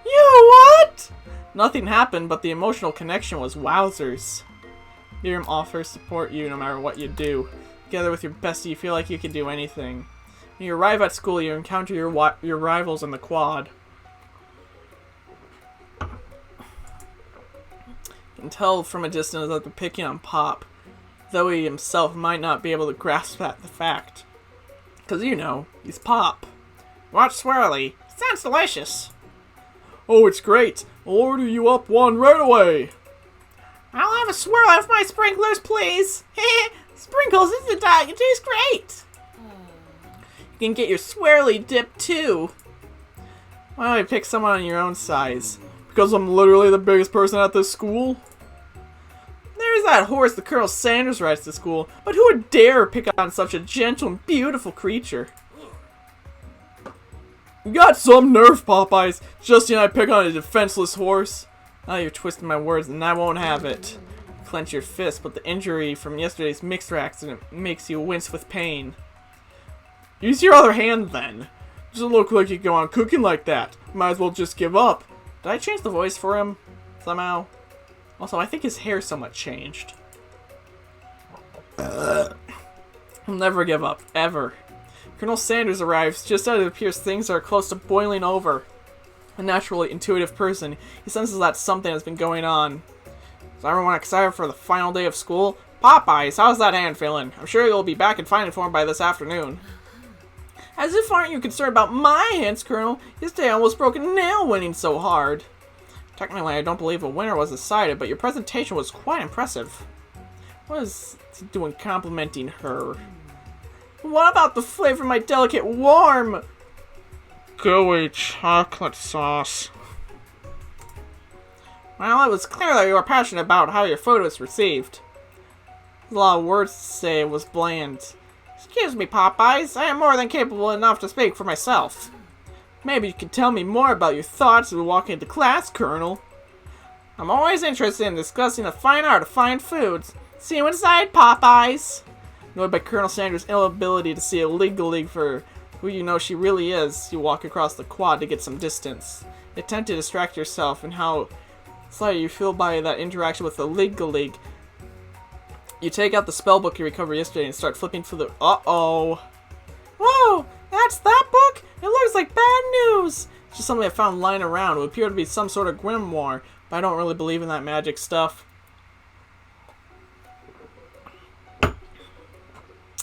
You what? Nothing happened, but the emotional connection was wowzers. Miriam offers to support you no matter what you do. Together with your bestie, you feel like you can do anything. When you arrive at school, you encounter your rivals in the quad. You can tell from a distance that they're picking on Pop, though he himself might not be able to grasp the fact. Because, you know, he's Pop. Watch Swirly. Sounds delicious. Oh, it's great. I'll order you up one right away. I'll have a swirl out of my sprinklers, please. Sprinkles, this is a diet. It tastes great. You can get your swirly dip, too. Why don't I pick someone on your own size? Because I'm literally the biggest person at this school? There's that horse the Colonel Sanders rides to school, but who would dare pick on such a gentle and beautiful creature? You got some nerve, Popeyes. Justy and I pick on a defenseless horse. Now you're twisting my words, and I won't have it. Clench your fist, but the injury from yesterday's mixer accident makes you wince with pain. Use your other hand, then. Doesn't look like you can go on cooking like that. Might as well just give up. Did I change the voice for him? Somehow? Also, I think his hair somewhat changed. I'll never give up. Ever. Colonel Sanders arrives just as it appears things are close to boiling over. A naturally intuitive person, he senses that something has been going on. Is everyone excited for the final day of school? Popeyes, how's that hand feeling? I'm sure you'll be back in fine form by this afternoon. As if aren't you concerned about my hands, Colonel? Yesterday I almost broke a nail winning so hard. Technically, I don't believe a winner was decided, but your presentation was quite impressive. What is he doing complimenting her? What about the flavor of my delicate warm, gooey chocolate sauce? Well, it was clear that you were passionate about how your photo was received. There's a lot of words to say. It was bland. Excuse me, Popeyes. I am more than capable enough to speak for myself. Maybe you could tell me more about your thoughts as we walk into class, Colonel. I'm always interested in discussing the fine art of fine foods. See you inside, Popeyes. Annoyed by Colonel Sanders' inability to see a league for who you know she really is, you walk across the quad to get some distance. You attempt to distract yourself and how slighted you feel by that interaction with the league. You take out the spell book you recovered yesterday and start flipping through the... Uh-oh. Whoa! That's that book? It looks like bad news! It's just something I found lying around. It would appear to be some sort of grimoire, but I don't really believe in that magic stuff.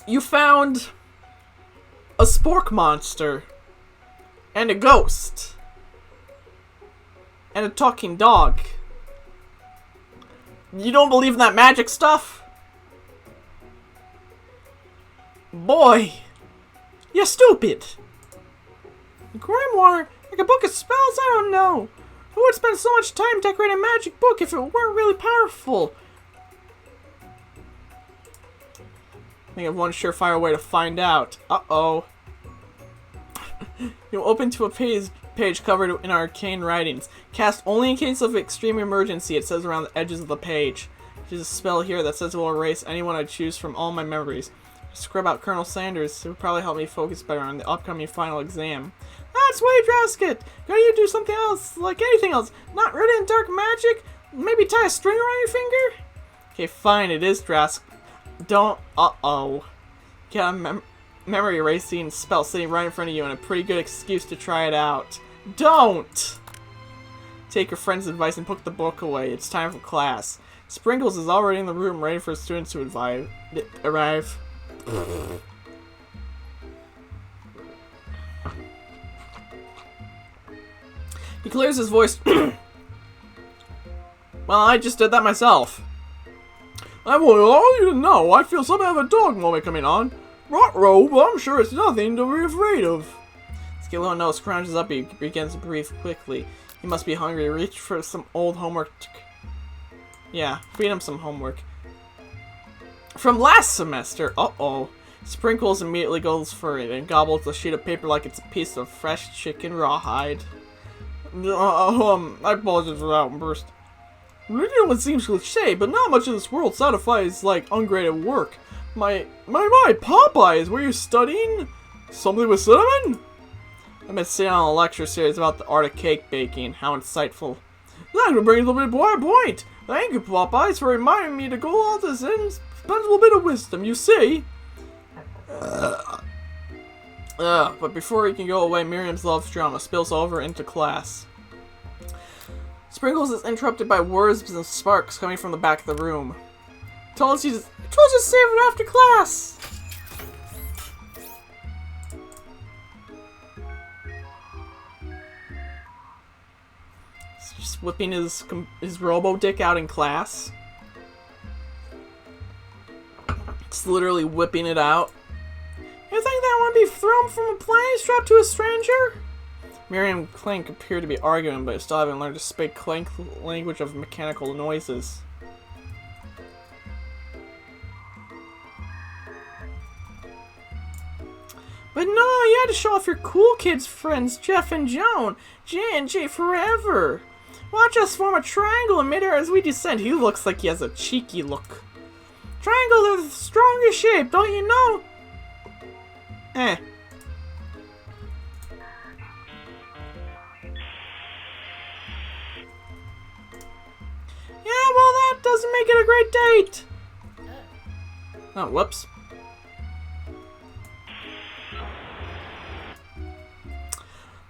You found a spork monster, and a ghost, and a talking dog. You don't believe in that magic stuff? Boy, you're stupid. A grimoire, like a book of spells? I don't know. Who would spend so much time decorating a magic book if it weren't really powerful? I think of one surefire way to find out. Uh-oh. You'll open to a page covered in arcane writings. Cast only in case of extreme emergency, it says around the edges of the page. There's a spell here that says it will erase anyone I choose from all my memories. Scrub out Colonel Sanders. It would probably help me focus better on the upcoming final exam. That's way Drasket! Gotta you do something else, like anything else. Not rooted in dark magic? Maybe tie a string around your finger? Okay, fine, it is Drask. Don't. Uh-oh. Got a memory erasing spell sitting right in front of you and a pretty good excuse to try it out. Don't! Take your friend's advice and put the book away. It's time for class. Sprinkles is already in the room ready for students to arrive. He clears his voice. Well, I just did that myself. I want all you to know, I feel something of a dog moment coming on. Rot-row, but I'm sure it's nothing to be afraid of. Skillo nose scrounges up, he begins to breathe quickly. He must be hungry. Reach for some old homework. Yeah, feed him some homework. From last semester! Uh-oh. Sprinkles immediately goes for it and gobbles the sheet of paper like it's a piece of fresh chicken rawhide. I apologize for that outburst. Religion would seem cliché, but not much of this world satisfies like ungraded work. My, Popeyes, were you studying something with cinnamon? I've been sitting on a lecture series about the art of cake baking. How insightful. That brings a little bit more point. Thank you, Popeyes, for reminding me to go all this indispensable bit of wisdom, you see. But before he can go away, Miriam's love drama spills over into class. Sprinkles is interrupted by words and sparks coming from the back of the room. Told you to save it after class! He's just whipping his robo-dick out in class. Just literally whipping it out. You think that would be thrown from a plane strapped to a stranger? Miriam and Clank appear to be arguing, but still haven't learned to speak Clank language of mechanical noises. But no, you had to show off your cool kids friends, Jeff and Joan. J&J forever. Watch us form a triangle in midair as we descend. He looks like he has a cheeky look. Triangles are the strongest shape, don't you know? Eh. Yeah, well, that doesn't make it a great date. Oh, whoops.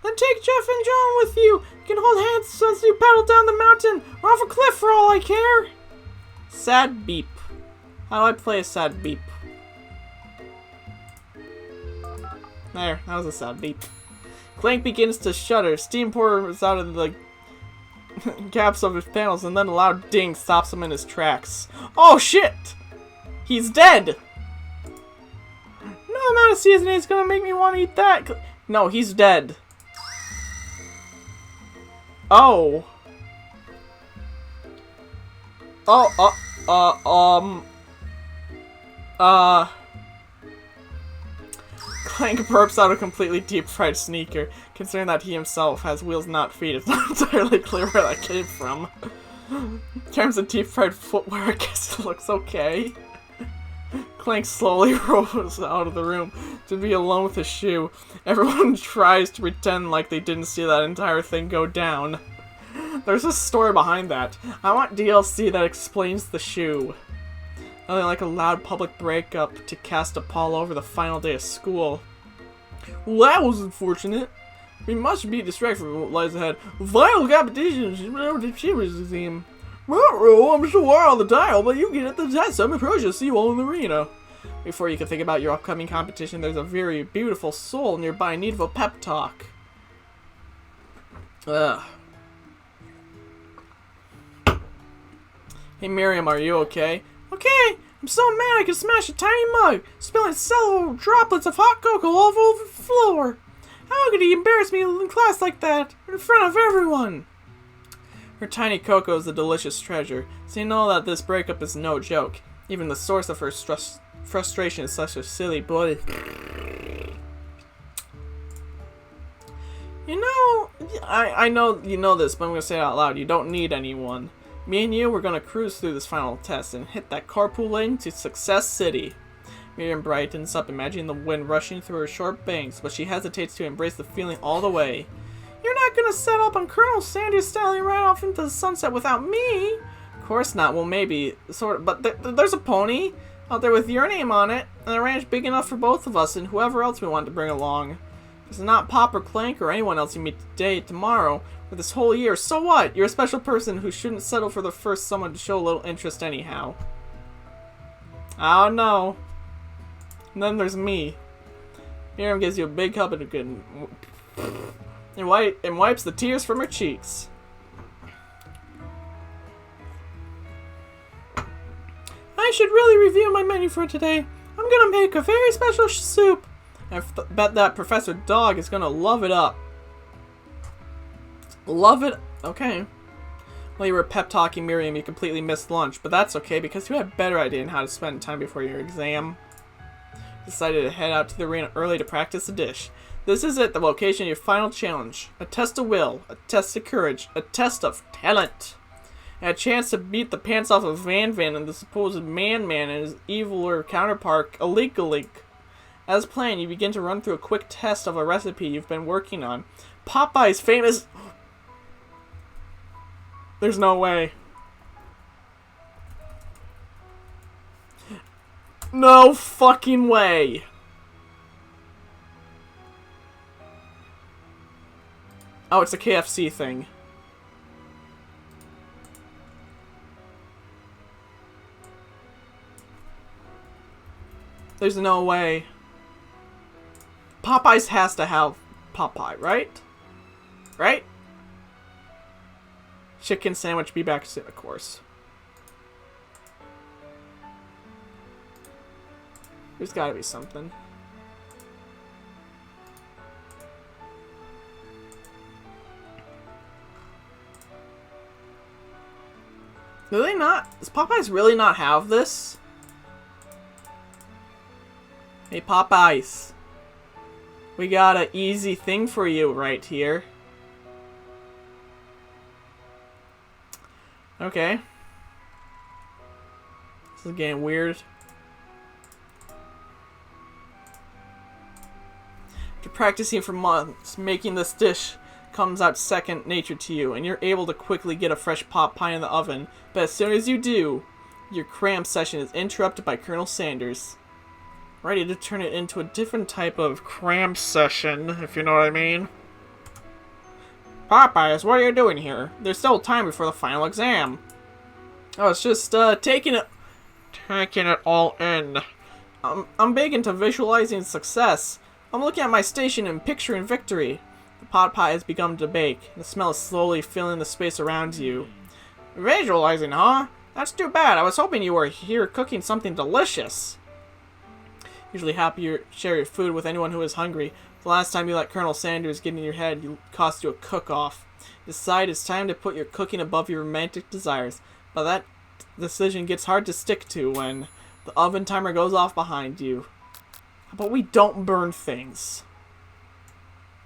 Then take Jeff and Joan with you. You can hold hands as you pedal down the mountain or off a cliff for all I care. Sad beep. How do I play a sad beep? There, that was a sad beep. Clank begins to shudder. Steam pours out of the gaps of his panels, and then a loud ding stops him in his tracks. Oh shit! He's dead! No amount of seasoning is gonna make me want to eat that. No, he's dead. Oh. Clank burps out a completely deep-fried sneaker. Considering that he himself has wheels, not feet, it's not entirely clear where that came from. In terms of deep-fried footwear, I guess it looks okay. Clank slowly rolls out of the room to be alone with his shoe. Everyone tries to pretend like they didn't see that entire thing go down. There's a story behind that. I want DLC that explains the shoe. Nothing like a loud public breakup to cast a pall over the final day of school. Well, that was unfortunate. We must be distracted from what lies ahead. Final competitions, the Chambers Museum. I'm so far on the dial, but you get at the test. I'm approaching to see you all in the arena. Before you can think about your upcoming competition, there's a very beautiful soul nearby in need of a pep talk. Ugh. Hey Miriam, are you okay? Okay, I'm so mad I could smash a tiny mug, spilling several droplets of hot cocoa all over the floor. How could he embarrass me in class like that, in front of everyone? Her tiny cocoa is a delicious treasure, so you know that this breakup is no joke. Even the source of her frustration is such a silly boy. You know, I know you know this, but I'm gonna say it out loud. You don't need anyone. Me and you, we're gonna cruise through this final test and hit that carpool lane to Success City. Miriam brightens up, imagining the wind rushing through her short bangs, but she hesitates to embrace the feeling all the way. You're not gonna set up on Colonel Sanders styling right off into the sunset without me? Of course not. Well, maybe. Sort of. But there's a pony out there with your name on it, and a ranch big enough for both of us and whoever else we want to bring along. It's not Pop or Clank or anyone else you meet today, tomorrow, or this whole year. So what? You're a special person who shouldn't settle for the first someone to show a little interest anyhow. Oh no. And then there's me. Miriam gives you a big hug and a good... and wipes the tears from her cheeks. I should really review my menu for today. I'm gonna make a very special soup. I bet that Professor Dog is gonna love it up. Love it. Okay. While you were pep talking Miriam, you completely missed lunch, but that's okay because you had a better idea on how to spend time before your exam. Decided to head out to the arena early to practice the dish. This is it, the location of your final challenge. A test of will, a test of courage, a test of talent. And a chance to beat the pants off of Van Van and the supposed Man-Man and his eviler counterpart, Alik. As planned, you begin to run through a quick test of a recipe you've been working on. Popeye's famous... There's no way. No fucking way. Oh, it's a KFC thing. There's no way. Popeyes has to have Popeye, right? Right? Chicken sandwich, be back soon, of course. There's gotta be something. Do they not? Does Popeyes really not have this? Hey Popeyes. We got an easy thing for you right here. Okay. This is getting weird. After practicing for months, making this dish comes out second nature to you, and you're able to quickly get a fresh pot pie in the oven. But as soon as you do, your cram session is interrupted by Colonel Sanders. Ready to turn it into a different type of cram session, if you know what I mean. Popeyes, what are you doing here? There's still time before the final exam. Oh, it's just taking it all in. I'm big into visualizing success. I'm looking at my station and picturing victory. The pot pie has begun to bake. The smell is slowly filling the space around you. Visualizing, huh? That's too bad. I was hoping you were here cooking something delicious. Usually happy to share your food with anyone who is hungry. The last time you let Colonel Sanders get in your head, you cost you a cook-off. Decide it's time to put your cooking above your romantic desires. But that decision gets hard to stick to when the oven timer goes off behind you. How about we don't burn things?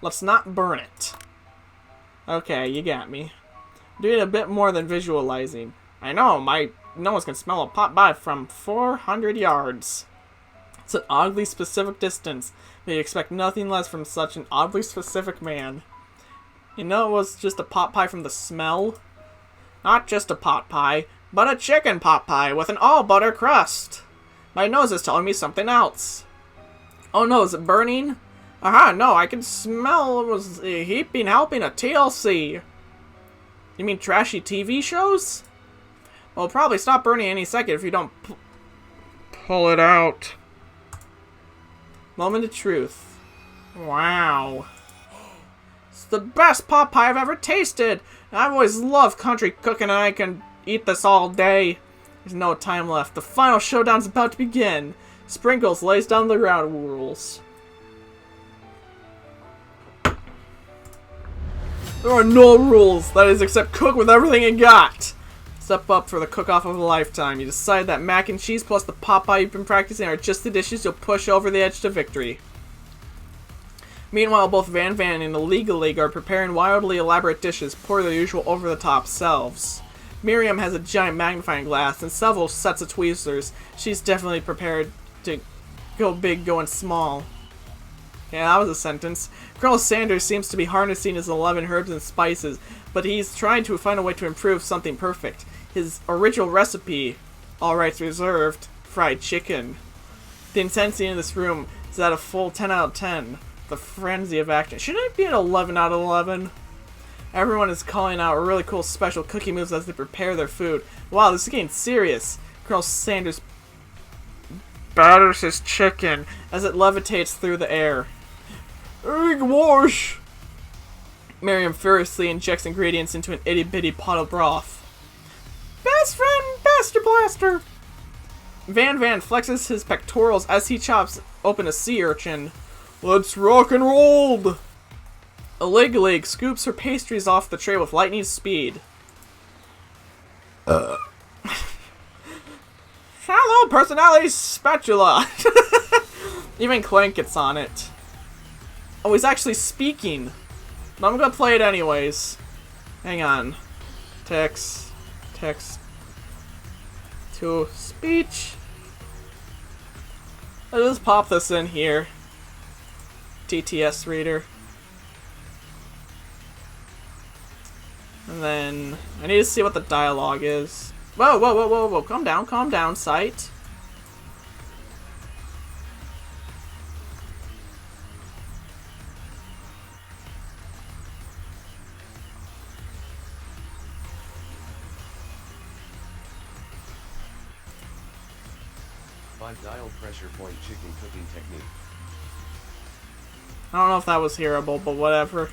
Let's not burn it. Okay, you got me. I'm doing a bit more than visualizing. I know, my nose can smell a pot pie from 400 yards. It's an oddly specific distance, but you expect nothing less from such an oddly specific man. You know it was just a pot pie from the smell? Not just a pot pie, but a chicken pot pie with an all-butter crust. My nose is telling me something else. Oh no, is it burning? Aha, no, I can smell it was heaping helping a TLC. You mean trashy TV shows? Well, it'll probably stop burning any second if you don't pull it out. Moment of truth. Wow. It's the best pot pie I've ever tasted. I've always loved country cooking and I can eat this all day. There's no time left. The final showdown's about to begin. Sprinkles lays down the ground rules. There are no rules, that is, except cook with everything you got. Step up for the cook-off of a lifetime. You decide that mac and cheese plus the pot pie you've been practicing are just the dishes you'll push over the edge to victory. Meanwhile, both Van Van and the League are preparing wildly elaborate dishes pour their usual over-the-top selves. Miriam has a giant magnifying glass and several sets of tweezers. She's definitely prepared to go big going small. Yeah, that was a sentence. Colonel Sanders seems to be harnessing his 11 herbs and spices, but he's trying to find a way to improve something perfect. His original recipe, all rights reserved, fried chicken. The intensity in this room is at a full 10 out of 10. The frenzy of action. Shouldn't it be an 11 out of 11? Everyone is calling out really cool special cooking moves as they prepare their food. Wow, this is getting serious. Colonel Sanders batters his chicken as it levitates through the air. Egg wash! Miriam furiously injects ingredients into an itty-bitty pot of broth. Best friend, Bester Blaster! Van Van flexes his pectorals as he chops open a sea urchin. Let's rock and roll! Lig scoops her pastries off the tray with lightning speed. Hello, personality spatula! Even Clank gets on it. Oh, he's actually speaking. But I'm gonna play it anyways. Hang on. Text to speech. I'll just pop this in here. TTS reader. And then I need to see what the dialogue is. Whoa. Calm down, sight. Dial pressure point chicken cooking technique. I don't know if that was hearable, but whatever.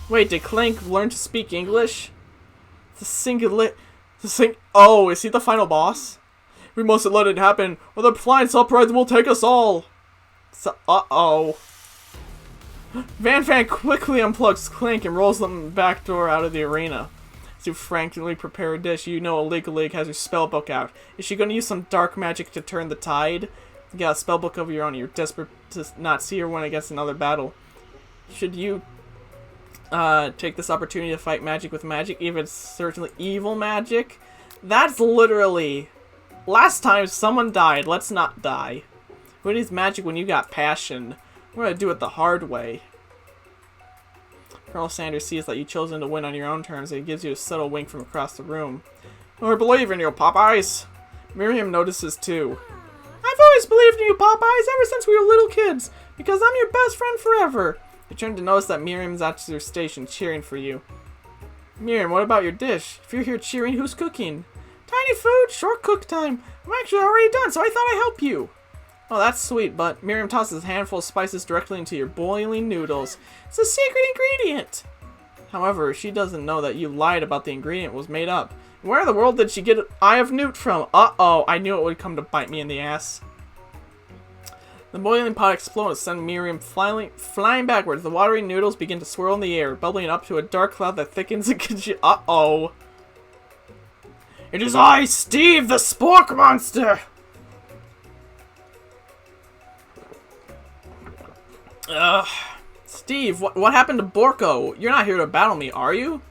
Wait, did Clank learn to speak English? Oh, is he the final boss? We mustn't let it happen, or the flying surprise will take us all. Uh-oh. Van quickly unplugs Clank and rolls them back door out of the arena. As you frankly prepare a dish, you know Lig has her spellbook out. Is she going to use some dark magic to turn the tide? You got a spellbook of your own. You're desperate to not see her win against another battle. Should you take this opportunity to fight magic with magic, even certainly evil magic? That's literally... Last time someone died, let's not die. Who needs magic when you got passion? We're gonna do it the hard way. Colonel Sanders sees that you've chosen to win on your own terms, and he gives you a subtle wink from across the room. I believe in you, Popeyes. Miriam notices too. I've always believed in you, Popeyes, ever since we were little kids, because I'm your best friend forever. You turn to notice that Miriam's at your station cheering for you. Miriam, what about your dish? If you're here cheering, who's cooking? Tiny food, short cook time. I'm actually already done, so I thought I'd help you. Oh, that's sweet, but Miriam tosses a handful of spices directly into your boiling noodles. It's a secret ingredient! However, she doesn't know that you lied about the ingredient was made up. Where in the world did she get Eye of Newt from? Uh-oh, I knew it would come to bite me in the ass. The boiling pot explodes, sending Miriam flying backwards. The watery noodles begin to swirl in the air, bubbling up to a dark cloud that thickens and uh-oh. It is I, Steve, the Spork Monster! Steve, what happened to Borko? You're not here to battle me, are you?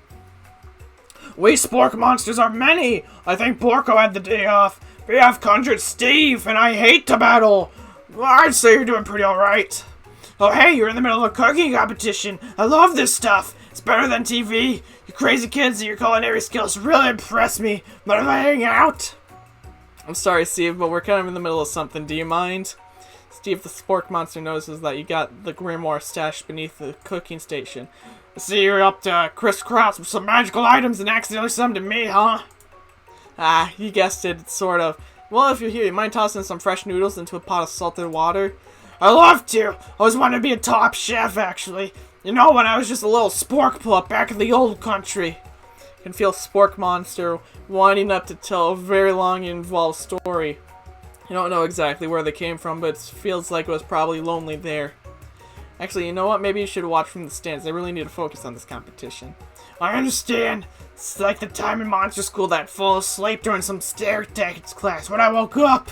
We Spork monsters are many! I think Borko had the day off. We have conjured Steve, and I hate to battle! I'd say you're doing pretty alright. Oh hey, you're in the middle of a cooking competition. I love this stuff. It's better than TV. You crazy kids and your culinary skills really impress me. But if I hang out? I'm sorry, Steve, but we're kind of in the middle of something. Do you mind? Steve the Spork Monster notices that you got the grimoire stashed beneath the cooking station. I see you're up to crisscross with some magical items and accidentally summoned me, huh? Ah, you guessed it, sort of. Well, if you're here, you mind tossing some fresh noodles into a pot of salted water? I'd love to! I always wanted to be a top chef, actually. You know, when I was just a little spork pup back in the old country. You can feel Spork Monster winding up to tell a very long and involved story. You don't know exactly where they came from, but it feels like it was probably lonely there. Actually, you know what? Maybe you should watch from the stands. They really need to focus on this competition. I understand. It's like the time in monster school that I fell asleep during some stare tactics class when I woke up.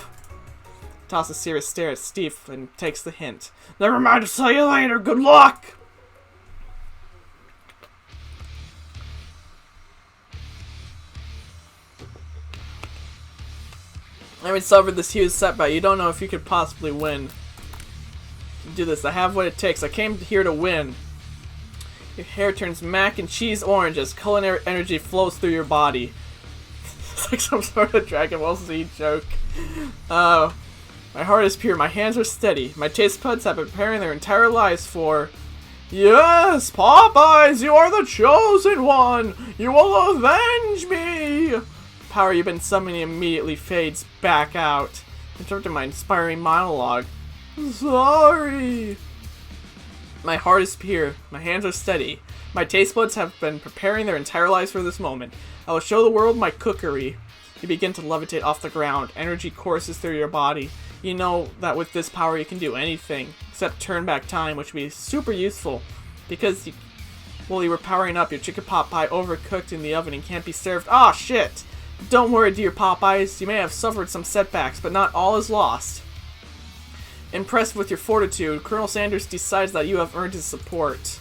Tosses a serious stare at Steve and takes the hint. Never mind, I'll tell you later. Good luck! Having suffered this huge setback, you don't know if you could possibly win. Do this. I have what it takes. I came here to win. Your hair turns mac and cheese orange as culinary energy flows through your body. It's like some sort of Dragon Ball Z joke. My heart is pure. My hands are steady. My taste buds have been preparing their entire lives for... Yes, Popeyes, you are the chosen one. You will avenge me. Power you've been summoning immediately fades back out, interrupting my inspiring monologue. Sorry. My heart is pure. My hands are steady. My taste buds have been preparing their entire lives for this moment. I will show the world my cookery. You begin to levitate off the ground. Energy courses through your body. You know that with this power you can do anything, except turn back time, which would be super useful, because while you were powering up, your chicken pot pie overcooked in the oven and can't be served. Ah, shit! Don't worry, dear Popeyes. You may have suffered some setbacks, but not all is lost. Impressed with your fortitude, Colonel Sanders decides that you have earned his support.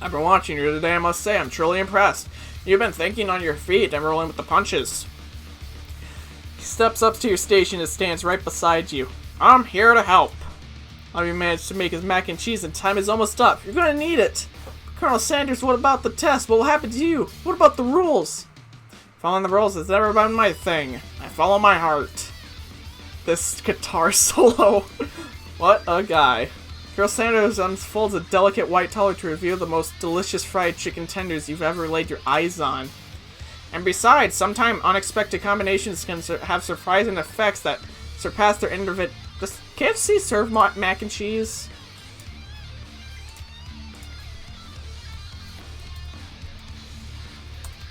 I've been watching you today, I must say. I'm truly impressed. You've been thinking on your feet and rolling with the punches. He steps up to your station and stands right beside you. I'm here to help. You managed to make his mac and cheese and time is almost up. You're gonna need it. Colonel Sanders, what about the test? What will happen to you? What about the rules? Following the rules has never been my thing. I follow my heart. This guitar solo. What a guy. Colonel Sanders unfolds a delicate white towel to reveal the most delicious fried chicken tenders you've ever laid your eyes on. And besides, sometimes unexpected combinations can have surprising effects that surpass their individual. Does KFC serve mac and cheese?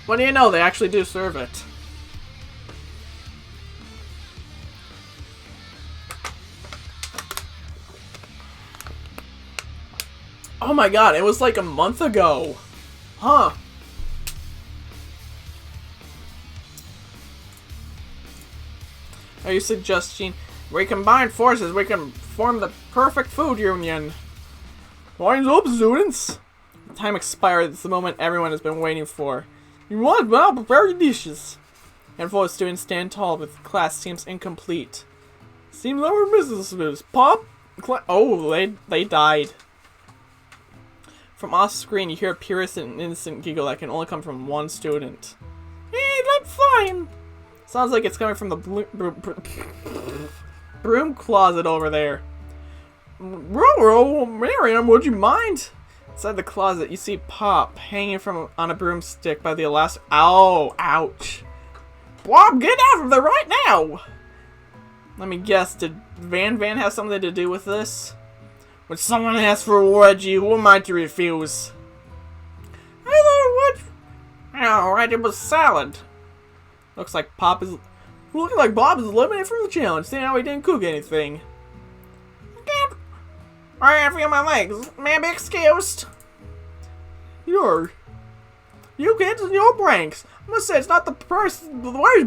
What do you know? They actually do serve it. Oh my god, it was like a month ago. Huh. Are you suggesting we combine forces, we can form the perfect food union? Lines up, students! Time expired. It's the moment everyone has been waiting for. You want well, prepare your dishes. Handful of students stand tall, but the class seems incomplete. Seems like we're missing this. Pop? Oh, they died. From off screen, you hear a purest and innocent giggle that can only come from one student. Hey, that's fine. Sounds like it's coming from the broom closet over there. Miriam, would you mind? Inside the closet, you see Pop hanging on a broomstick by the elastic. Ow! Ouch! Bob, get out of there right now! Let me guess, did Van have something to do with this? When someone asks for a wedgie, who am I to refuse? I thought what? Alright, it was salad. Looks like Bob is eliminated from the challenge, seeing how he didn't cook anything. I feel my legs. May I be excused? You kids and your pranks. I must say, it's not the worst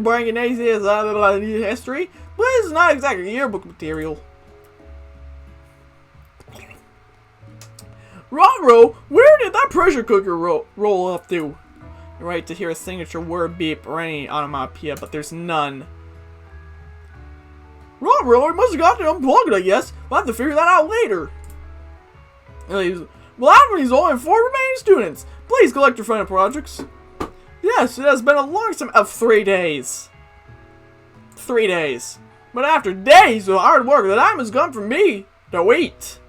prank in history, but it's not exactly yearbook material. Ruh-roh, where did that pressure cooker roll up to? You're right to hear a signature word beep or any onomatopoeia, but there's none. Ruh-roh, I must have got to unplug it, I guess. We'll have to figure that out later. Well, Admiral's only 4 remaining students. Please collect your final projects. Yes, it has been a long time of 3 days. 3 days. But after days of hard work, the time has come for me to eat.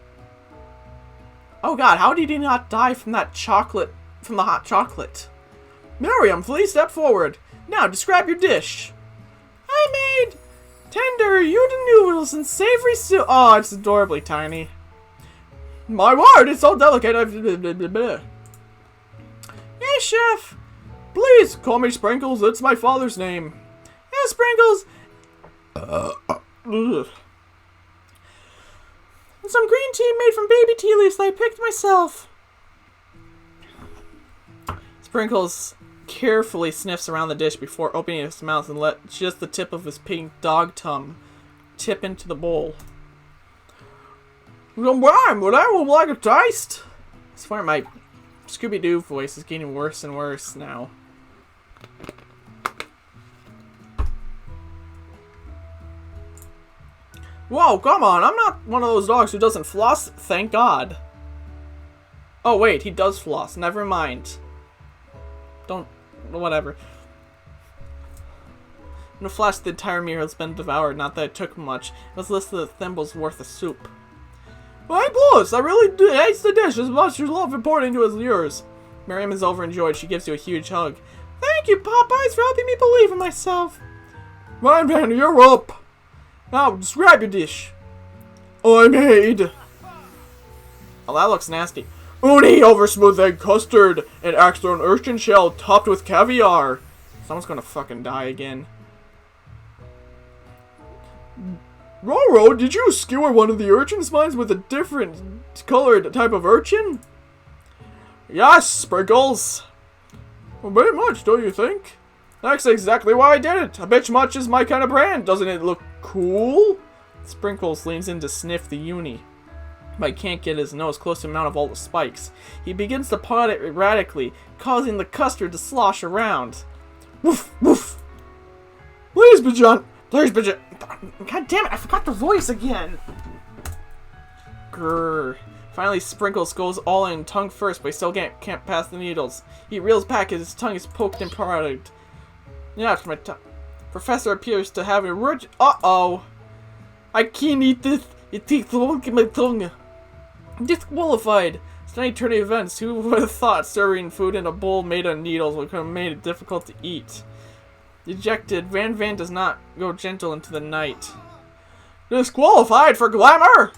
Oh god, how did he not die from that chocolate, from the hot chocolate? Miriam, please step forward. Now, describe your dish. I made tender udon noodles and savory soup. Oh, it's adorably tiny. My word, it's so delicate. Yes, chef. Please call me Sprinkles. It's my father's name. Yes, Sprinkles. Ugh. And some green tea made from baby tea leaves that I picked myself. Sprinkles carefully sniffs around the dish before opening his mouth and let just the tip of his pink dog tongue tip into the bowl. But I would like a taste. I swear my Scooby-Doo voice is getting worse and worse now. Whoa, come on, I'm not one of those dogs who doesn't floss, thank God. Oh wait, he does floss, never mind. Whatever. In a flash, the entire meal has been devoured, not that it took much. It was less than a thimble's worth of soup. Well, plus, I really hate the dish as much as love important to as yours. Miriam is overjoyed. She gives you a huge hug. Thank you, Popeyes, for helping me believe in myself. Ryan Van, you're up. Now, describe your dish. I made... Oh, that looks nasty. Uni over smooth egg custard and axed on urchin shell topped with caviar. Someone's gonna fucking die again. Roro, did you skewer one of the urchin's minds with a different colored type of urchin? Yes, Sprinkles. A bit much, don't you think? That's exactly why I did it. A bit much is my kind of brand. Doesn't it look cool? Sprinkles leans in to sniff the uni, but he can't get his nose close to the amount of all the spikes. He begins to pot it erratically, causing the custard to slosh around. Woof, woof. Please, Bajan. Please, Bajan. God damn it, I forgot the voice again. Grrr. Finally, Sprinkles goes all in, tongue first, but he still can't pass the needles. He reels back as his tongue is poked and prodded. Yeah, it's my tongue. Professor appears to have a root. Uh-oh. I can't eat this. It takes long in my tongue. I'm disqualified. It's an eternity events. Who would have thought serving food in a bowl made of needles would have made it difficult to eat? Dejected, Van Van does not go gentle into the night. Disqualified for glamour?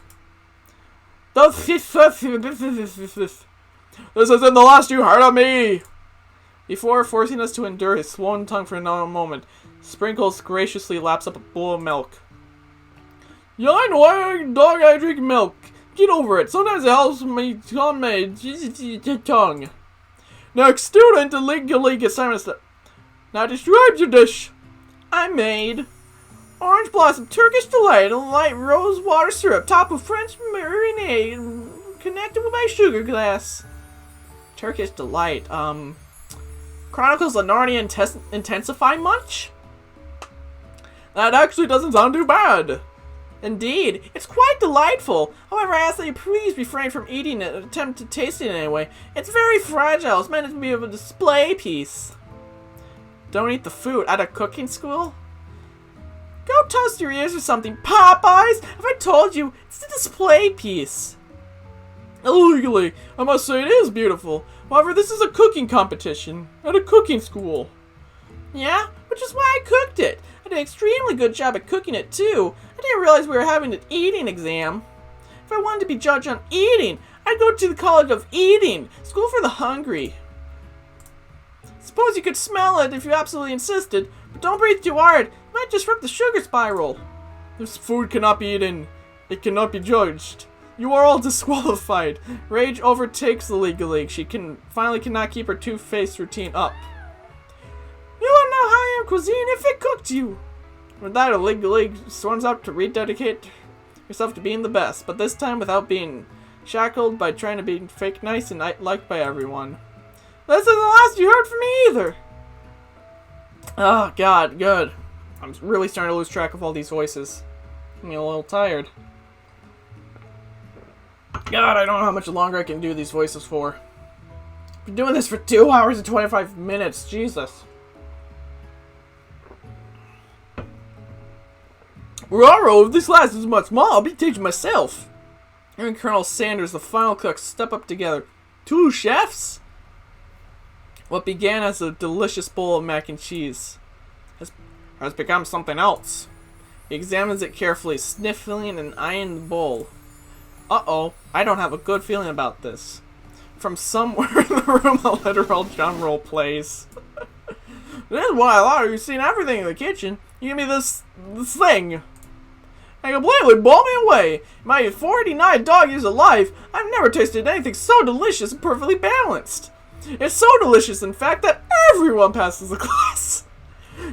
This isn't the last you heard of me! Before forcing us to endure his swollen tongue for another moment, Sprinkles graciously laps up a bowl of milk. Yeah, I know, dog, I drink milk. Get over it. Sometimes it helps me calm my tongue. Next student, the League assignments. Now describe your dish. I made orange blossom Turkish delight and light rose water syrup topped with French marinade connected with my sugar glass. Turkish delight. Chronicles of Narnia Intensify much? That actually doesn't sound too bad. Indeed, it's quite delightful. However, I ask that you please refrain from eating it and attempt to taste it anyway. It's very fragile. It's meant to be a display piece. Don't eat the food at a cooking school? Go toast your ears or something, Popeyes! Have I told you? It's a display piece. Illegally, I must say it is beautiful. However, this is a cooking competition at a cooking school. Yeah, which is why I cooked it. I did an extremely good job at cooking it too. I didn't realize we were having an eating exam. If I wanted to be judged on eating, I'd go to the College of Eating, school for the hungry. Suppose you could smell it if you absolutely insisted, but don't breathe too hard. It might disrupt the sugar spiral. This food cannot be eaten. It cannot be judged. You are all disqualified. Rage overtakes the League. She finally cannot keep her two-faced routine up. You wouldn't know high-end cuisine if it cooked you. With that, a League storms up to rededicate herself to being the best, but this time without being shackled by trying to be fake nice and liked by everyone. This isn't the last you heard from me either. Oh, God, good. I'm really starting to lose track of all these voices. I'm getting a little tired. God, I don't know how much longer I can do these voices for. I've been doing this for 2 hours and 25 minutes. Jesus. Roro, if this lasts as much more, I'll be teaching myself. You and Colonel Sanders, the final cook, step up together. Two chefs? What began as a delicious bowl of mac and cheese has become something else. He examines it carefully, sniffling and eyeing the bowl. Uh-oh, I don't have a good feeling about this. From somewhere in the room, a literal drum roll plays. This is why I thought you've seen everything in the kitchen. You give me this thing. And completely blew me away. My 49 dog years of life, I've never tasted anything so delicious and perfectly balanced. It's so delicious, in fact, that everyone passes the class.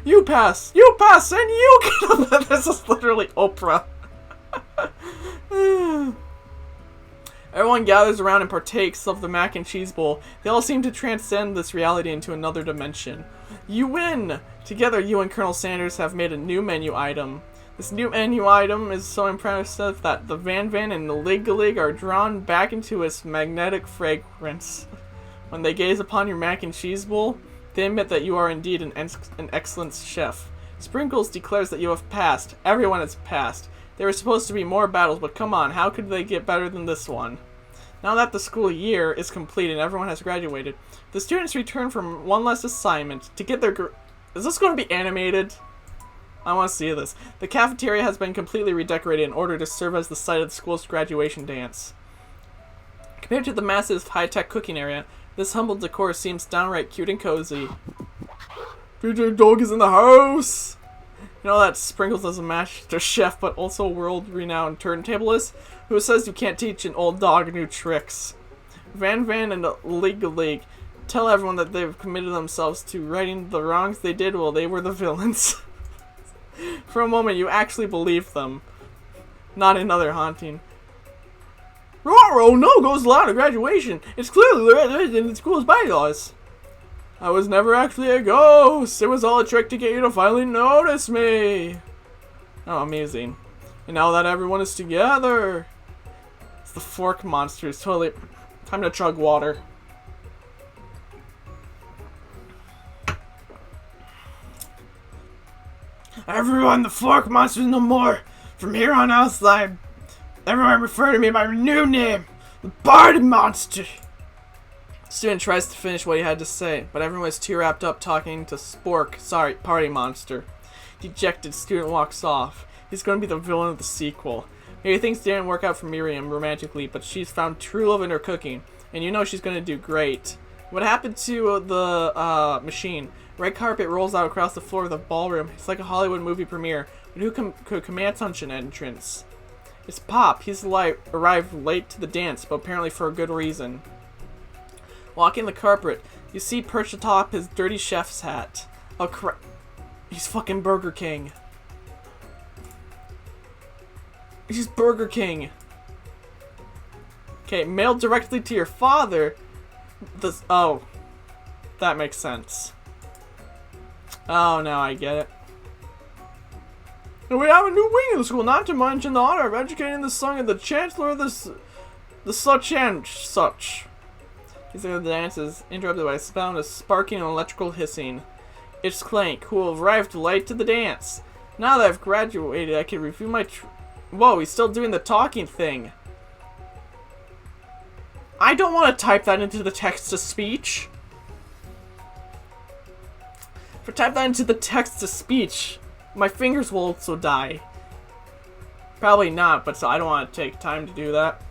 You pass, and you get up. This is literally Oprah. Everyone gathers around and partakes of the mac and cheese bowl. They all seem to transcend this reality into another dimension. You win! Together, you and Colonel Sanders have made a new menu item. This new menu item is so impressive that the Van Van and the League are drawn back into its magnetic fragrance. When they gaze upon your mac and cheese bowl, they admit that you are indeed an excellent chef. Sprinkles declares that you have passed. Everyone has passed. There were supposed to be more battles, but come on, how could they get better than this one? Now that the school year is complete and everyone has graduated, the students return from one last assignment to get their Is this going to be animated? I want to see this. The cafeteria has been completely redecorated in order to serve as the site of the school's graduation dance. Compared to the massive high-tech cooking area, this humble decor seems downright cute and cozy. Future Dog is in the house! You know that Sprinkles is a master chef, but also a world-renowned turntablist who says you can't teach an old dog new tricks. Van and League tell everyone that they've committed themselves to righting the wrongs they did while they were the villains. For a moment, you actually believe them. Not another haunting. Roro, no goes allowed at graduation. It's clearly in the school's bylaws. I was never actually a ghost. It was all a trick to get you to finally notice me. Oh, amazing. And now that everyone is together. It's the fork monster. It's totally... Time to chug water. Everyone, the fork monster's no more. From here on outside, everyone refer to me by my new name. The Bard Monster. Student tries to finish what he had to say, but everyone is too wrapped up talking to Party Monster. Dejected, student walks off. He's going to be the villain of the sequel. Maybe things didn't work out for Miriam romantically, but she's found true love in her cooking, and you know she's going to do great. What happened to the machine? Red carpet rolls out across the floor of the ballroom. It's like a Hollywood movie premiere, but who could command such an entrance? It's Pop. He's arrived late to the dance, but apparently for a good reason. Walking the carpet, you see perched atop his dirty chef's hat. Oh crap. He's fucking Burger King. He's Burger King. Okay, mailed directly to your father. Oh. That makes sense. Oh, now I get it. And we have a new wing in the school, not to mention the honor of educating the son of the Chancellor of the such and such. These are the dances, interrupted by a sound of sparking and electrical hissing. It's Clank, who arrived late to the dance. Now that I've graduated, I can review my Whoa, he's still doing the talking thing. I don't want to type that into the text-to-speech. If I type that into the text-to-speech, my fingers will also die. Probably not, but so I don't want to take time to do that.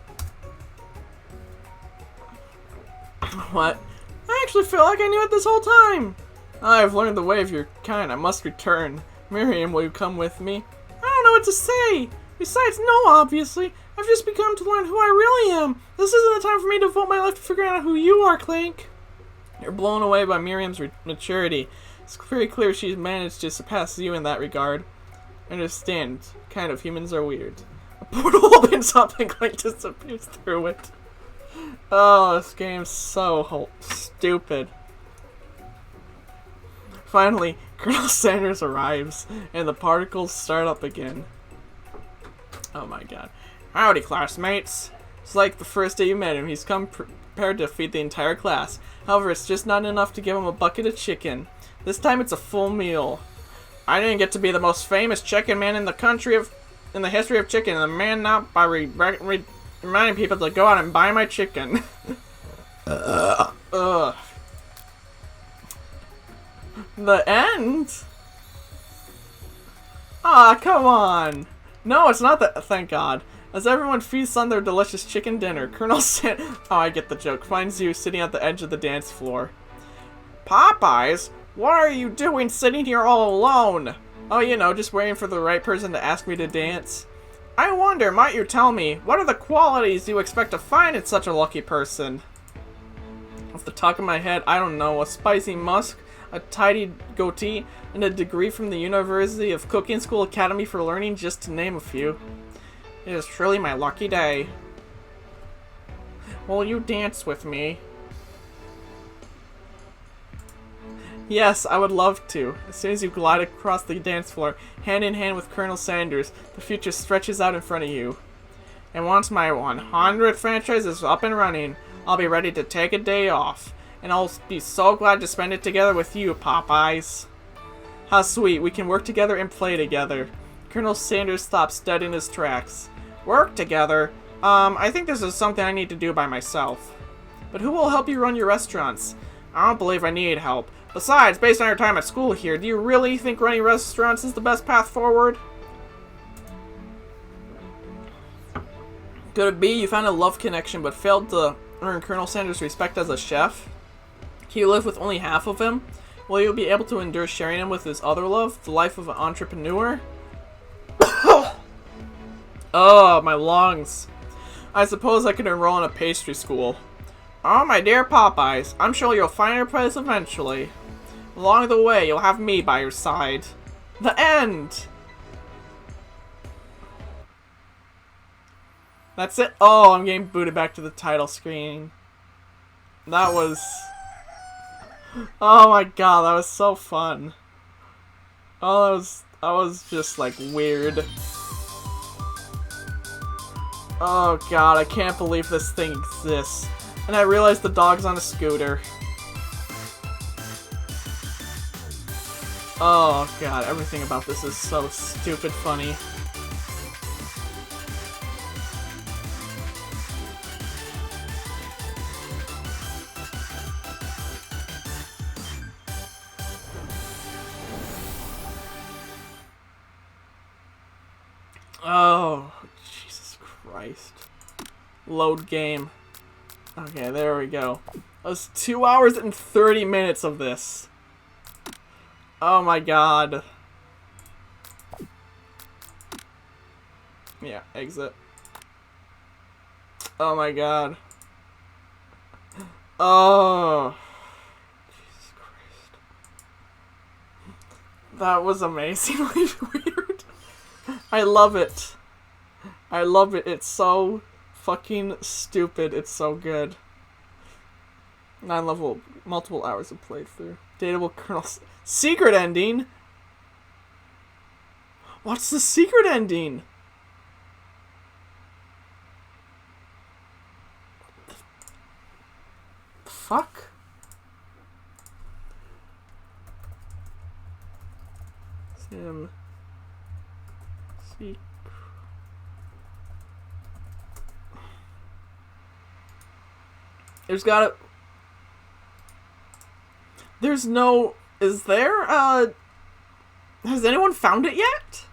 What? I actually feel like I knew it this whole time. I've learned the way of your kind. I must return. Miriam, will you come with me? I don't know what to say. Besides, no, obviously. I've just begun to learn who I really am. This isn't the time for me to devote my life to figuring out who you are, Clank. You're blown away by Miriam's maturity. It's very clear she's managed to surpass you in that regard. I understand. Kind of humans are weird. A portal opens up and Clank disappears through it. Oh, this game's so stupid. Finally, Colonel Sanders arrives, and the particles start up again. Oh my god. Howdy, classmates. It's like the first day you met him. He's come prepared to feed the entire class. However, it's just not enough to give him a bucket of chicken. This time it's a full meal. I didn't get to be the most famous chicken man in the history of chicken, and the man not by reminding people to go out and buy my chicken. Ugh. The end? Ah, come on. No, it's not that. Thank God. As everyone feasts on their delicious chicken dinner, Colonel Oh, I get the joke. Finds you sitting at the edge of the dance floor. Popeyes? What are you doing sitting here all alone? Oh, you know, just waiting for the right person to ask me to dance. I wonder, might you tell me, what are the qualities you expect to find in such a lucky person? Off the top of my head, I don't know. A spicy musk, a tidy goatee, and a degree from the University of Cooking School Academy for Learning, just to name a few. It is truly my lucky day. Will you dance with me? Yes, I would love to. As soon as you glide across the dance floor, hand in hand with Colonel Sanders, the future stretches out in front of you. And once my 100th franchise is up and running, I'll be ready to take a day off. And I'll be so glad to spend it together with you, Popeyes. How sweet, we can work together and play together. Colonel Sanders stops dead in his tracks. Work together? I think this is something I need to do by myself. But who will help you run your restaurants? I don't believe I need help. Besides, based on your time at school here, do you really think running restaurants is the best path forward? Could it be you found a love connection but failed to earn Colonel Sanders' respect as a chef? Can you live with only half of him? Will you be able to endure sharing him with his other love, the life of an entrepreneur? Oh, my lungs. I suppose I could enroll in a pastry school. Oh, my dear Popeyes, I'm sure you'll find your place eventually. Along the way, you'll have me by your side. The end! That's it? Oh, I'm getting booted back to the title screen. That was... Oh my god, that was so fun. Oh, that was just, like, weird. Oh god, I can't believe this thing exists. And I realized the dog's on a scooter. Oh god, everything about this is so stupid funny. Oh, Jesus Christ. Load game. Okay, there we go. That was 2 hours and 30 minutes of this. Oh my god. Yeah, exit. Oh my god. Oh. Jesus Christ. That was amazingly weird. I love it. I love it. It's so fucking stupid. It's so good. 9 level, multiple hours of playthrough. Dateable kernel. Secret ending? What's the secret ending? The fuck? Sim. Secret. There's gotta... There's no... Is there, has anyone found it yet?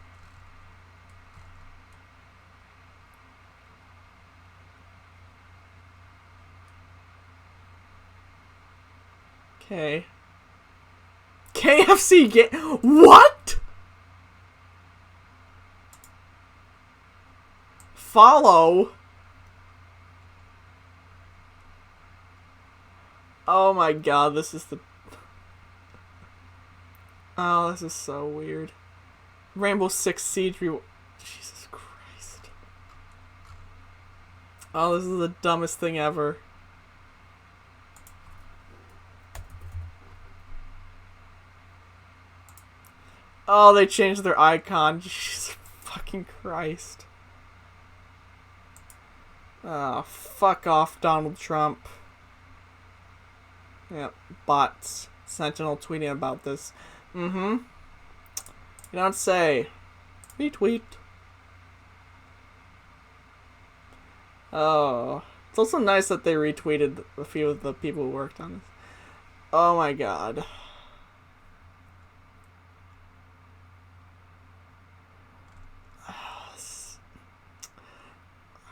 Okay. KFC game... What?! Follow? Oh my god, this is the... Oh, this is so weird. Rainbow Six Siege Jesus Christ. Oh, this is the dumbest thing ever. Oh, they changed their icon. Jesus fucking Christ. Oh, fuck off, Donald Trump. Yep, bots. Sentinel tweeting about this. Mm-hmm. You don't say. Retweet. Oh. It's also nice that they retweeted a few of the people who worked on this. Oh my god.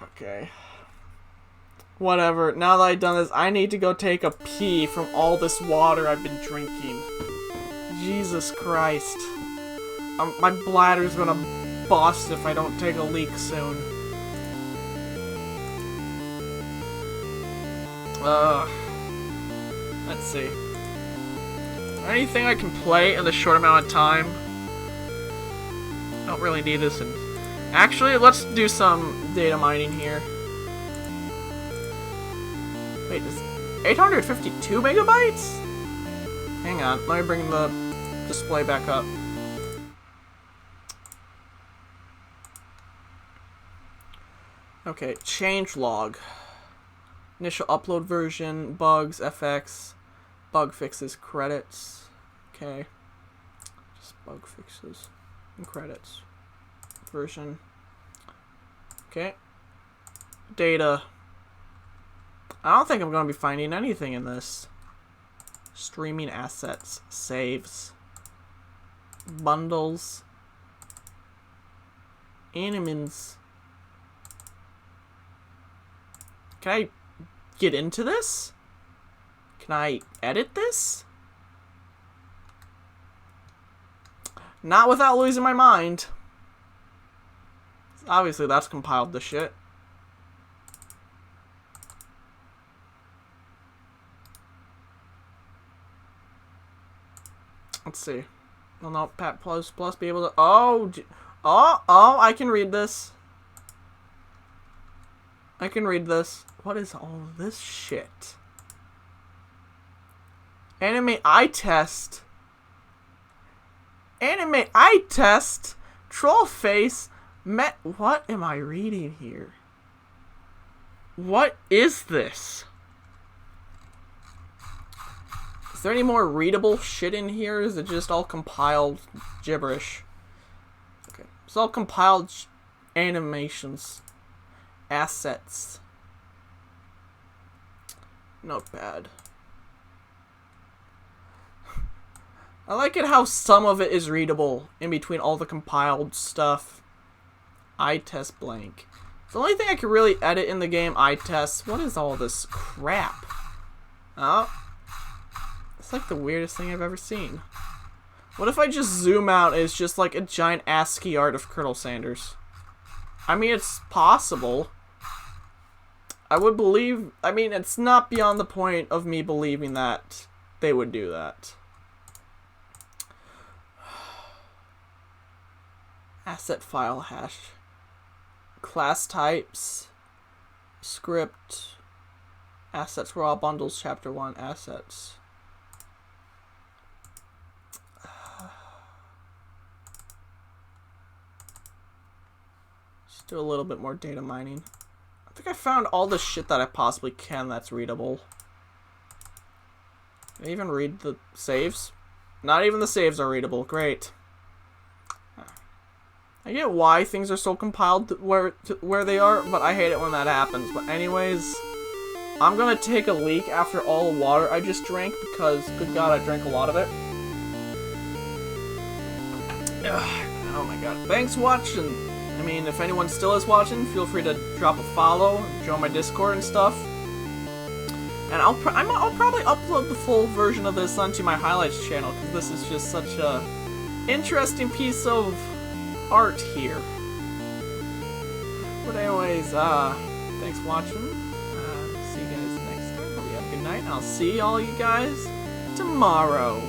Okay. Whatever. Now that I've done this, I need to go take a pee from all this water I've been drinking. Jesus Christ. My bladder's gonna bust if I don't take a leak soon. Let's see. Anything I can play in a short amount of time? Don't really need this. Actually, let's do some data mining here. Wait, is 852 megabytes? Hang on, let me bring the display back up. Okay, changelog. Initial upload version, bugs, FX, bug fixes, credits. Okay. Just bug fixes and credits. Version. Okay. Data. I don't think I'm going to be finding anything in this. Streaming assets. Saves. Bundles. Animens. Can I get into this? Can I edit this? Not without losing my mind. Obviously, that's compiled the shit. Let's see. Well, no, Pat plus be able to. Oh, I can read this. I can read this. What is all this shit? Anime eye test. Anime eye test. Troll face. What am I reading here? What is this? Is there any more readable shit in here? Is it just all compiled gibberish? Okay. It's all compiled animations. Assets. Not bad. I like it how some of it is readable in between all the compiled stuff. Eye test blank. It's the only thing I can really edit in the game, eye test. What is all this crap? Oh. It's like the weirdest thing I've ever seen. What if I just zoom out and it's just like a giant ASCII art of Colonel Sanders? I mean, it's possible. I would believe... I mean, it's not beyond the point of me believing that they would do that. Asset file hash. Class types. Script. Assets raw bundles chapter 1. Assets. Just do a little bit more data mining. I think I found all the shit that I possibly can that's readable. Did I even read the saves? Not even the saves are readable. Great. I get why things are so compiled where they are, but I hate it when that happens. But anyways, I'm gonna take a leak after all the water I just drank because, good God, I drank a lot of it. Ugh, oh my God. Thanks for watching. I mean, if anyone still is watching, feel free to drop a follow, join my Discord and stuff. And I'll probably upload the full version of this onto my highlights channel because this is just such a interesting piece of art here. But anyways, thanks for watching. See you guys next time. Hope you have a good night. I'll see all you guys tomorrow.